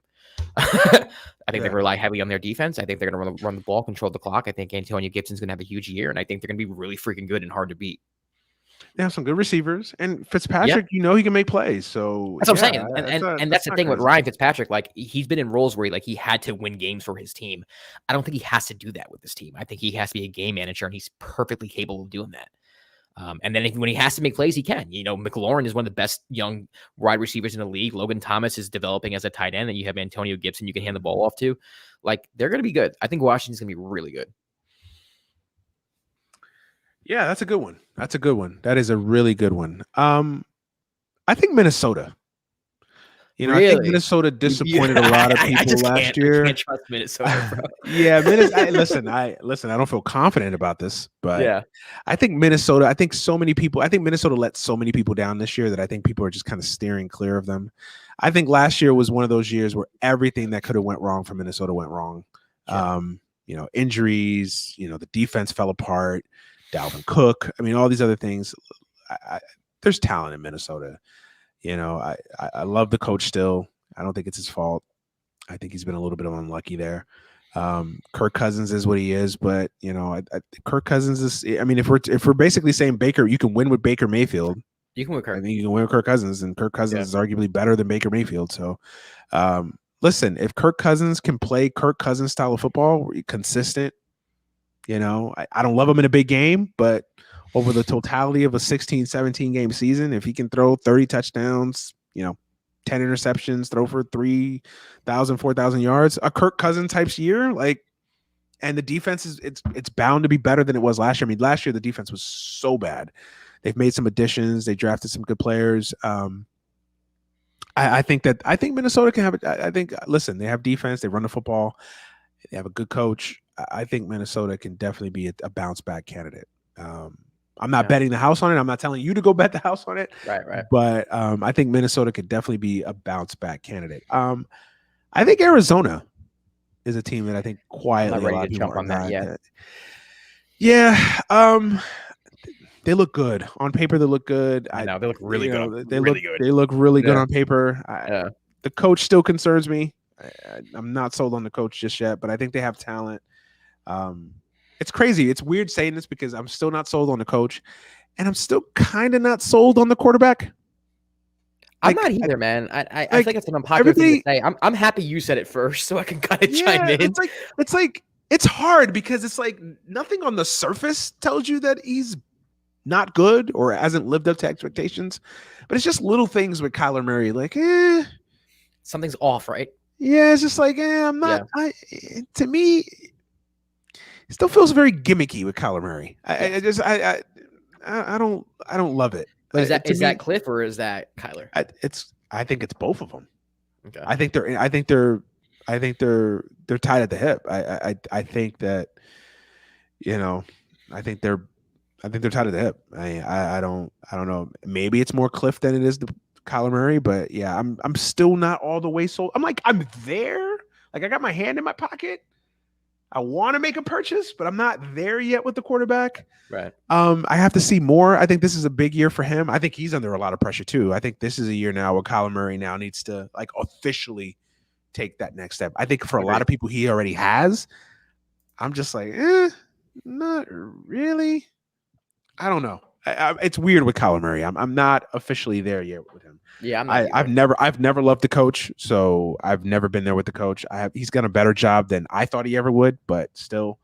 I think they rely heavily on their defense. I think they're going to run the ball, control the clock. I think Antonio Gibson's going to have a huge year, and I think they're going to be really freaking good and hard to beat. They have some good receivers, and Fitzpatrick, he can make plays. So that's what I'm saying. And that's the thing with Ryan Fitzpatrick. Like, he's been in roles where he had to win games for his team. I don't think he has to do that with this team. I think he has to be a game manager, and he's perfectly capable of doing that. And then when he has to make plays, he can. McLaurin is one of the best young wide receivers in the league. Logan Thomas is developing as a tight end, and you have Antonio Gibson you can hand the ball off to. Like, they're going to be good. I think Washington's going to be really good. Yeah, that's a good one. That is a really good one. I think Minnesota. You know, I think Really? Minnesota disappointed a lot of people last year. I can't trust Minnesota, bro. Yeah, listen. I don't feel confident about this, but I think Minnesota. I think Minnesota let so many people down this year that I think people are just kind of steering clear of them. I think last year was one of those years where everything that could have went wrong for Minnesota went wrong. Yeah. You know, injuries. You know, the defense fell apart. Dalvin Cook. I mean, all these other things. There's talent in Minnesota. You know, I love the coach still. I don't think it's his fault. I think he's been a little bit unlucky there. Kirk Cousins is what he is, but you know, Kirk Cousins is. I mean, if we're basically saying Baker, you can win with Baker Mayfield. You can win Kirk. I think you can win with Kirk Cousins, and Kirk Cousins is arguably better than Baker Mayfield. So, listen, if Kirk Cousins can play Kirk Cousins style of football, consistent, you know, I don't love him in a big game, but over the totality of a 16, 17 game season, if he can throw 30 touchdowns, you know, 10 interceptions, throw for 3,000, 4,000 yards, a Kirk Cousins types year, like, and the defense is it's bound to be better than it was last year. I mean, last year the defense was so bad. They've made some additions. They drafted some good players. I think Minnesota can have it. I think, listen, they have defense. They run the football. They have a good coach. I think Minnesota can definitely be a bounce back candidate. I'm not betting the house on it. I'm not telling you to go bet the house on it. Right. But I think Minnesota could definitely be a bounce back candidate. I think Arizona is a team that I think quietly I'm not ready to jump on that yet. Yeah. They look good on paper. They look good. I know they look really good. They look really good on paper. The coach still concerns me. I'm not sold on the coach just yet, but I think they have talent. It's crazy. It's weird saying this because I'm still not sold on the coach, and I'm still kind of not sold on the quarterback. I'm not either, man. I think it's an unpopular thing to say. I'm happy you said it first, so I can kind of chime in. It's hard because it's like nothing on the surface tells you that he's not good or hasn't lived up to expectations, but it's just little things with Kyler Murray, like something's off, right? Yeah, it's just like I'm not. Yeah. To me, it still feels very gimmicky with Kyler Murray. I don't love it. But is that Cliff or is that Kyler? I think it's both of them. Okay. I think they're tied at the hip. I think that, you know, I think they're tied at the hip. I don't know. Maybe it's more Cliff than it is the Kyler Murray, but yeah, I'm still not all the way sold. I'm there. Like I got my hand in my pocket. I want to make a purchase, but I'm not there yet with the quarterback. Right. I have to see more. I think this is a big year for him. I think he's under a lot of pressure too. I think this is a year now where Kyler Murray now needs to like officially take that next step. I think for a lot of people he already has. I'm just like, not really. I don't know. It's weird with Kyler Murray. I'm not officially there yet with him. Yeah, I've never loved the coach, so I've never been there with the coach. He's done a better job than I thought he ever would, but still,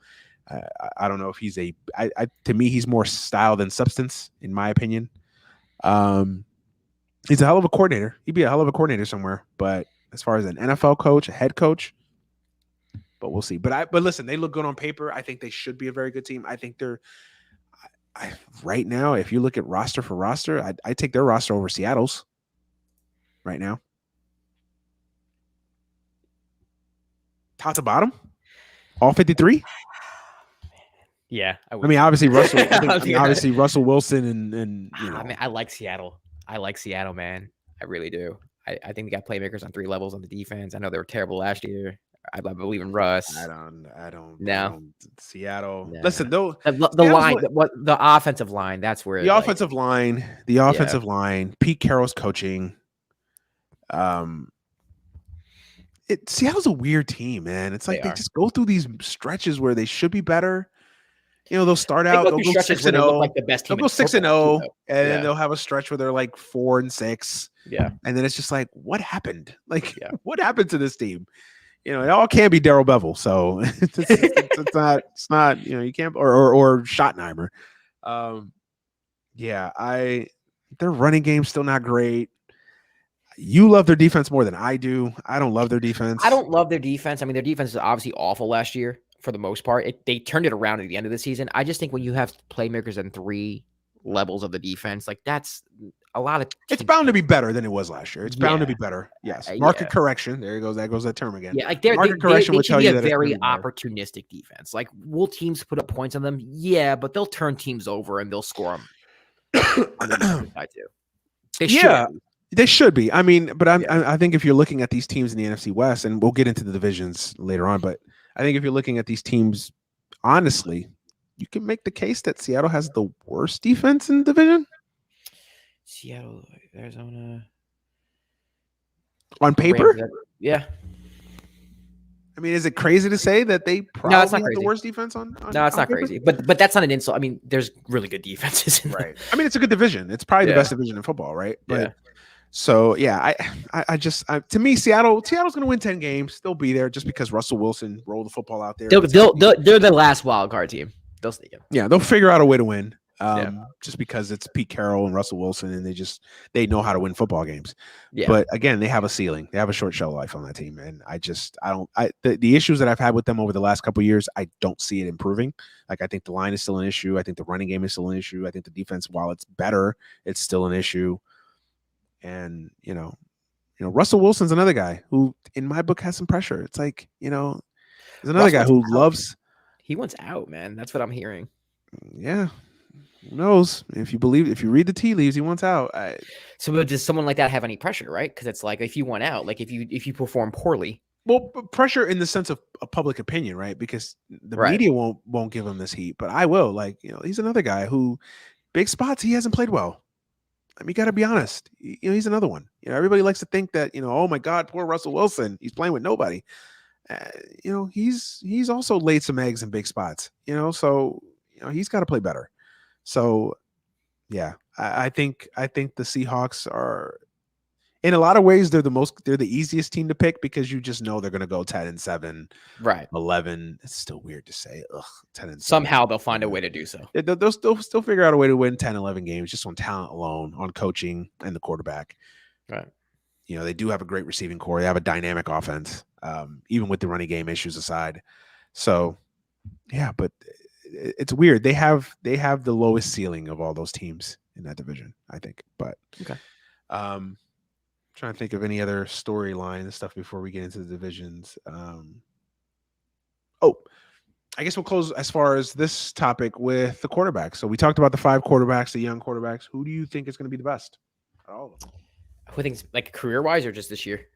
I don't know if he's to me he's more style than substance, in my opinion. He's a hell of a coordinator. He'd be a hell of a coordinator somewhere, but as far as an NFL coach, a head coach, but we'll see. But listen, they look good on paper. I think they should be a very good team. I think they're. Right now, if you look at roster for roster, I take their roster over Seattle's right now. Top to bottom, all 53. Yeah, I mean, obviously Russell, Russell Wilson, and you know. I mean, I like Seattle. I like Seattle, man. I really do. I think they got playmakers on 3 levels on the defense. I know they were terrible last year. I believe in Russ. I don't. No. Seattle. No. Listen, though, the line, the offensive line. That's where the offensive line. The offensive line. Pete Carroll's coaching. Seattle's a weird team, man. It's like they just go through these stretches where they should be better. You know, they'll start out, they'll go 6-0, like the best team. They'll go 6-0, and then they'll have a stretch where they're like 4-6. Yeah, and then it's just like, what happened? Like, what happened to this team? You know, it all can't be Darrell Bevel, so it's not. You know, you can't or Schottenheimer. Their running game's still not great. You love their defense more than I do. I don't love their defense. I don't love their defense. I mean, their defense is obviously awful last year for the most part. They turned it around at the end of the season. I just think when you have playmakers in 3 levels of the defense, like that's a lot of it's bound to be better than it was last year. It's bound to be better. Yes. Market Yeah. correction. There goes that term again. Yeah, like Market correction they would should tell be you a that very it's gonna be better. opportunistic defense. Like, will teams put up points on them? Yeah, but they'll turn teams over and they'll score them on the defensive side too. They Yeah, should. they should be. I mean, but I think if you're looking at these teams in the NFC West, and we'll get into the divisions later on, but I think if you're looking at these teams, honestly, you can make the case that Seattle has the worst defense in the division. Seattle, Arizona, on paper. Yeah. I mean, is it crazy to say that they probably have the worst defense on No, it's not paper? crazy. But that's not an insult. I mean, there's really good defenses. Right. I mean, it's a good division. It's probably the best division in football, right? But so yeah, I just to me, Seattle's going to win 10 games. They'll be there just because Russell Wilson rolled the football out there. They're the last wild card team. They'll sneak in. Yeah, they'll figure out a way to win. Just because it's Pete Carroll and Russell Wilson, and they know how to win football games. Yeah. But again, they have a ceiling. They have a short shelf life on that team, and the issues that I've had with them over the last couple of years, I don't see it improving. Like, I think the line is still an issue. I think the running game is still an issue. I think the defense, while it's better, it's still an issue. And Russell Wilson's another guy who, in my book, has some pressure. It's like, there's another guy who loves. He wants out, man. That's what I'm hearing. Yeah. Who knows? If you read the tea leaves, he wants out. So does someone like that have any pressure, right? Because it's like, if you want out, like if you perform poorly. Well, pressure in the sense of a public opinion, right? Because the media won't give him this heat, but I will. Like, he's another guy who, big spots, he hasn't played well. I mean, you got to be honest. He's another one. Everybody likes to think that, oh my God, poor Russell Wilson, he's playing with nobody. He's also laid some eggs in big spots. So he's got to play better. So, yeah, I think the Seahawks are, in a lot of ways, they're the easiest team to pick because you just know they're going to go 10-7, right? 11. It's still weird to say. 10-7. Somehow they'll find a way to do so. They'll still figure out a way to win 10, 11 games just on talent alone, on coaching and the quarterback. Right. They do have a great receiving core. They have a dynamic offense, even with the running game issues aside. So, yeah, but it's weird. They have the lowest ceiling of all those teams in that division, I think. But okay. Trying to think of any other storyline and stuff before we get into the divisions. I guess we'll close as far as this topic with the quarterbacks. So we talked about the 5 quarterbacks, the young quarterbacks. Who do you think is going to be the best? All of them. Who thinks, like, career-wise or just this year?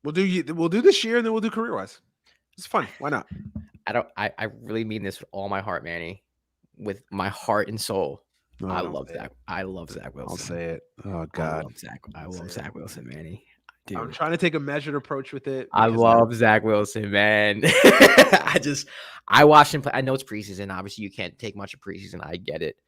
We'll do this year and then we'll do career-wise. It's fun. Why not? I really mean this with all my heart, Manny. With my heart and soul. No, I love Zach. I love Zach Wilson. I'll say it. Oh God. I love Zach Wilson, Manny. Dude. I'm trying to take a measured approach with it. I love Zach Wilson, man. I watched him play. I know it's preseason. Obviously, you can't take much of preseason. I get it.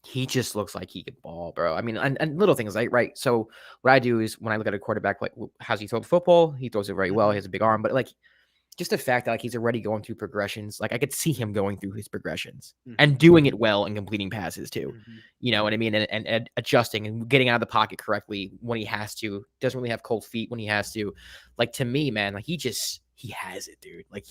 He just looks like he could ball, bro. I mean, and little things, like, right? So what I do is when I look at a quarterback, like, how's he throw the football? He throws it very well. He has a big arm, but like, just the fact that, like, he's already going through progressions. Like, I could see him going through his progressions and doing it well and completing passes too. You know what I mean? And adjusting and getting out of the pocket correctly when he has to. Doesn't really have cold feet when he has to. Like, to me, man, like, he has it, dude. Like,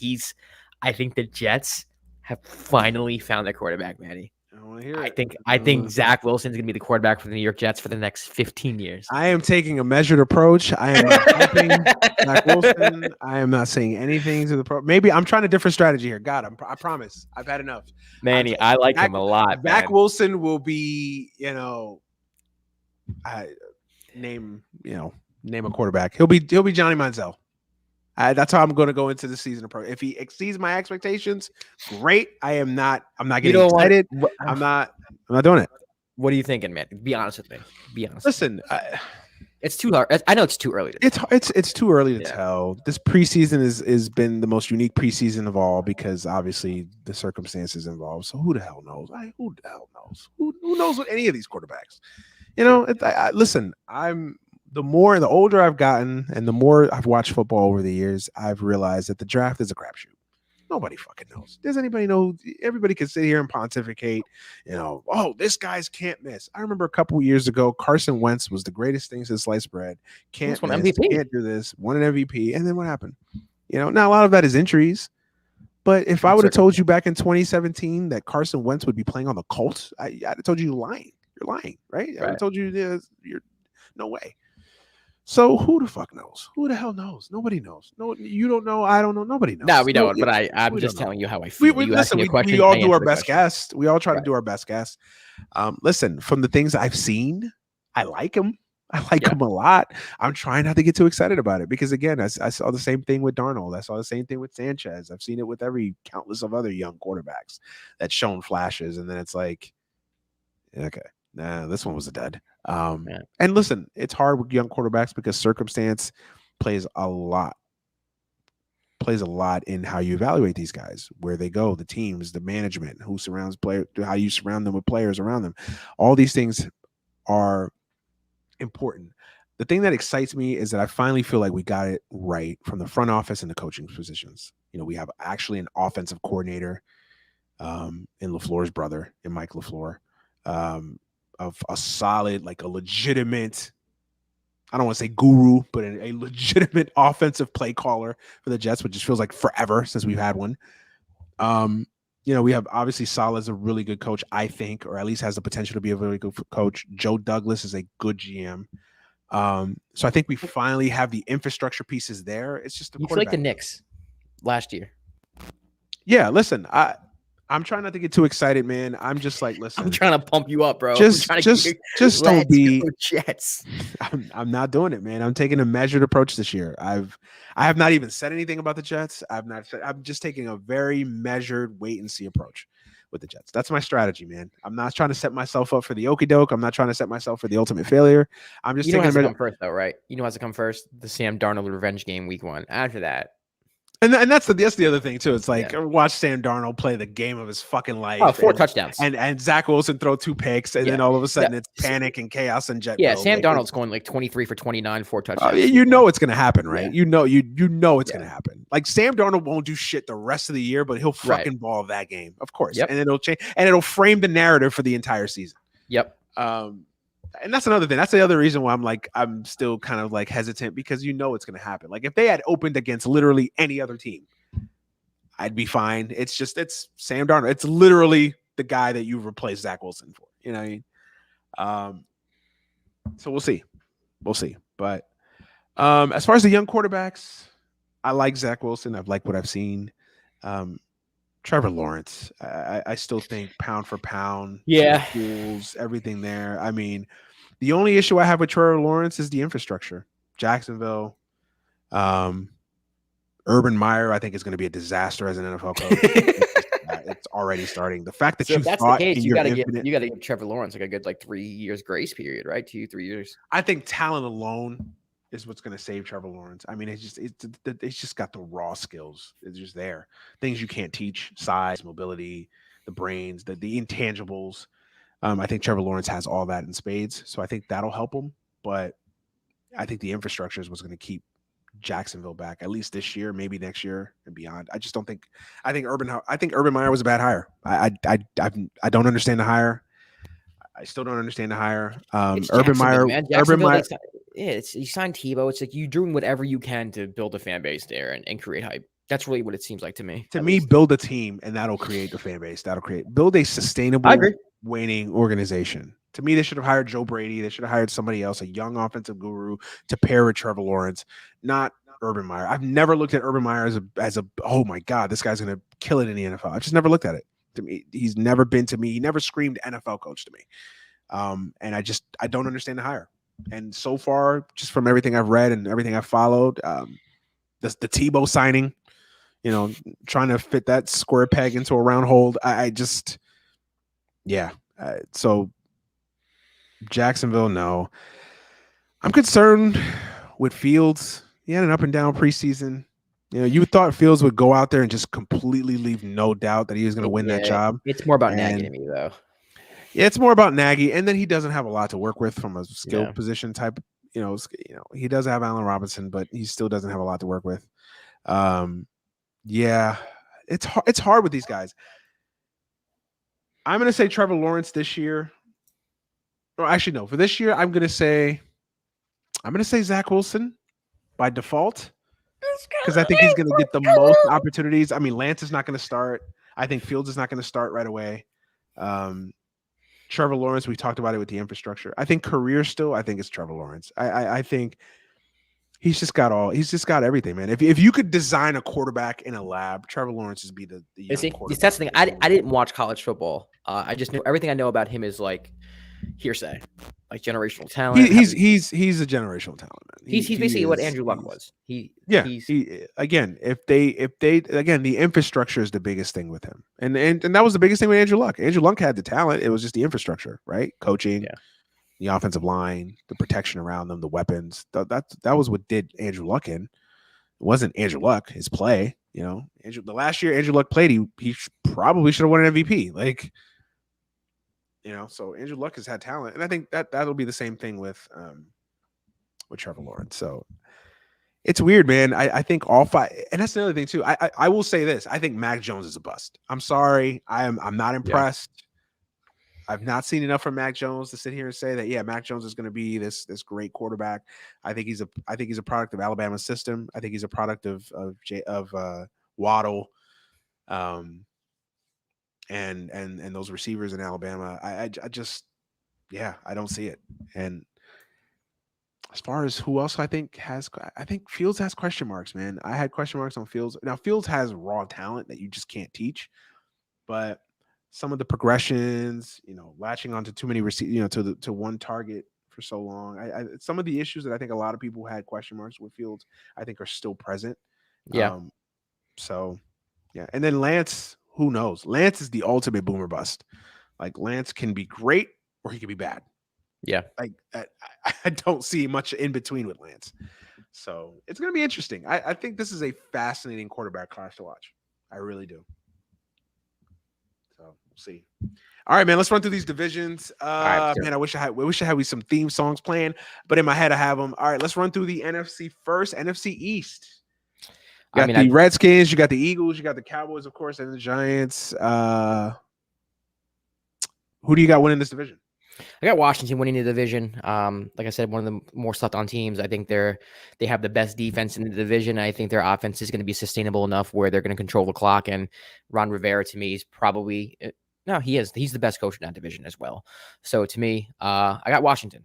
I think the Jets have finally found their quarterback, Manny. I want to hear it. I think Zach Wilson's going to be the quarterback for the New York Jets for the next 15 years. I am taking a measured approach. I am not helping Zach Wilson. I am not saying anything to the maybe I'm trying a different strategy here. God, I promise. I've had enough. Manny, I like him a lot. Zach Wilson will be, name a quarterback. He'll be Johnny Manziel. That's how I'm going to go into the season approach. If he exceeds my expectations, great. I'm not getting excited. I'm not doing it. What are you thinking, man? Be honest with me. Be honest. Listen, it's too hard. I know it's too early. It's too early to tell. This preseason is been the most unique preseason of all because obviously the circumstances involved. So who the hell knows? Who the hell knows? Who knows what any of these quarterbacks? Listen, the older I've gotten and the more I've watched football over the years, I've realized that the draft is a crapshoot. Nobody fucking knows. Does anybody know? Everybody can sit here and pontificate, this guy's can't miss. I remember a couple of years ago, Carson Wentz was the greatest thing since sliced bread. Can't miss, MVP. Can't do this. Won an MVP. And then what happened? Now a lot of that is injuries, But if I would have told you back in 2017 that Carson Wentz would be playing on the Colts, I'd have told you you're lying. You're lying, right? I would have told you you're no way. So who the fuck knows? Who the hell knows? Nobody knows. No, you don't know. I don't know. Nobody knows. No, we don't. But I'm just telling you how I feel. Listen, we all do our best guess. We all try to do our best guess. Listen, from the things I've seen, I like him. I like him a lot. I'm trying not to get too excited about it because, again, I saw the same thing with Darnold. I saw the same thing with Sanchez. I've seen it with every countless of other young quarterbacks that's shown flashes, and then it's like, okay, nah, this one was a dud. And listen, it's hard with young quarterbacks because circumstance plays a lot in how you evaluate these guys, where they go, the teams, the management, who surrounds players, how you surround them with players around them. All these things are important. The thing that excites me is that I finally feel like we got it right from the front office and the coaching positions. You know, we have actually an offensive coordinator in LaFleur's brother, in Mike LaFleur, of a solid, like a legitimate, I don't want to say guru, but a legitimate offensive play caller for the Jets, which just feels like forever since we've had one. You know, we have obviously Saleh's a really good coach, I think, or at least has the potential to be a really good coach. Joe Douglas is a good GM. So I think we finally have the infrastructure pieces there. It's just you feel like the Knicks last year. Yeah, listen, I'm trying not to get too excited, man. I'm just like, listen. I'm trying to pump you up, bro. Just don't be Jets. I'm not doing it, man. I'm taking a measured approach this year. I have not even said anything about the Jets. I'm just taking a very measured wait and see approach with the Jets. That's my strategy, man. I'm not trying to set myself up for the okie doke. I'm not trying to set myself for the ultimate failure. I'm just taking to come first, though, right? You know what has to come first? The Sam Darnold revenge game week 1. After that. And that's the other thing too. It's like watch Sam Darnold play the game of his fucking life. Oh, 4 touchdowns. And Zach Wilson throw 2 picks, and then all of a sudden it's panic and chaos and jet. Yeah, Sam Darnold's going like 23 for 29, 4 touchdowns. You know it's gonna happen, right? Yeah. You know it's gonna happen. Like Sam Darnold won't do shit the rest of the year, but he'll fucking ball that game, of course. And it'll change, and it'll frame the narrative for the entire season. Yep. And that's another thing. That's the other reason why I'm still kind of like hesitant, because you know it's going to happen. Like if they had opened against literally any other team, I'd be fine. It's Sam Darnold. It's literally the guy that you replaced Zach Wilson for. You know what I mean? So we'll see. But as far as the young quarterbacks, I like Zach Wilson. I've liked what I've seen. Trevor Lawrence, I still think pound for pound, tools, everything there. I mean, the only issue I have with Trevor Lawrence is the infrastructure. Jacksonville, Urban Meyer, I think is going to be a disaster as an NFL coach. It's already starting. The fact that if that's the case, you got to give Trevor Lawrence like a good 3 years grace period, right? 2-3 years. I think talent alone is what's going to save Trevor Lawrence. I mean, it's just got the raw skills. It's just there. Things you can't teach: size, mobility, the brains, the intangibles. I think Trevor Lawrence has all that in spades, so I think that'll help him. But I think the infrastructure is what's going to keep Jacksonville back, at least this year, maybe next year and beyond. I just don't think. I think Urban Meyer was a bad hire. I don't understand the hire. I still don't understand the hire. Urban Meyer. You signed Tebow. It's like you're doing whatever you can to build a fan base there and create hype. That's really what it seems like to me. To me, build a team and that'll create the fan base. Build a sustainable winning organization. To me, they should have hired Joe Brady. They should have hired somebody else, a young offensive guru, to pair with Trevor Lawrence, not Urban Meyer. I've never looked at Urban Meyer as a oh my God, this guy's gonna kill it in the NFL. I just never looked at it. To me, he's never been to me. He never screamed NFL coach to me. And I don't understand the hire. And so far, just from everything I've read and everything I've followed, the Tebow signing, trying to fit that square peg into a round hole. So Jacksonville, no. I'm concerned with Fields. He had an up and down preseason. You thought Fields would go out there and just completely leave no doubt that he was going to win that job. It's more about Nagy to me, though. Yeah, it's more about Nagy, and then he doesn't have a lot to work with from a skill position type. He does have Allen Robinson, but he still doesn't have a lot to work with. It's hard with these guys. I'm going to say Trevor Lawrence this year. Or actually, no. For this year, I'm going to say Zach Wilson by default. because I think he's going to get the most opportunities. I mean, Lance is not going to start. I think Fields is not going to start right away. Trevor Lawrence, we talked about it with the infrastructure. I think career still, I think it's Trevor Lawrence. I think he's just got everything, man. If you could design a quarterback in a lab, Trevor Lawrence would be the young quarterback. That's the thing. I didn't watch college football. I just knew everything I know about him is like hearsay, like generational talent. He's a generational talent, man. He's basically what Andrew Luck was. Again, if they the infrastructure is the biggest thing with him, and that was the biggest thing with Andrew Luck. Andrew Luck had the talent; it was just the infrastructure, right? Coaching, the offensive line, the protection around them, the weapons. That was what did Andrew Luck in. It wasn't Andrew Luck, his play. You know, the last year Andrew Luck played, he probably should have won an MVP. Like, you know, so Andrew Luck has had talent, and I think that'll be the same thing with Trevor Lawrence. So it's weird, man. I think all five, and that's another thing too. I will say this: I think Mac Jones is a bust. I'm sorry, I'm not impressed. Yeah. I've not seen enough from Mac Jones to sit here and say that Mac Jones is going to be this great quarterback. I think he's a product of Alabama's system. I think he's a product of Waddle, and those receivers in Alabama. I just I don't see it. And as far as who else I think Fields has question marks, man. I had question marks on Fields. Now Fields has raw talent that you just can't teach, but some of the progressions, latching onto too many to one target for so long. Some of the issues that I think a lot of people had question marks with Fields, I think are still present. Yeah. And then Lance, who knows? Lance is the ultimate boomer bust. Like Lance can be great or he can be bad. Yeah. Like I don't see much in between with Lance. So it's going to be interesting. I think this is a fascinating quarterback class to watch. I really do. So we'll see. All right, man. Let's run through these divisions. Man, I wish I had some theme songs playing, but in my head I have them. All right, let's run through the NFC first. NFC East. You got the Redskins, you got the Eagles, you got the Cowboys, of course, and the Giants. Who do you got winning this division? I got Washington winning the division. Like I said, one of the more slept on teams. I think they have the best defense in the division. I think their offense is going to be sustainable enough where they're going to control the clock. And Ron Rivera, to me, is probably he's the best coach in that division as well. So to me, I got Washington.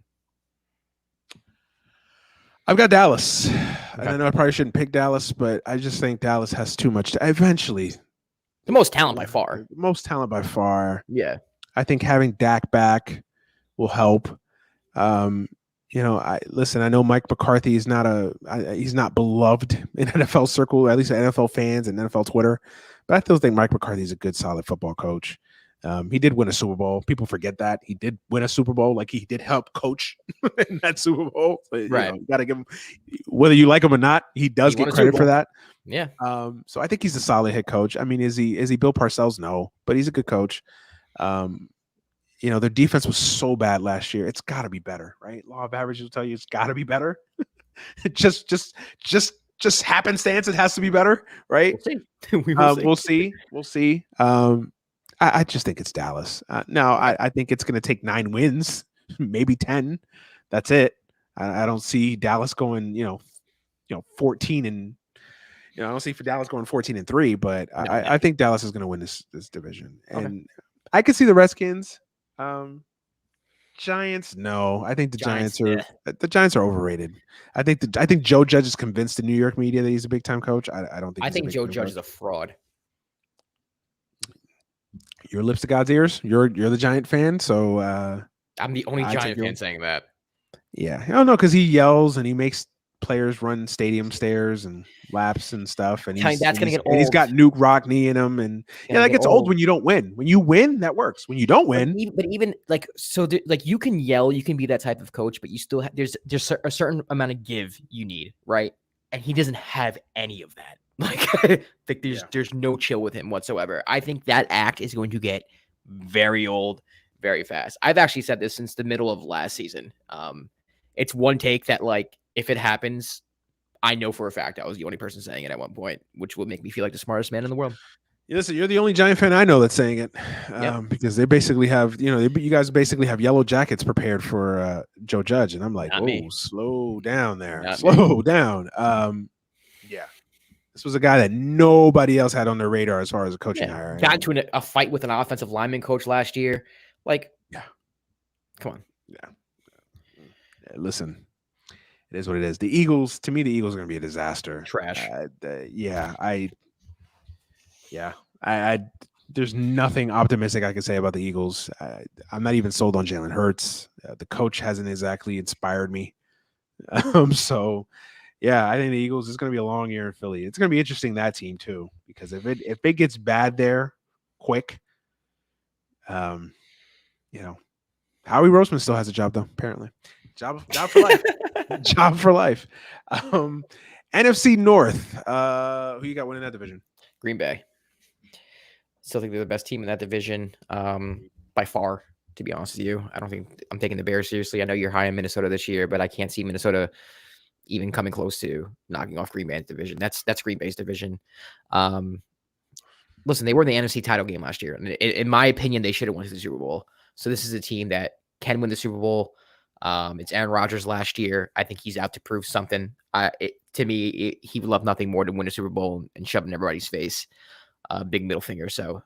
I've got Dallas. Okay. And I know I probably shouldn't pick Dallas, but I just think Dallas has too much. Eventually, the most talent by far. Yeah. I think having Dak back will help. I know Mike McCarthy is he's not beloved in NFL circle, at least NFL fans and NFL Twitter, but I still think Mike McCarthy is a good, solid football coach. He did win a Super Bowl. People forget that he did win a Super Bowl. Like he did help coach in that Super Bowl. But, right. You got to give him, whether you like him or not, he does get credit for that. Yeah. So I think he's a solid head coach. I mean, is he Bill Parcells? No, but he's a good coach. Their defense was so bad last year. It's got to be better, right? Law of averages will tell you it's got to be better. just happenstance. It has to be better, right? We'll see. We'll see. I just think it's Dallas. I think it's going to take 9 wins, maybe 10. That's it. I don't see Dallas going, 14 and. I don't see for Dallas going 14-3, but I think Dallas is going to win this division, and I could see the Redskins. Giants, no. I think the Giants are overrated. I think Joe Judge is convinced the New York media that he's a big time coach. I don't think. I think Joe Judge is a fraud. Your lips to God's ears. You're the Giant fan, so I'm the only Giant fan saying that. Yeah, I don't know because he yells and he makes players run stadium stairs and laps and stuff, and that's gonna get old. And he's got Nuke Rockney in him, and that gets old when you don't win. When you win, that works. When you don't win, but even like so, like you can yell, you can be that type of coach, but you still there's a certain amount of give you need, right? And he doesn't have any of that. Like there's no chill with him whatsoever. I think that act is going to get very old very fast. I've actually said this since the middle of last season. It's one take that like. If it happens, I know for a fact I was the only person saying it at one point, which would make me feel like the smartest man in the world. Listen, you're the only Giant fan I know that's saying it, because they basically have, you guys basically have yellow jackets prepared for Joe Judge, and I'm like, slow down there, slow down. Yeah, This was a guy that nobody else had on their radar as far as a coaching hire. Got into a fight with an offensive lineman coach last year. Like, come on. Yeah. Listen, it is what it is. The Eagles, to me, the Eagles are going to be a disaster. Trash. I there's nothing optimistic I can say about the Eagles. I'm not even sold on Jalen Hurts. The coach hasn't exactly inspired me. So, yeah, I think the Eagles is going to be a long year in Philly. It's going to be interesting, that team too, because if it gets bad there quick, Howie Roseman still has a job though. Apparently, job for life. Job for life. NFC North. Who you got winning that division? Green Bay. Still think they're the best team in that division by far, to be honest with you. I don't think I'm taking the Bears seriously. I know you're high in Minnesota this year, but I can't see Minnesota even coming close to knocking off Green Bay's division. That's Green Bay's division. Listen, they were in the NFC title game last year. And in my opinion, they should have won the Super Bowl. So this is a team that can win the Super Bowl. It's Aaron Rodgers last year. I think he's out to prove something. To me, he would love nothing more than win a Super Bowl and shove it in everybody's face. Big middle finger. So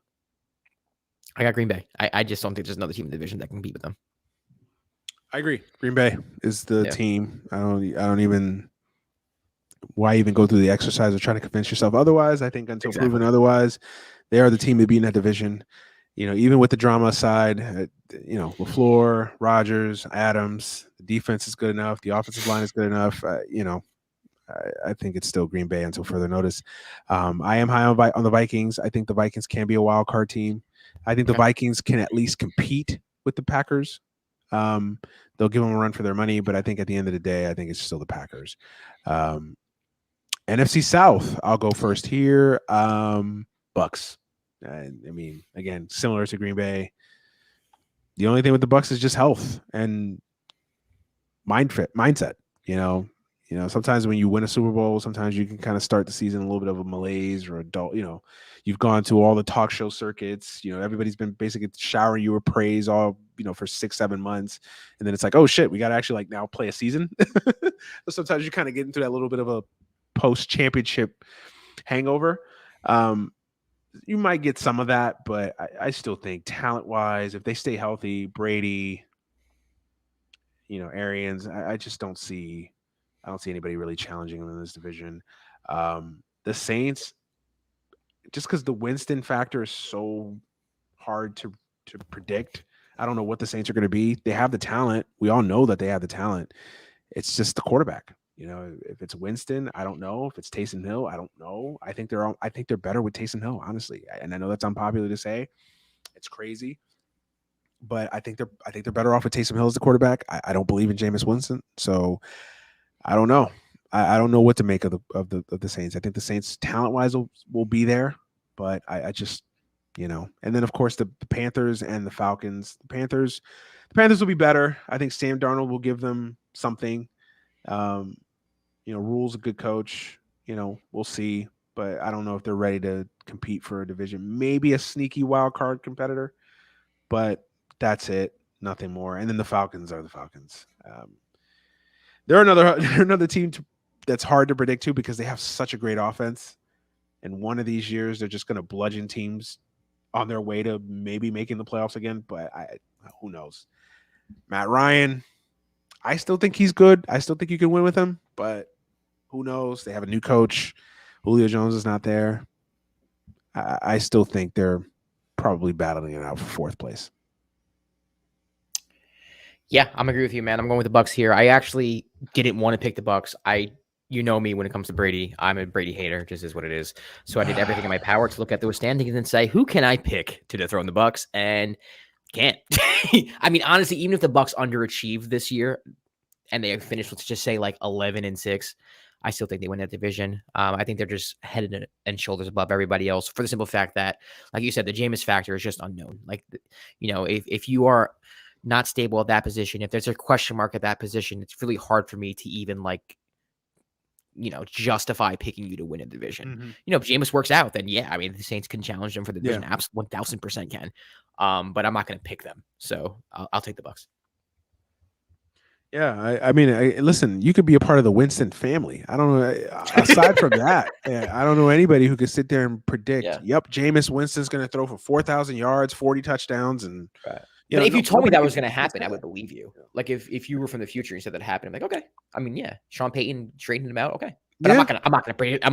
I got Green Bay. I just don't think there's another team in the division that can compete with them. I agree. Green Bay is the team. I don't even. Why even go through the exercise of trying to convince yourself otherwise? I think until proven otherwise, they are the team to be in that division. Even with the drama aside, LaFleur, Rodgers, Adams, the defense is good enough. The offensive line is good enough. I think it's still Green Bay until further notice. I am high on the Vikings. I think the Vikings can be a wild card team. I think the Vikings can at least compete with the Packers. They'll give them a run for their money, but I think at the end of the day, I think it's still the Packers. NFC South, I'll go first here. Bucks. Again, similar to Green Bay. The only thing with the Bucks is just health and mindset. Sometimes when you win a Super Bowl, sometimes you can kind of start the season a little bit of a malaise or adult. You've gone to all the talk show circuits. Everybody's been basically showering you with praise all for 6-7 months, and then it's like, oh shit, we got to actually now play a season. So sometimes you kind of get into that little bit of a post-championship hangover. You might get some of that, but I still think talent-wise, if they stay healthy, Brady, Arians, I just don't see. I don't see anybody really challenging them in this division. The Saints, just because the Winston factor is so hard to predict, I don't know what the Saints are going to be. They have the talent. We all know that they have the talent. It's just the quarterback. If it's Winston, I don't know. If it's Taysom Hill, I don't know. I think they're better with Taysom Hill, honestly. And I know that's unpopular to say. It's crazy, but I think they're better off with Taysom Hill as the quarterback. I don't believe in Jameis Winston, so I don't know. I don't know what to make of the Saints. I think the Saints talent-wise will be there, but I just and then of course the Panthers and the Falcons. The Panthers will be better. I think Sam Darnold will give them something. Rule's a good coach. We'll see, but I don't know if they're ready to compete for a division. Maybe a sneaky wild card competitor, but that's it. Nothing more. And then the Falcons are the Falcons. They're another team that's hard to predict too, because they have such a great offense. And one of these years, they're just going to bludgeon teams on their way to maybe making the playoffs again. But who knows? Matt Ryan, I still think he's good. I still think you can win with him, but who knows? They have a new coach. Julio Jones is not there. I still think they're probably battling it out for fourth place. Yeah, I'm agree with you, man. I'm going with the Bucks here. I actually didn't want to pick the Bucks. You know me when it comes to Brady. I'm a Brady hater, just is what it is. So I did everything in my power to look at those standings and say, who can I pick to dethrone the Bucks? And can't. Honestly, even if the Bucks underachieved this year and they finished, let's just say 11-6, I still think they win that division. I think they're just head and shoulders above everybody else for the simple fact that, like you said, the Jameis factor is just unknown. If you are not stable at that position, if there's a question mark at that position, it's really hard for me to even justify picking you to win a division. Mm-hmm. If Jameis works out, then the Saints can challenge them for the division. Absolutely, 1000% can. But I'm not going to pick them, so I'll take the Bucks. Yeah, I mean, listen, you could be a part of the Winston family. I don't know. Aside from that, I don't know anybody who could sit there and predict. Yeah. Yep, Jameis Winston's going to throw for 4,000 yards, 40 touchdowns, and Right. you But know, if you told me nobody that was can going to happen, say I that. would believe you. Like if you were from the future and said that happened, I'm like, okay. I mean, yeah, Sean Payton straightened him out, okay. But Yeah, I'm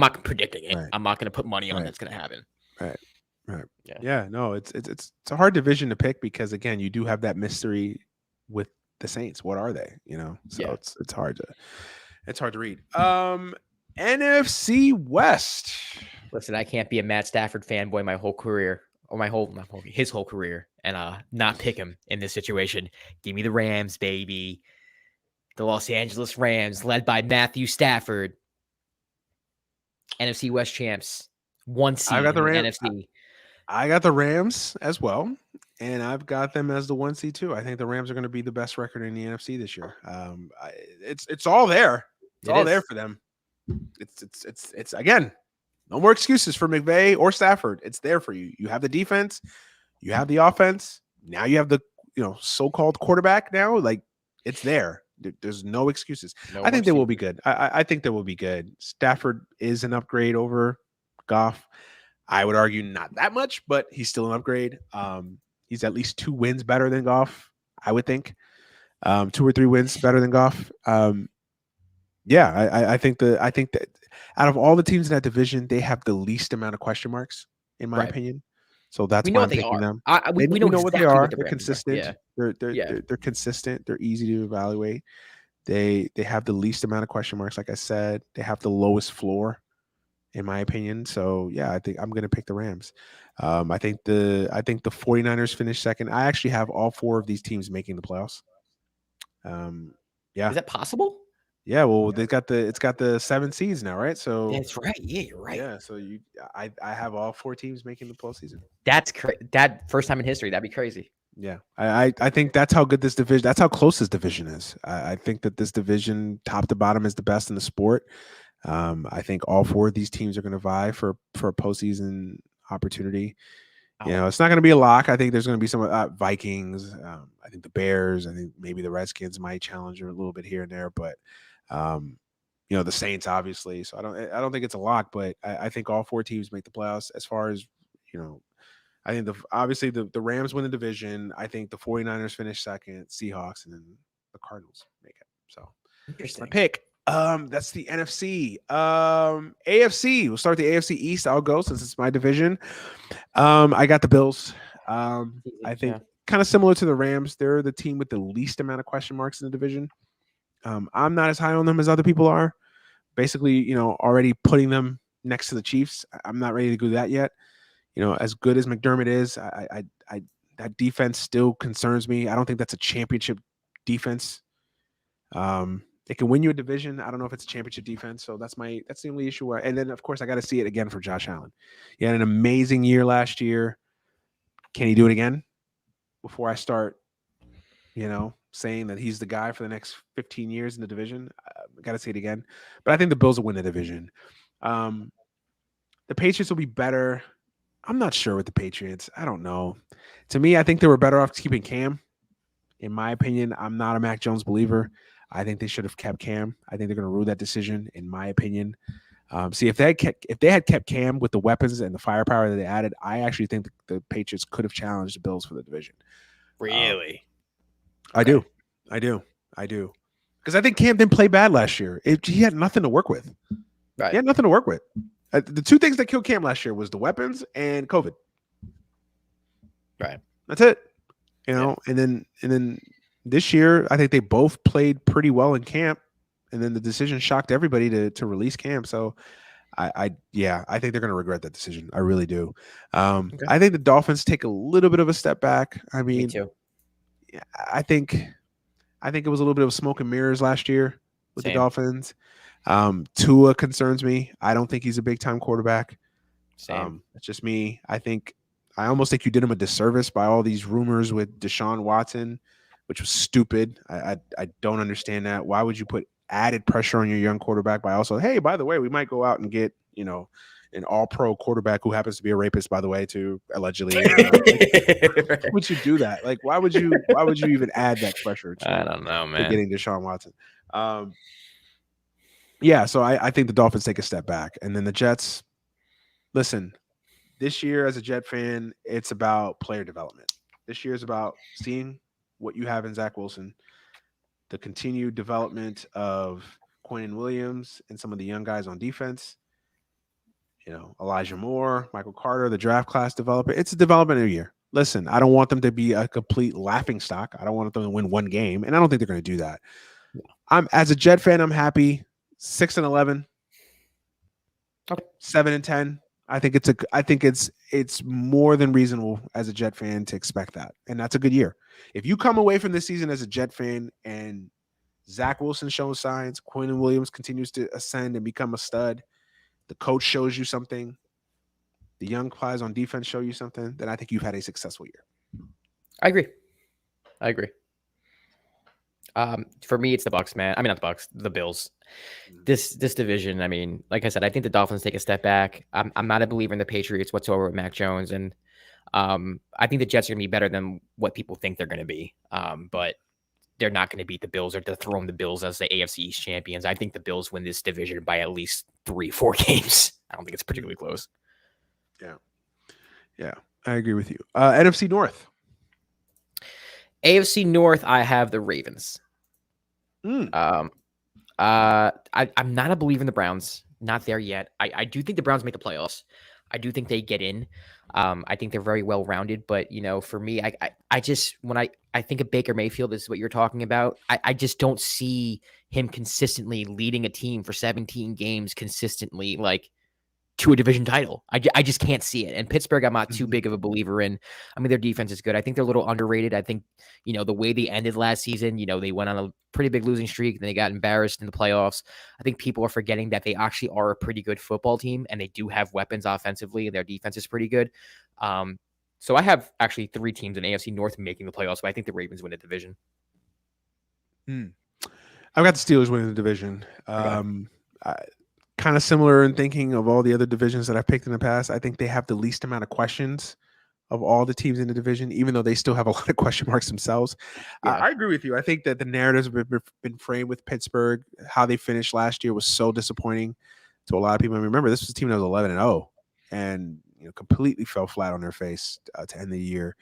not predicting it. right, I'm not gonna put money on right, that's gonna happen. right, right. Yeah. Yeah, no, it's a hard division to pick because again, you do have that mystery with the Saints. What are they? You know, so Yeah. it's hard to read. NFC West. Listen, I can't be a Matt Stafford fanboy my whole career, or his whole career, and not pick him in this situation. Give me the Rams, baby. The Los Angeles Rams, led by Matthew Stafford. NFC West champs, 1 seed I got the in the Rams. NFC. I got the Rams as well, and I've got them as the 1 seed too. I think the Rams are going to be the best record in the NFC this year. It's all there. It's all there for them. It's again, no more excuses for McVay or Stafford. It's there for you. You have the defense, you have the offense. Now you have the so-called quarterback. Now, like it's there. There's no excuses. I think they will be good. I think they will be good. Stafford is an upgrade over Goff. I would argue not that much, but he's still an upgrade. He's at least 2 wins better than Goff, I would think. 2 or 3 wins better than Goff. Yeah, I think that out of all the teams in that division, they have the least amount of question marks, in my opinion. So that's why I'm picking them. We know exactly what they are. They're consistent. They're consistent. They're easy to evaluate. They have the least amount of question marks, like I said. They have the lowest floor, in my opinion. So yeah, I think I'm going to pick the Rams. I think the 49ers finished second. I actually have all 4 of these teams making the playoffs. Yeah. Is that possible? Yeah, well, it's got the 7 seeds now, right? So that's right. Yeah, you're right. Yeah, so I have all 4 teams making the postseason. That's that first time in history. That'd be crazy. Yeah, I think that's how good this division. That's how close this division is. I think that this division, top to bottom, is the best in the sport. I think all 4 of these teams are going to vie for a postseason opportunity. It's not going to be a lock. I think there's going to be some Vikings. I think the Bears. I think maybe the Redskins might challenge a little bit here and there, but the Saints obviously. So I don't think it's a lock, but I think all 4 teams make the playoffs. As far as I think obviously the Rams win the division. I think the 49ers finish second, Seahawks, and then the Cardinals make it. So interesting. My pick. That's the NFC. AFC. We'll start the AFC East. I'll go since it's my division. I got the Bills. I think kind of similar to the Rams. They're the team with the least amount of question marks in the division. I'm not as high on them as other people are. Basically, already putting them next to the Chiefs. I'm not ready to do that yet. As good as McDermott is, I that defense still concerns me. I don't think that's a championship defense. It can win you a division. I don't know if it's a championship defense. So that's the only issue. And then of course I got to see it again for Josh Allen. He had an amazing year last year. Can he do it again before I start, saying that he's the guy for the next 15 years in the division? I got to see it again. But I think the Bills will win the division. The Patriots will be better. I'm not sure with the Patriots. I don't know. To me, I think they were better off keeping Cam. In my opinion, I'm not a Mac Jones believer. I think they should have kept Cam. I think they're going to rule that decision, in my opinion. See, if they had kept Cam with the weapons and the firepower that they added, I actually think the Patriots could have challenged the Bills for the division. Really? I do. Because I think Cam didn't play bad last year. He had nothing to work with. Right. He had nothing to work with. The 2 things that killed Cam last year was the weapons and COVID. Right. That's it. And then this year, I think they both played pretty well in camp, and then the decision shocked everybody to release Cam. So, I think they're going to regret that decision. I really do. I think the Dolphins take a little bit of a step back. I mean, me too. I think it was a little bit of smoke and mirrors last year with the Dolphins. Tua concerns me. I don't think he's a big time quarterback. Same. It's just me. I almost think you did him a disservice by all these rumors with Deshaun Watson, which was stupid. I don't understand that. Why would you put added pressure on your young quarterback by also, hey, by the way, we might go out and get, an all-pro quarterback who happens to be a rapist, by the way, too, allegedly. Why would you do that? Like, why would you even add that pressure I to, don't know, to man. getting Deshaun Watson? Yeah, so I think the Dolphins take a step back, and then the Jets. Listen, this year as a Jet fan, it's about player development. This year is about seeing what you have in Zach Wilson, the continued development of Quentin Williams and some of the young guys on defense. Elijah Moore, Michael Carter, the draft class developer. It's a development year. Listen, I don't want them to be a complete laughing stock. I don't want them to win one game, and I don't think they're going to do that. As a Jet fan, I'm happy. 6-11, Okay. 7-10. I think it's more than reasonable as a Jet fan to expect that, and that's a good year. If you come away from this season as a Jet fan and Zach Wilson shows signs, Quentin Williams continues to ascend and become a stud, the coach shows you something, the young players on defense show you something, then I think you've had a successful year. I agree. For me, it's the Bucks, man. I mean, not the Bucks, the Bills. This division, I mean, like I said, I think the Dolphins take a step back. I'm not a believer in the Patriots whatsoever with Mac Jones, and I think the Jets are going to be better than what people think they're going to be. But they're not going to beat the Bills or dethrone the Bills as the AFC East champions. I think the Bills win this division by at least 3-4 games. I don't think it's particularly close. Yeah, I agree with you. NFC North. AFC North, I have the Ravens. Mm. I'm not a believer in the Browns. Not there yet. I do think the Browns make the playoffs. I do think they get in. I think they're very well rounded, but for me, I just when I think of Baker Mayfield, this is what you're talking about. I just don't see him consistently leading a team for 17 games consistently, like to a division title. I just can't see it. And Pittsburgh, I'm not too big of a believer in. I mean, their defense is good. I think they're a little underrated. I think, the way they ended last season, they went on a pretty big losing streak and they got embarrassed in the playoffs. I think people are forgetting that they actually are a pretty good football team and they do have weapons offensively and their defense is pretty good. So I have actually 3 teams in AFC North making the playoffs, but I think the Ravens win the division. I've got the Steelers winning the division. Kind of similar in thinking of all the other divisions that I've picked in the past. I think they have the least amount of questions of all the teams in the division, even though they still have a lot of question marks themselves. Yeah. I agree with you. I think that the narratives have been framed with Pittsburgh. How they finished last year was so disappointing to a lot of people. And remember, this was a team that was 11-0 and completely fell flat on their face to end the year.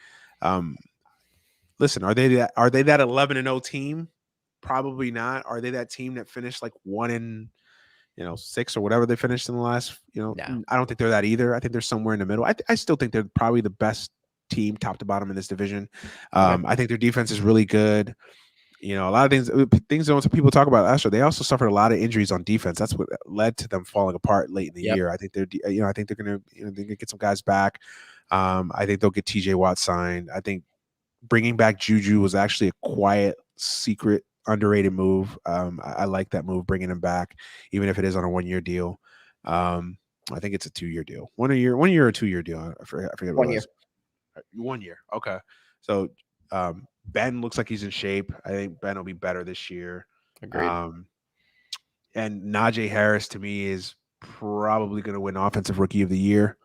Listen, are they that 11-0 team? Probably not. Are they that team that finished like 1-6 or whatever they finished in the last, No. I don't think they're that either. I think they're somewhere in the middle. I still think they're probably the best team top to bottom in this division. I think their defense is really good. A lot of things that people talk about last year, they also suffered a lot of injuries on defense. That's what led to them falling apart late in the year. I think they're going to get some guys back. I think they'll get TJ Watt signed. I think bringing back Juju was actually a quiet, secret, underrated move. I like that move, bringing him back, even if it is on a 1-year deal. I think it's a 2-year deal. 1 year or 2-year deal. I forget what 1 year. 1 year. Okay. So Ben looks like he's in shape. I think Ben will be better this year. Agreed. And Najee Harris to me is probably going to win Offensive Rookie of the Year.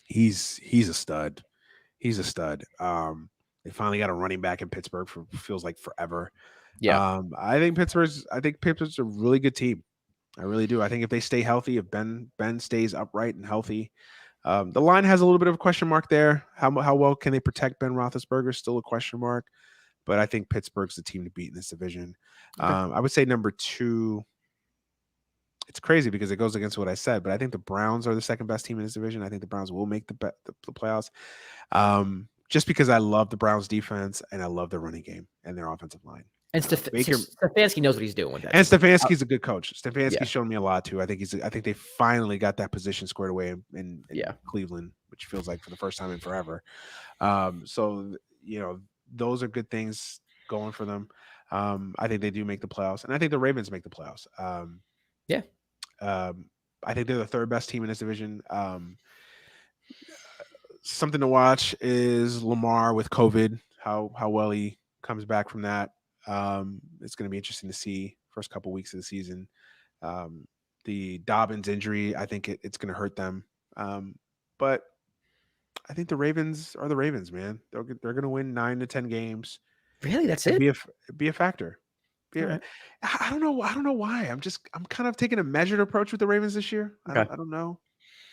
He's a stud. He's a stud. They finally got a running back in Pittsburgh for feels like forever. Yeah. I think Pittsburgh's a really good team. I really do. I think if they stay healthy, if Ben stays upright and healthy, the line has a little bit of a question mark there. How well can they protect Ben Roethlisberger? Still a question mark. But I think Pittsburgh's the team to beat in this division. Okay. I would say number 2. It's crazy because it goes against what I said, but I think the Browns are the second best team in this division. I think the Browns will make the playoffs. Just because I love the Browns defense and I love their running game and their offensive line. And Stefanski knows what he's doing with that. And Stefanski's a good coach. Stefanski's shown me a lot too. I think they finally got that position squared away in Cleveland, which feels like for the first time in forever. So those are good things going for them. I think they do make the playoffs, and I think the Ravens make the playoffs. I think they're the third best team in this division. Something to watch is Lamar with COVID, how well he comes back from that. It's going to be interesting to see first couple weeks of the season. The Dobbins injury, I think it's going to hurt them. But I think the Ravens are the Ravens, man. They're going to win 9 to 10 games. Really, that's And it. Be a factor. Right. I don't know. I don't know why. I'm kind of taking a measured approach with the Ravens this year. Okay. I don't know.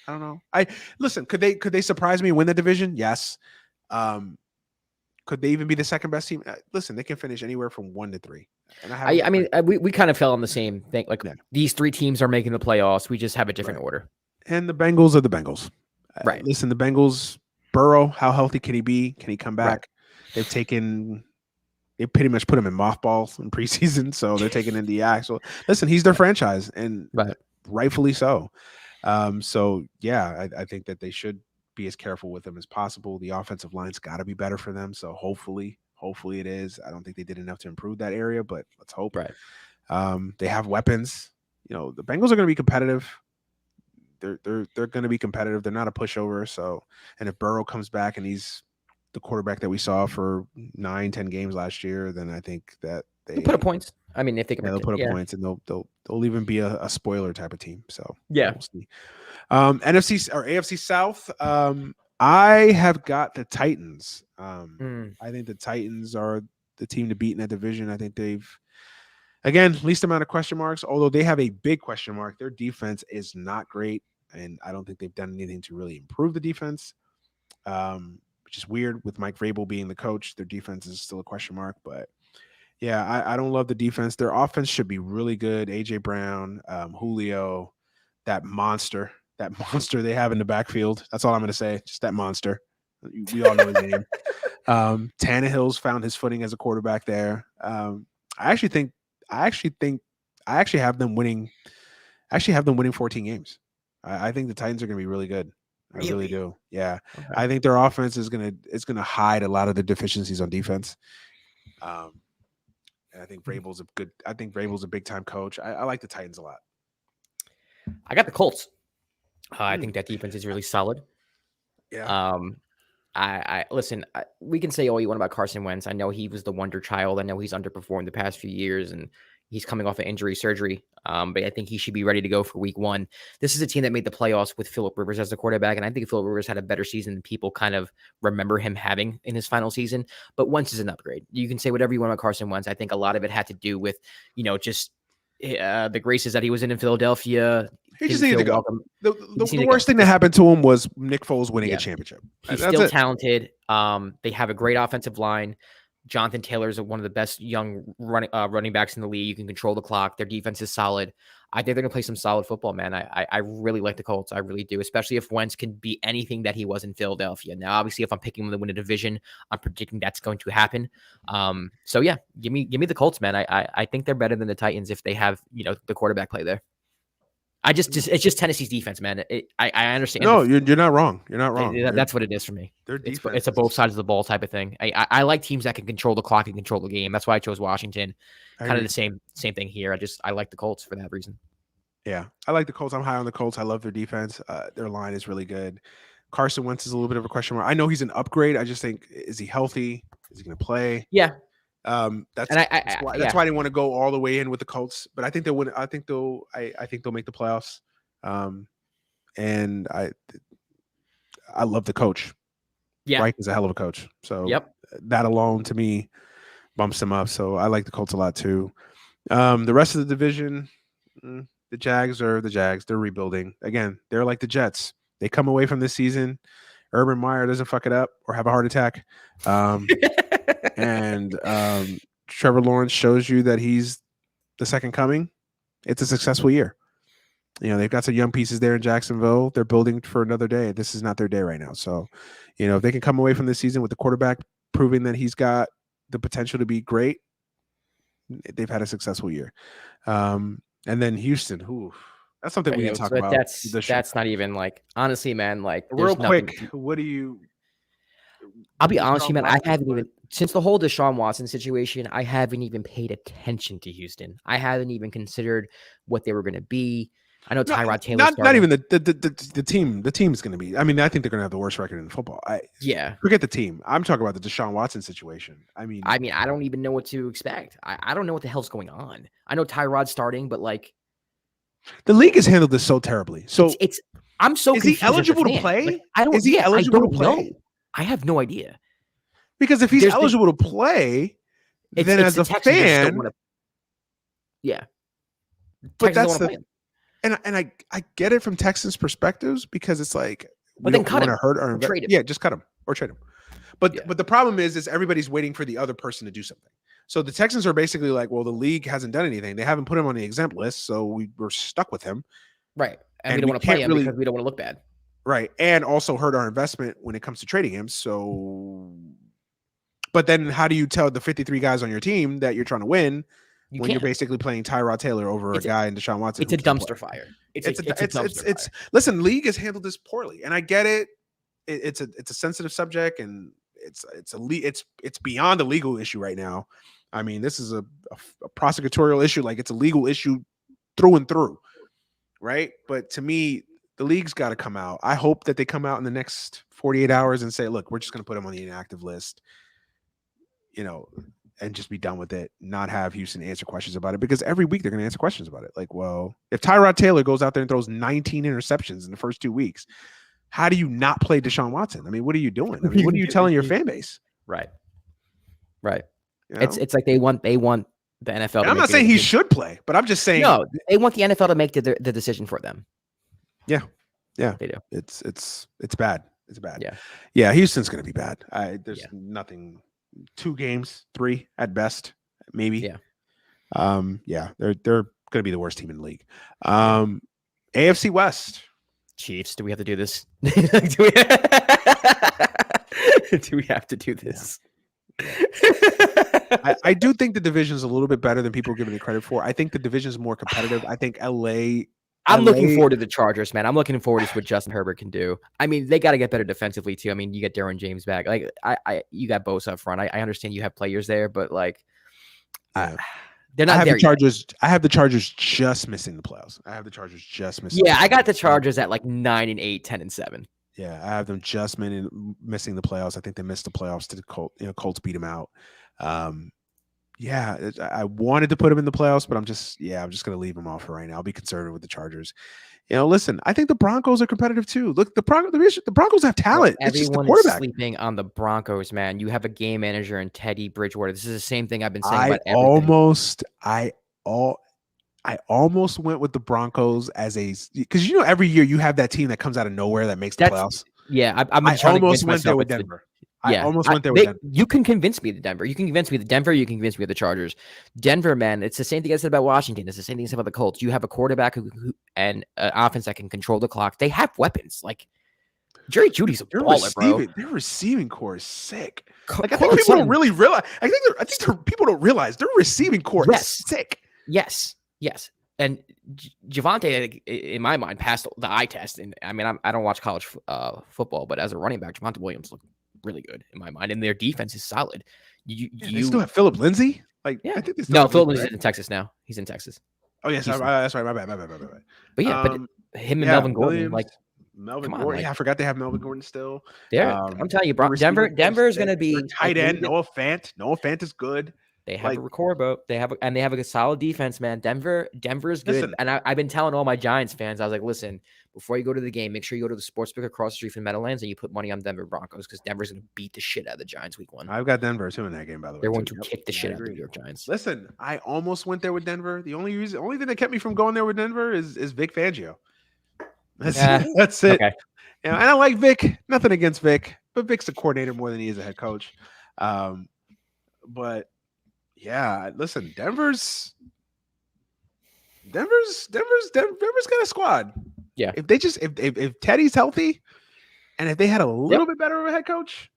I don't know. Listen. Could they surprise me and win the division? Yes. Could they even be the second best team? Listen, they can finish anywhere from 1 to 3. And I mean, we kind of fell on the same thing. Like these 3 teams are making the playoffs. We just have a different order. And the Bengals are the Bengals. Right. Listen, the Bengals. Burrow, how healthy can he be? Can he come back? Right. They pretty much put him in mothballs in preseason, so they're taking in the actual. Listen, he's their franchise, and rightfully so. So yeah, I think that they should be as careful with him as possible. The offensive line's got to be better for them. So hopefully it is. I don't think they did enough to improve that area, but let's hope. Right. They have weapons. You know, the Bengals are going to be competitive. They're going to be competitive. They're not a pushover. So, and if Burrow comes back and he's the quarterback that we saw for 9-10 games last year, then I think that they'll put up points. I mean, if they can, they'll put up points, and they'll even be a spoiler type of team. So yeah, we'll see. NFC or AFC South. I have got the Titans. I think the Titans are the team to beat in that division. I think they've, again, least amount of question marks, although they have a big question mark. Their defense is not great, and I don't think they've done anything to really improve the defense, which is weird with Mike Vrabel being the coach. Their defense is still a question mark, but yeah, I don't love the defense. Their offense should be really good. A.J. Brown, Julio, that monster they have in the backfield. That's all I'm going to say. Just that monster. We all know his name. Tannehill's found his footing as a quarterback there. I actually have them winning 14 games. I think the Titans are going to be really good. I really do. Yeah. Okay. I think their offense is going to hide a lot of the deficiencies on defense. And I think Vrabel's a big time coach. I like the Titans a lot. I got the Colts. I think that defense is really solid. Yeah. I listen. We can say all you want about Carson Wentz. I know he was the wonder child. I know he's underperformed the past few years, and he's coming off of injury surgery. But I think he should be ready to go for Week 1. This is a team that made the playoffs with Phillip Rivers as the quarterback, and I think Phillip Rivers had a better season than people kind of remember him having in his final season. But Wentz is an upgrade. You can say whatever you want about Carson Wentz. I think a lot of it had to do with just the graces that he was in Philadelphia. He just needed to go. The worst thing that happened to him was Nick Foles winning a championship. He's still talented. They have a great offensive line. Jonathan Taylor is one of the best young running backs in the league. You can control the clock. Their defense is solid. I think they're going to play some solid football, man. I really like the Colts. I really do, especially if Wentz can be anything that he was in Philadelphia. Now, obviously, if I'm picking them to win a division, I'm predicting that's going to happen. So yeah, give me the Colts, man. I think they're better than the Titans if they have the quarterback play there. It's just Tennessee's defense, man. I understand. No, you're not wrong. You're not wrong. That's what it is for me. Their defense. It's a both sides of the ball type of thing. I like teams that can control the clock and control the game. That's why I chose Washington. Kind of the same thing here. I like the Colts for that reason. Yeah, I like the Colts. I'm high on the Colts. I love their defense. Their line is really good. Carson Wentz is a little bit of a question mark. I know he's an upgrade. I just think, is he healthy? Is he going to play? Yeah. That's why I didn't want to go all the way in with the Colts, but I think they'll win. I think they'll make the playoffs. And I love the coach. Yeah, Reich is a hell of a coach. So yep, that alone to me bumps them up. So I like the Colts a lot too. The rest of the division, the Jags are the Jags. They're rebuilding again. They're like the Jets. They come away from this season. Urban Meyer doesn't fuck it up or have a heart attack. And Trevor Lawrence shows you that he's the second coming. It's a successful year. They've got some young pieces there in Jacksonville. They're building for another day. This is not their day right now. So, if they can come away from this season with the quarterback proving that he's got the potential to be great, they've had a successful year. And then Houston, that's something we can talk about. That's not even honestly, man, real quick. What do you? I'll be honest with you, man. I haven't even, since the whole Deshaun Watson situation, I haven't even paid attention to Houston. I haven't even considered what they were going to be. I know Tyrod Taylor. Not even the team. The team's going to be. I mean, I think they're going to have the worst record in football. Forget the team. I'm talking about the Deshaun Watson situation. I mean, I don't even know what to expect. I don't know what the hell's going on. I know Tyrod's starting, but The league has handled this so terribly. So I'm so is he confused as a eligible to fan. play? Like, I don't. Is he eligible to play? Know. I have no idea. Because if he's eligible to play, then as a fan, yeah. But that's and I get it from Texans' perspectives because it's like, but then cut him. Or trade him. Yeah, just cut him or trade him. But the problem is everybody's waiting for the other person to do something. So the Texans are basically like, well, the league hasn't done anything. They haven't put him on the exempt list, so we're stuck with him. Right. And we don't want to play him because we don't want to look bad. Right. And also hurt our investment when it comes to trading him. So, but then how do you tell the 53 guys on your team that you're trying to win when you're basically playing Tyrod Taylor over a guy in Deshaun Watson? It's a dumpster fire. It's listen, league has handled this poorly, and I get it. It's a sensitive subject, and it's beyond a legal issue right now. I mean, this is a prosecutorial issue. Like, it's a legal issue through and through, right? But to me, the league's got to come out. I hope that they come out in the next 48 hours and say, look, we're just going to put him on the inactive list, and just be done with it, not have Houston answer questions about it, because every week they're going to answer questions about it. Like, well, if Tyrod Taylor goes out there and throws 19 interceptions in the first 2 weeks, how do you not play Deshaun Watson? I mean, what are you doing? I mean, what are you telling your fan base? Right. It's like they want the NFL. I'm not saying he should play, but I'm just saying they want the NFL to make the decision for them. Yeah, they do. It's bad. It's bad. Yeah. Houston's going to be bad. There's nothing. 2 games, 3 at best, maybe. Yeah. They're going to be the worst team in the league. AFC West. Chiefs. Do we have to do this? Do we have to do this? I do think the division is a little bit better than people are giving it credit for. I think the division is more competitive. I think LA. I'm looking forward to the Chargers, man. I'm looking forward to what Justin Herbert can do. I mean, they got to get better defensively too. I mean, you get Derwin James back. Like, you got Bosa up front. I understand you have players there, but like, they're not there yet. I have the Chargers just missing the playoffs. Yeah, I got the Chargers at like 9-8, 10-7. Yeah, I have them just missing the playoffs. I think they missed the playoffs to the Colts. Colts beat them out. I wanted to put them in the playoffs, but I'm just going to leave them off for right now. I'll be conservative with the Chargers. Listen, I think the Broncos are competitive too. Look, the Broncos have talent. Well, it's just the quarterback. Everyone is sleeping on the Broncos, man. You have a game manager in Teddy Bridgewater. This is the same thing I've been saying about everything. I almost went with the Broncos because every year you have that team that comes out of nowhere that makes the playoffs. Yeah, I almost went there with Denver. You can convince me to Denver. You can convince me to Denver. You can convince me of the Chargers. Denver, man, it's the same thing I said about Washington. It's the same thing I said about the Colts. You have a quarterback and an offense that can control the clock. They have weapons. Like, Jerry Jeudy's a baller, bro. Their receiving core is sick. Like, I think people don't really realize. I think people don't realize their receiving core is sick. Yes. And Javonte, in my mind, passed the eye test. And I mean, I don't watch college football, but as a running back, Javonte Williams looked really good in my mind, and their defense is solid. You still have Philip Lindsay? Like, yeah. I think Philip Lindsay's in Texas now. He's in Texas. Oh yes, that's right. My bad. But but him and Melvin Gordon, like Melvin Gordon. I forgot they have Melvin Gordon still. Yeah, I'm telling you, bro. Denver is going to be tight end. Noah Fant. Noah Fant is good. They have a record boat. They have a solid defense, man. Denver is good. Listen, and I've been telling all my Giants fans, I was like, listen, before you go to the game, make sure you go to the sportsbook across the street from Meadowlands and you put money on Denver Broncos, because Denver's going to beat the shit out of the Giants week 1. I've got Denver too in that game, by the way. They're going to kick the shit out of the New York Giants. Listen, I almost went there with Denver. The only thing that kept me from going there with Denver is Vic Fangio. That's it. Okay. And I don't like Vic. Nothing against Vic, but Vic's a coordinator more than he is a head coach. But yeah, listen, Denver's got a squad. Yeah. If they if Teddy's healthy, and if they had a little bit better of a head coach,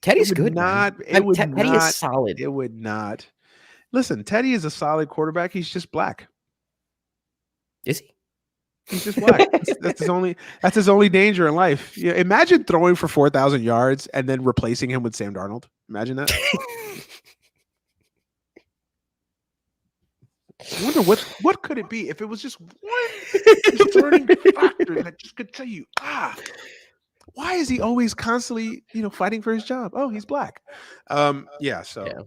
Teddy's good. Teddy is solid. It would not. Listen, Teddy is a solid quarterback. He's just black. Is he? He's just black. That's his only danger in life. Yeah, imagine throwing for 4,000 yards and then replacing him with Sam Darnold. Imagine that. I wonder what could it be if it was just one discerning factor that just could tell you, why is he always constantly, fighting for his job? Oh, he's black. That's the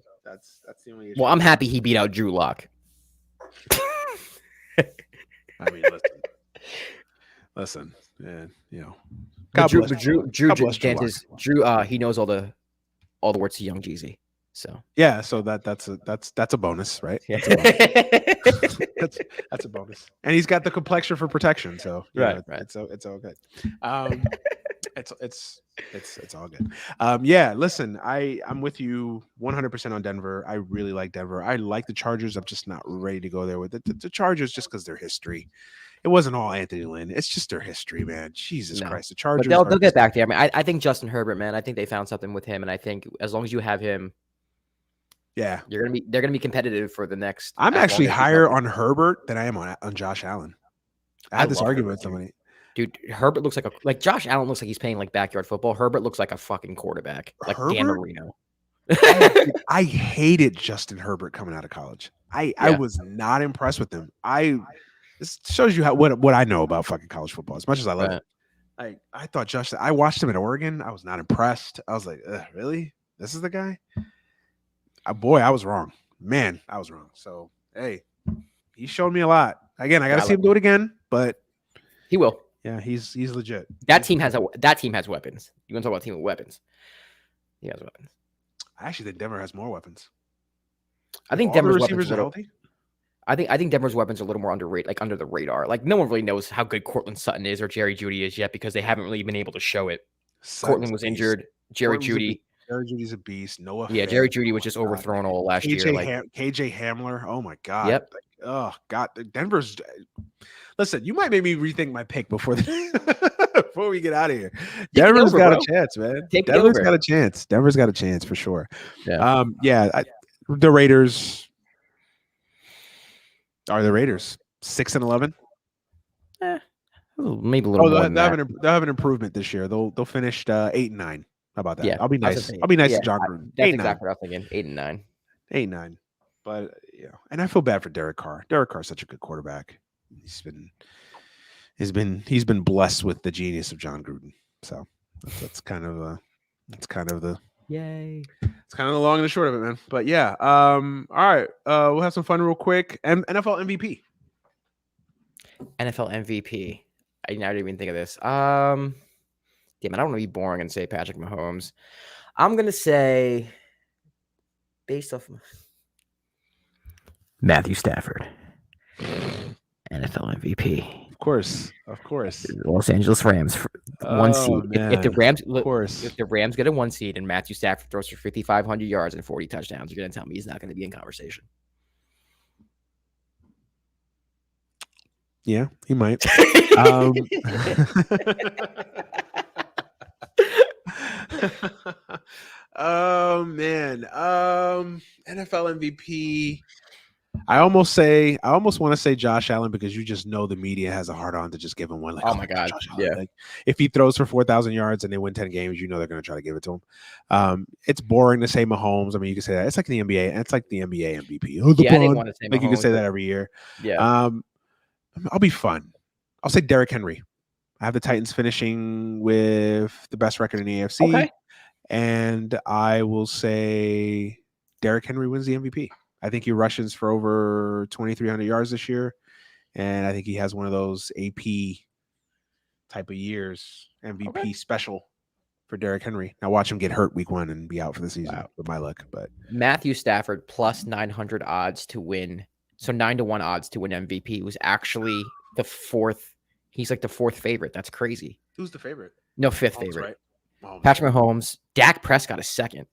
only issue. Well, I'm happy he beat out Drew Lock. I mean, listen, man, you know, But God bless Drew God bless Drew Lock. Drew, he knows all the words to Young Jeezy. So Yeah, so that's a bonus, right? yeah. That's a bonus, and he's got the complexion for protection, so Right. it's all good. It's all good. Yeah, listen, I'm with you 100% on Denver. I really like Denver. I like the Chargers. I'm just not ready to go there with it. The Chargers just because their history. It wasn't all Anthony Lynn. It's just their history, man. Jesus Christ, the Chargers. But they'll get back there. I mean, I think Justin Herbert, man. I think they found something with him, and I think as long as you have him, yeah, they're gonna be competitive for the next. I'm actually higher on Herbert than I am on Josh Allen. I had this argument with somebody. Dude, Herbert looks like Josh Allen looks like he's playing like backyard football. Herbert looks like a fucking quarterback, like Herbert? Dan Marino. I hated Justin Herbert coming out of college. I was not impressed with him. This shows you what I know about fucking college football. As much as I love it, I thought Justin. I watched him at Oregon. I was not impressed. I was like, really? This is the guy? Boy, I was wrong. Man, I was wrong. So hey, he showed me a lot. Again, I got to see him do it again, but he will. Yeah, he's legit. That team has weapons. You want to talk about a team with weapons? He has weapons. I actually think Denver has more weapons. I think Denver's weapons are healthy. I think Denver's weapons are a little more underrated, like under the radar. Like no one really knows how good Cortland Sutton is or Jerry Jeudy is yet because they haven't really been able to show it. Cortland was injured. Jerry Jeudy's a beast. Noah. Yeah, Jerry Jeudy was just overthrown all last year. KJ Hamler. Oh my god. Yep. Oh god. Denver's. Listen, you might make me rethink my pick before we get out of here. Denver's got a chance, man. Denver's got a chance. Denver's got a chance for sure. Yeah. The Raiders. Are the Raiders 6-11? Maybe a little more. They'll have an improvement this year. They'll finish 8-9. How about that? Yeah, I'll be nice. I'll be nice to John Gruden. That's exactly what I'm thinking. 8-9. 8-9. But and I feel bad for Derek Carr. Derek Carr's such a good quarterback. He's been blessed with the genius of John Gruden. So that's kind of the yay. It's kind of the long and the short of it, man. But yeah, all right. We'll have some fun real quick. NFL MVP. NFL MVP. I didn't even think of this. Damn, I don't want to be boring and say Patrick Mahomes. I'm gonna say, based off Matthew Stafford, NFL MVP. Of course. Los Angeles Rams, 1 seed. If the Rams get a 1 seed and Matthew Stafford throws for 5,500 yards and 40 touchdowns, you're gonna tell me he's not gonna be in conversation. Yeah, he might. Oh man. NFL MVP. I almost want to say Josh Allen because you just know the media has a hard on to just give him one. Like, oh my god, yeah. Like, if he throws for 4,000 yards and they win 10 games, you know they're going to try to give it to him. It's boring to say Mahomes. I mean, you can say that. It's like the NBA. And it's like the NBA MVP. I didn't want to say Mahomes. Like you can say that every year. Yeah. I'll be fun. I'll say Derrick Henry. I have the Titans finishing with the best record in the AFC. Okay. And I will say Derrick Henry wins the MVP. I think he rushes for over 2,300 yards this year. And I think he has one of those AP type of years, MVP special for Derrick Henry. Now watch him get hurt week 1 and be out for the season with my luck. But Matthew Stafford plus 900 odds to win. So 9-1 odds to win MVP was actually the fourth. He's like the fourth favorite. That's crazy. Who's the favorite? No, fifth favorite. Right. Patrick Mahomes. Dak Prescott is second.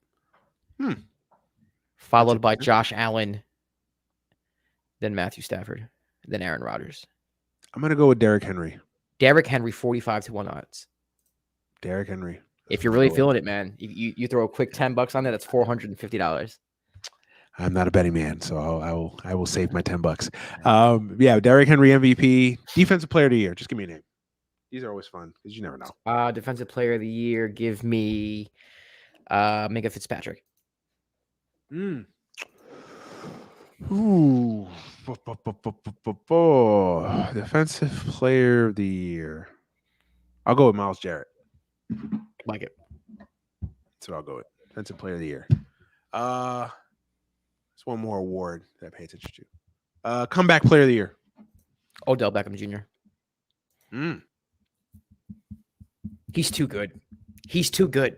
Followed by Josh Allen, then Matthew Stafford, then Aaron Rodgers. I'm going to go with Derrick Henry. Derrick Henry, 45-1 odds. Derrick Henry. If you're really feeling it, man, you throw a quick $10 on that, that's $450. I'm not a betting man, so I will save my $10. Derrick Henry MVP, defensive player of the year. Just give me a name. These are always fun because you never know. Defensive player of the year. Give me Minka Fitzpatrick. Ooh. Defensive player of the year. I'll go with Myles Jarrett. Like it. That's what I'll go with. Defensive player of the year. There's one more award that I pay attention to. Comeback player of the year. Odell Beckham Jr. He's too good. He's too good.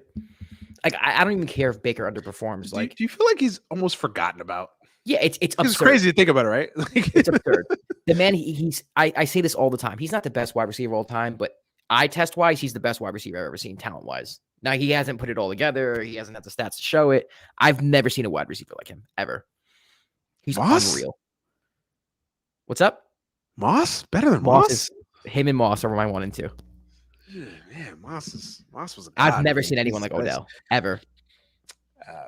Like I don't even care if Baker underperforms. Do Like, you feel like he's almost forgotten about? yeah, it's absurd. It's crazy to think about it, right? It's absurd. The man, he's I say this all the time. He's not the best wide receiver all the time, but eye test wise, he's the best wide receiver I've ever seen talent wise. Now he hasn't put it all together. He hasn't had the stats to show it. I've never seen a wide receiver like him ever. He's unreal. What's up? Moss better than Moss. Him and Moss are my 1 and 2. Man, Moss was a god. I've never seen anyone like Odell ever.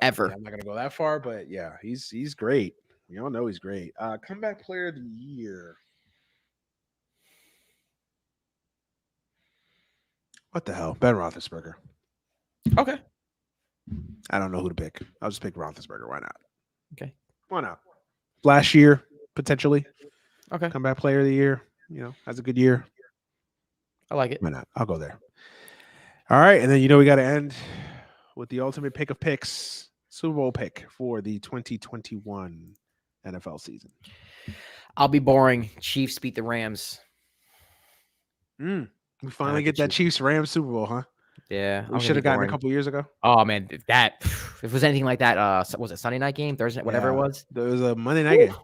Ever. Yeah, I'm not gonna go that far, but yeah, he's great. We all know he's great. Comeback player of the year. What the hell? Ben Roethlisberger. Okay. I don't know who to pick. I'll just pick Roethlisberger. Why not? Okay. Why not? Last year, potentially. Okay. Comeback player of the year. Has a good year. I like it. Why not? I'll go there. All right, and then we got to end with the ultimate pick of picks, Super Bowl pick for the 2021 NFL season. I'll be boring. Chiefs beat the Rams. We finally get that Chiefs-Rams Super Bowl, huh? Yeah. We should have gotten a couple years ago. Oh, man. If it was anything like that, was it Sunday night game? Thursday, whatever it was? There was a Monday night game.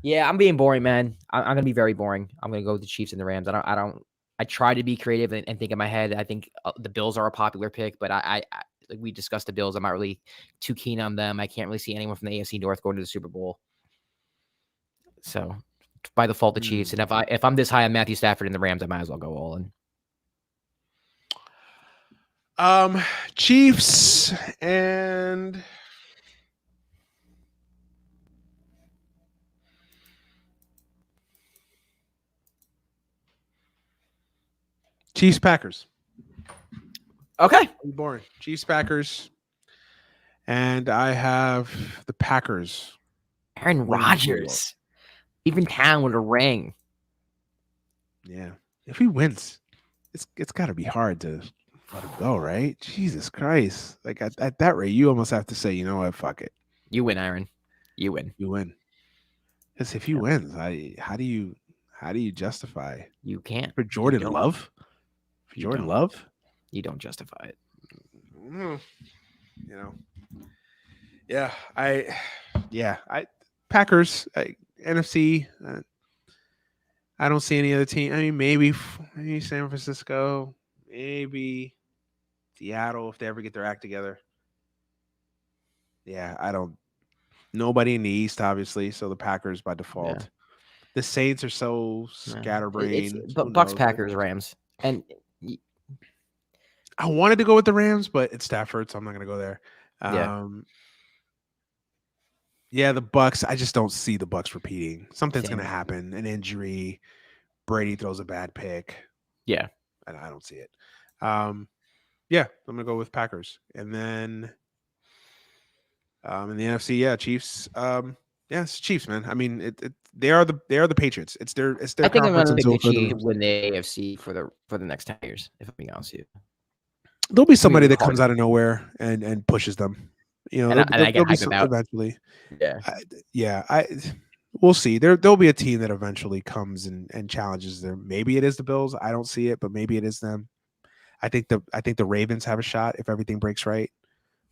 Yeah, I'm being boring, man. I'm going to be very boring. I'm going to go with the Chiefs and the Rams. I try to be creative and think in my head. I think the Bills are a popular pick, but I like we discussed the Bills. I'm not really too keen on them. I can't really see anyone from the AFC North going to the Super Bowl. So by default, the Chiefs. And if I'm this high on Matthew Stafford and the Rams, I might as well go all in. Chiefs and Chiefs Packers. Okay. Boring. Chiefs Packers. And I have the Packers. Aaron Rodgers. Even town with a ring. Yeah. If he wins, it's got to be hard to let him go, right? Jesus Christ. Like at that rate, you almost have to say, you know what, fuck it. You win, Aaron. You win. You win. Because if he wins, how do you justify? You can't. For Jordan Love? For Jordan Love? You don't justify it. Packers, NFC. I don't see any other team. I mean, maybe San Francisco, maybe Seattle if they ever get their act together. Yeah, I don't. Nobody in the East, obviously. So the Packers by default. Yeah. The Saints are so scatterbrained. But Bucks, Packers, Rams, and I wanted to go with the Rams, but it's Stafford, so I'm not going to go there. Yeah, the Bucks. I just don't see the Bucks repeating. Something's going to happen. An injury. Brady throws a bad pick. Yeah, and I don't see it. Yeah, I'm going to go with Packers, and then in the NFC, Chiefs. It's Chiefs, man. I mean, they are the Patriots. It's their. I think I'm going to pick the Chiefs win the AFC for the next 10 years. If I'm being honest with you, there'll be somebody that comes out of nowhere and pushes them. I get hyped about eventually. Yeah, we'll see. There'll be a team that eventually comes and challenges them. Maybe it is the Bills. I don't see it, but maybe it is them. I think the Ravens have a shot if everything breaks right.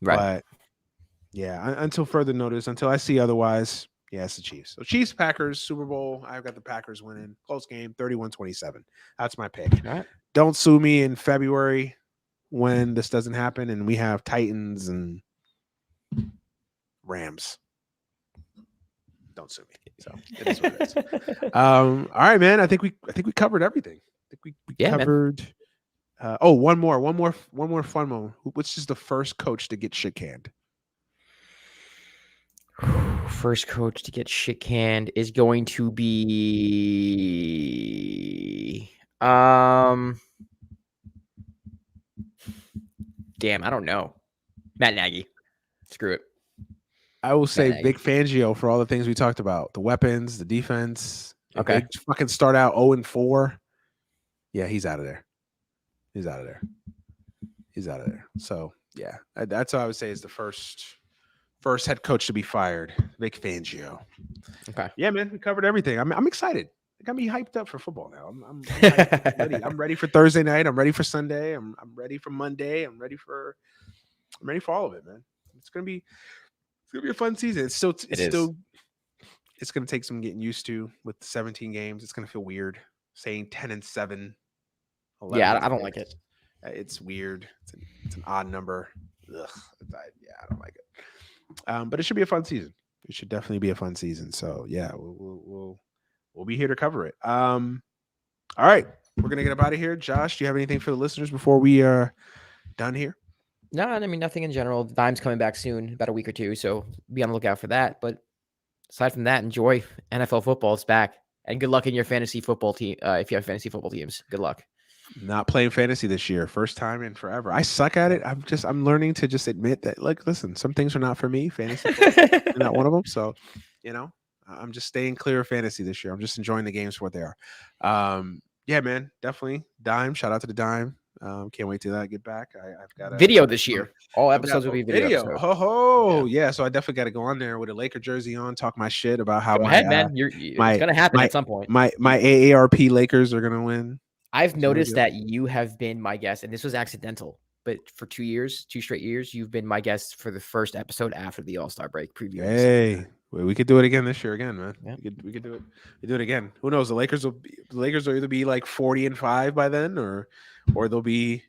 But yeah, until further notice, until I see otherwise, it's the Chiefs. So Chiefs, Packers, Super Bowl. I've got the Packers winning. Close game, 31-27. That's my pick. Right. Don't sue me in February when this doesn't happen and we have Titans and Rams. Don't sue me. So it is what it is. All right, man. I think we covered everything. I think we covered. One more fun moment. Which is the first coach to get shit canned? First coach to get shit canned is going to be damn, I don't know. Matt Nagy. Screw it. I will say Vic Fangio for all the things we talked about. The weapons, the defense. Okay. They fucking start out 0-4. Yeah, he's out of there. So, yeah. That's what I would say is the first head coach to be fired. Vic Fangio. Okay. Yeah, man. We covered everything. I'm excited. It got me hyped up for football now. I'm hyped. I'm ready. I'm ready for Thursday night. I'm ready for Sunday. I'm ready for Monday. I'm ready for all of it, man. It's gonna be a fun season. It's gonna take some getting used to with 17 games. It's gonna feel weird saying 10-7. 11 Yeah, I don't like it. It's weird. It's an odd number. Ugh, I don't like it. But it should be a fun season. It should definitely be a fun season. So yeah, we'll be here to cover it. All right, we're gonna get up out of here. Josh, do you have anything for the listeners before we are done here? No, I mean nothing in general. Dime's coming back soon, about a week or two, so be on the lookout for that. But aside from that, enjoy NFL football. It's back, and good luck in your fantasy football team. If you have fantasy football teams, good luck. Not playing fantasy this year, first time in forever. I suck at it. I'm learning to just admit that. Like, listen, some things are not for me. Fantasy is not one of them. So, I'm just staying clear of fantasy this year. I'm just enjoying the games for what they are. Yeah, man, definitely. Dime, shout out to the Dime. Can't wait till I get back. I've got a video this year. All episodes will be video. Yeah. So I definitely got to go on there with a Laker jersey on, talk my shit about how go ahead, man. It's gonna happen at some point. My AARP Lakers are gonna win. I've noticed that you have been my guest, and this was accidental, but for 2 straight years, you've been my guest for the first episode after the All-Star break preview. Hey, we could do it again this year again, man. Yep. We could do it. We do it again. Who knows? The Lakers will either be like 40-5 by then, or they'll be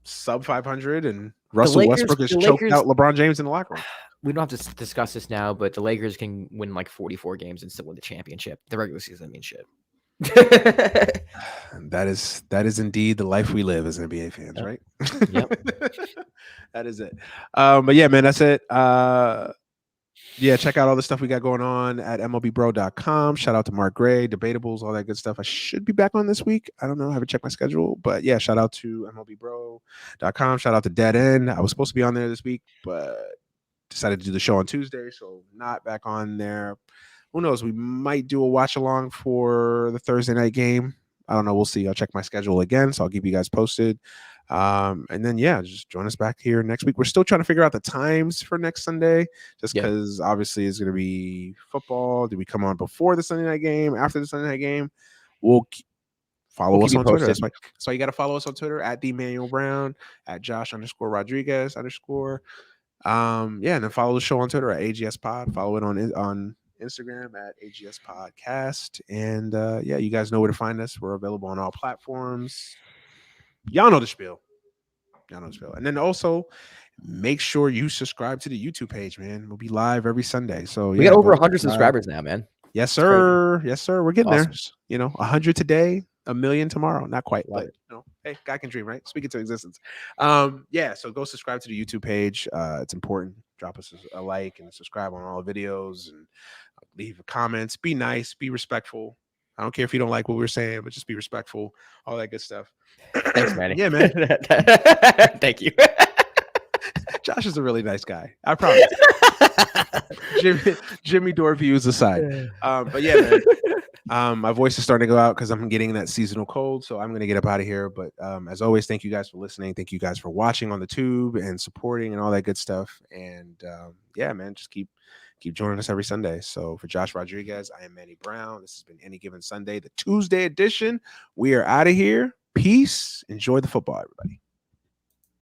sub 500, and Russell Westbrook has choked out LeBron James in the locker room. We don't have to discuss this now, but the Lakers can win like 44 games and still win the championship. The regular season means shit. That is indeed the life we live as NBA fans, right? Yep. That is it. But yeah, man, that's it. Yeah, check out all the stuff we got going on at MLBbro.com. Shout out to Mark Gray, Debatables, all that good stuff. I should be back on this week. I don't know. I haven't checked my schedule. But yeah, shout out to MLBbro.com. Shout out to Dead End. I was supposed to be on there this week, but decided to do the show on Tuesday, so not back on there. Who knows? We might do a watch along for the Thursday night game. I don't know. We'll see. I'll check my schedule again, so I'll keep you guys posted. And then, yeah, just join us back here next week. We're still trying to figure out the times for next Sunday, just because obviously it's going to be football. Do we come on before the Sunday night game, after the Sunday night game? We'll follow us on Twitter. That's why you got to follow us on Twitter at @DManuelBrown, at Josh_Rodriguez_. And then follow the show on Twitter at AGS Pod. Follow it on Instagram at AGS Podcast. And you guys know where to find us. We're available on all platforms. Y'all know the spiel. And then also make sure you subscribe to the YouTube page, man. We'll be live every Sunday. So we got over 100 subscribers now, man. Yes, sir. Yes, sir. We're getting there. 100 today, 1 million tomorrow. Not quite, but hey, God can dream, right? Speak it to existence. So go subscribe to the YouTube page. It's important. Drop us a like and subscribe on all the videos and leave comments. Be nice. Be respectful. I don't care if you don't like what we're saying, but just be respectful. All that good stuff. Thanks, Manny. Yeah, man. Thank you. Josh is a really nice guy. I promise. Jimmy Dore views aside. But yeah, man. My voice is starting to go out because I'm getting that seasonal cold, so I'm going to get up out of here. But as always, thank you guys for listening. Thank you guys for watching on the tube and supporting and all that good stuff. And man, just keep joining us every Sunday. So for Josh Rodriguez, I am Manny Brown. This has been Any Given Sunday, the Tuesday edition. We are out of here. Peace. Enjoy the football, everybody.